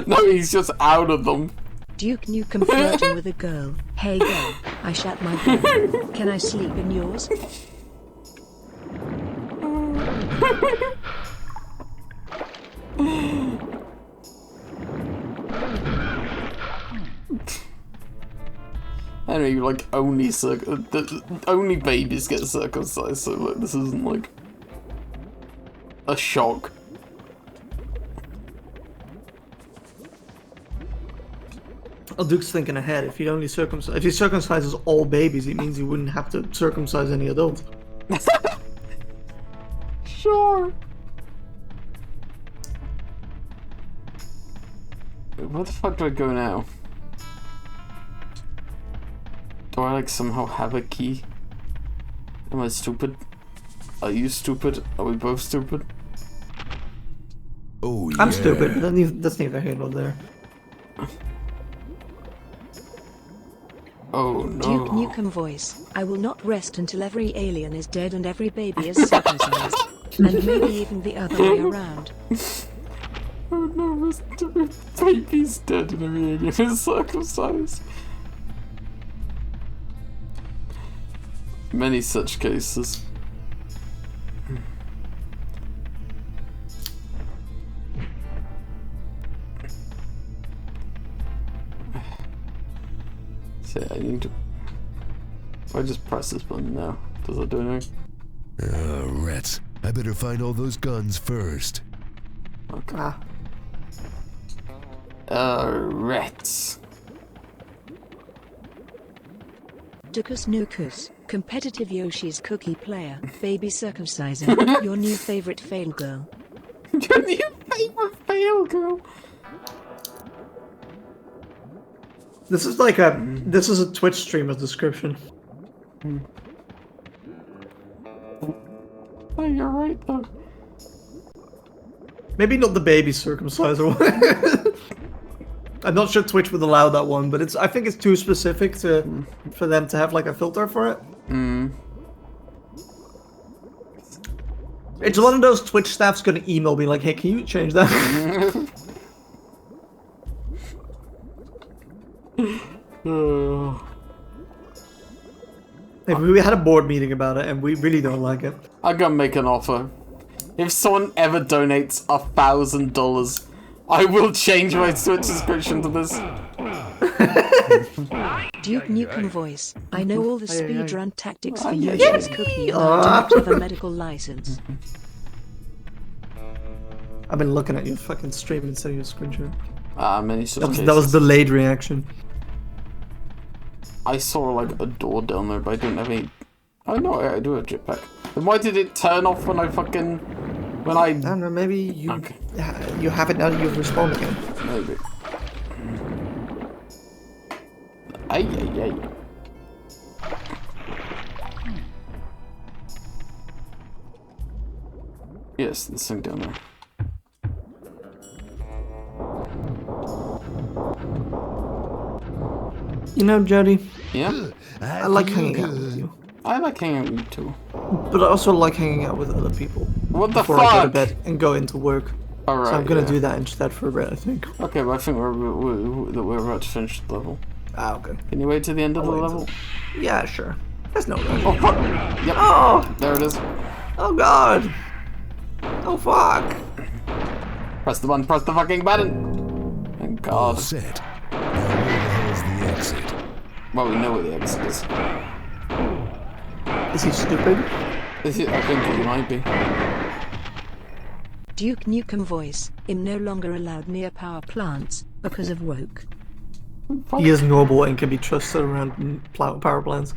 No, he's just out of them. Duke Nukem flirting with a girl. Hey girl, I shat my girl. Can I sleep in yours? Anyway, like only babies get circumcised, so like this isn't like a shock. Oh, Duke's thinking ahead. If he circumcises all babies, it means he wouldn't have to circumcise any adults. Sure. Where the fuck do I go now? Do I like somehow have a key? Am I stupid? Are you stupid? Are we both stupid? Oh, yeah. I'm stupid, but that's neither here nor there. Oh no. Duke Nukem voice. I will not rest until every alien is dead and every baby is circumcised. And maybe even the other way around. Oh no, this baby's dead and every alien is circumcised. Many such cases. See, I need to... If I just press this button now, does that do anything? Rats. I better find all those guns first. Okay. Rats. Dukus Nukus, competitive Yoshi's cookie player, baby circumciser, your new favorite fail girl. Your new favorite fail girl. This is like this is a Twitch streamer's description. Oh, you're right though. Maybe not the baby circumciser one. I'm not sure Twitch would allow that one, but I think it's too specific for them to have like a filter for it. It's one of those Twitch staff's gonna email me like, hey, can you change that? If we had a board meeting about it and we really don't like it. I'm gonna make an offer. If someone ever donates $1,000, I will change my Twitch subscription to this. Duke Nukem voice. I know all the speedrun tactics for Aye, Yoshi's cookie and how to get the medical license. I've been looking at your fucking stream and sending you a screenshot. Many That was delayed reaction. I saw like a door down there, but I didn't have any. Oh no, I do have a jetpack. Then why did it turn off when I fucking I don't know. Maybe you Okay. you have it now. That you've respawned again. Maybe. Ay ay ay. Yes, this thing down there. You know, Jody, Yeah, I like hanging out with you, I like hanging out with you too. but I also like hanging out with other people What the before I go to fuck? bed and go into work. Alright, So I'm gonna yeah. do that instead for a bit, I think. Okay, but I think we're about to finish the level. Ah, okay. Can you wait to the end of the wait level? Yeah, sure. There's no rush. Oh fuck! Yep. Oh! There it is. Oh god! Oh fuck! Press the button. Press the fucking button. Thank All God. set. Now where the hell's the exit? Well, we know where the exit is. Is he stupid? I think it might be. Duke Nukem voice. I'm no longer allowed near power plants because of woke. He is noble and can be trusted around power plants.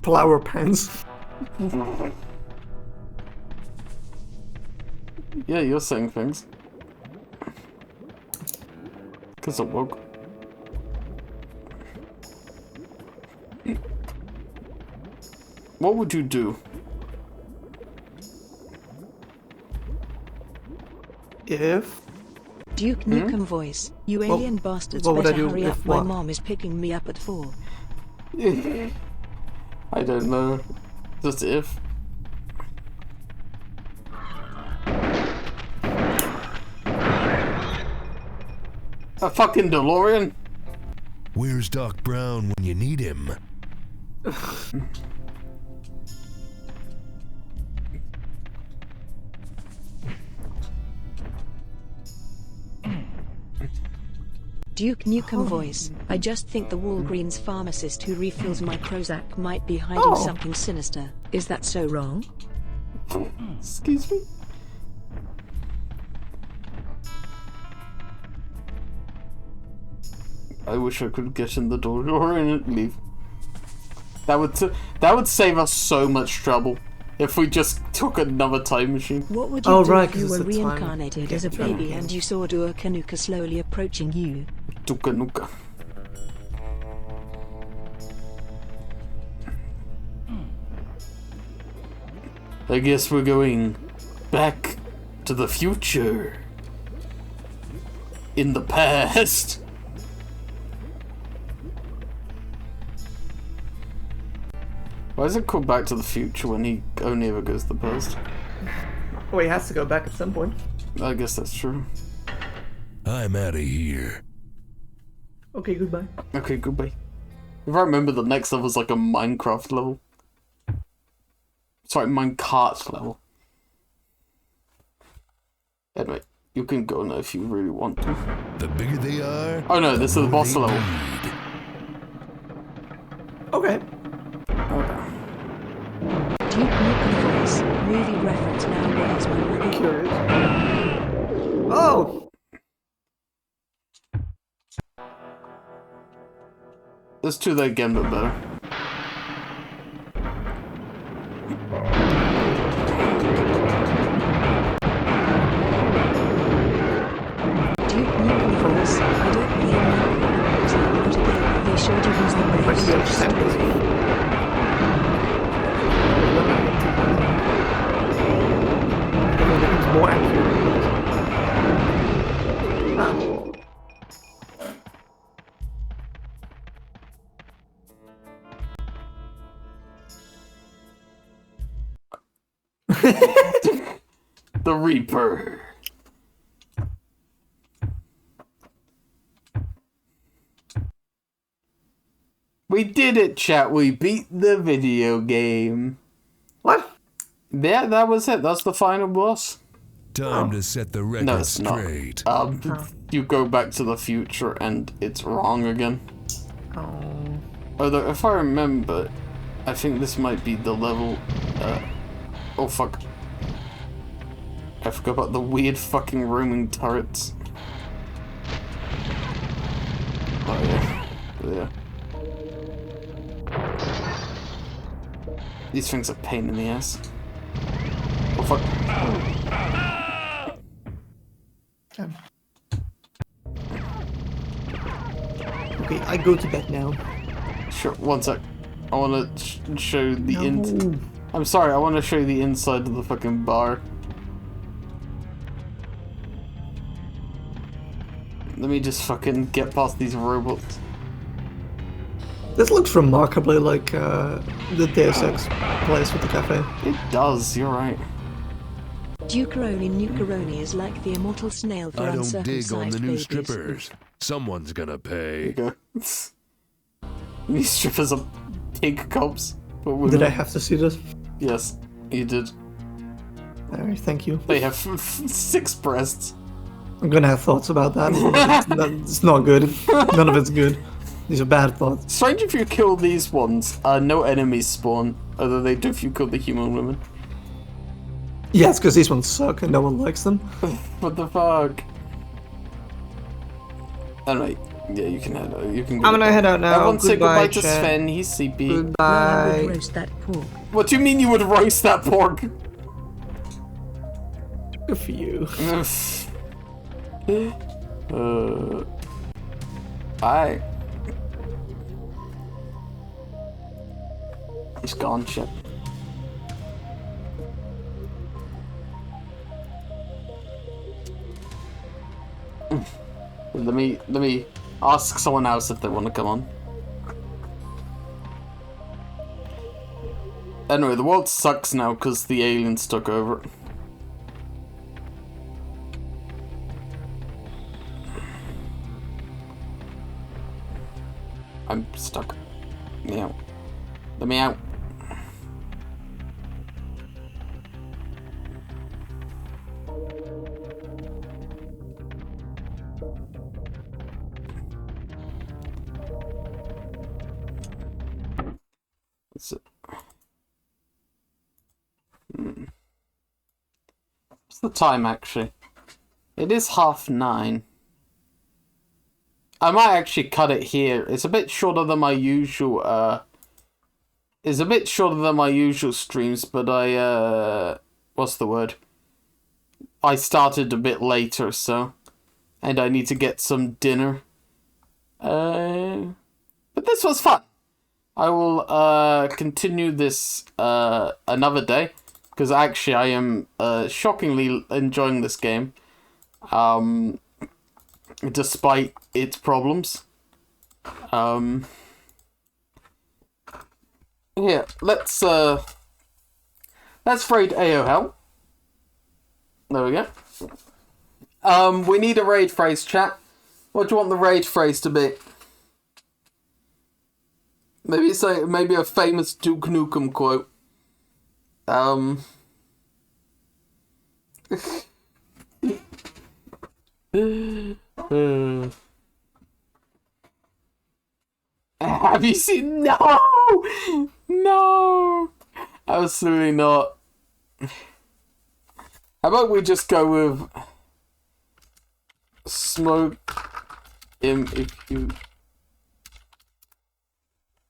Flower pants. Yeah, you're saying things. Because of woke. What would you do? If Duke Nukem voice. You alien bastards what would I better do hurry if up. My what? mom is picking me up at 4. I don't know. Just if. A fucking DeLorean? Where's Doc Brown when you need him? Duke Nukem voice. I just think the Walgreens pharmacist who refills my Prozac might be hiding something sinister. Is that so wrong? Excuse me? I wish I could get in the door and leave. That would save us so much trouble if we just took another time machine. What would you Oh, do right, if you 'cause were it's a time reincarnated as a baby and you saw Dua Kanuka slowly approaching you? Tuka nuka. I guess we're going back to the future. In the past. Why is it called Back to the Future when he only ever goes to the past? well, he has to go back at some point. I guess that's true. I'm out of here. Okay, goodbye. Okay, goodbye. If I remember, the next level's like a Minecraft level. Sorry, Minecart level. Anyway, you can go now if you really want to. The bigger they are, Oh no, this is the more boss they level. need. Okay. Duke Nukem voice. Movie reference now. Where's my money? Curious. Oh! Let's do that again, but better. Duke Nukem voice. I don't blame you. Because I'm not again. They showed you who's the Where's the bravest. assembly? More accurate. Ah. The Reaper. We did it, chat. We beat the video game. What? Yeah, that was it. That's the final boss. Time to set the record No, it's not. straight. You go back to the future and it's wrong again. Oh. Although, if I remember, I think this might be the level. Oh fuck. I forgot about the weird fucking roaming turrets. Oh yeah. Yeah. These things are a pain in the ass. Oh fuck. Okay, I go to bed now. Sure, one sec. I wanna show the No. I'm sorry, I wanna show you the inside of the fucking bar. Let me just fucking get past these robots. This looks remarkably like the Deus Ex place with the cafe. It does, you're right. Dukeroni Nukeroni is like the immortal snail for I don't dig on uncircumcised the new babies. strippers. Someone's gonna pay. There you go. These strippers are pig cops. But Did I have to see this? Yes, you did. Alright, thank you. They have 6 breasts. I'm gonna have thoughts about that. It's not good. None of it's good. These are bad thoughts. Strange if you kill these ones, no enemies spawn. Although they do if you kill the human women. Yeah, it's because these ones suck and no one likes them. What the fuck? Alright, yeah, you can head out. You can go. I'm gonna head out now. Everyone say goodbye to chat. Sven, he's sleepy. I would Goodbye. roast that pork. What do you mean you would roast that pork? Good for you. Bye. He's gone, shit. Let me ask someone else if they want to come on. Anyway, the world sucks now because the aliens took over. I'm stuck. Let me out. Let me out. What's it? What's the time actually? It is 9:30. I might actually cut it here. It's a bit shorter than my usual, it's a bit shorter than my usual streams, but what's the word? I started a bit later, so, and I need to get some dinner. But this was fun. I will, continue this, another day, because actually I am, shockingly enjoying this game. Despite its problems. Yeah, let's raid AOL. There we go. We need a raid phrase, chat. What do you want the raid phrase to be? Maybe a famous Duke Nukem quote. Have you seen? No! No! Absolutely not. How about we just go with smoke him if you...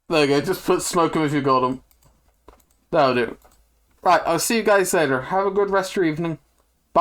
There you go, just put smoke him if you got him. That'll do. Right, I'll see you guys later. Have a good rest of your evening.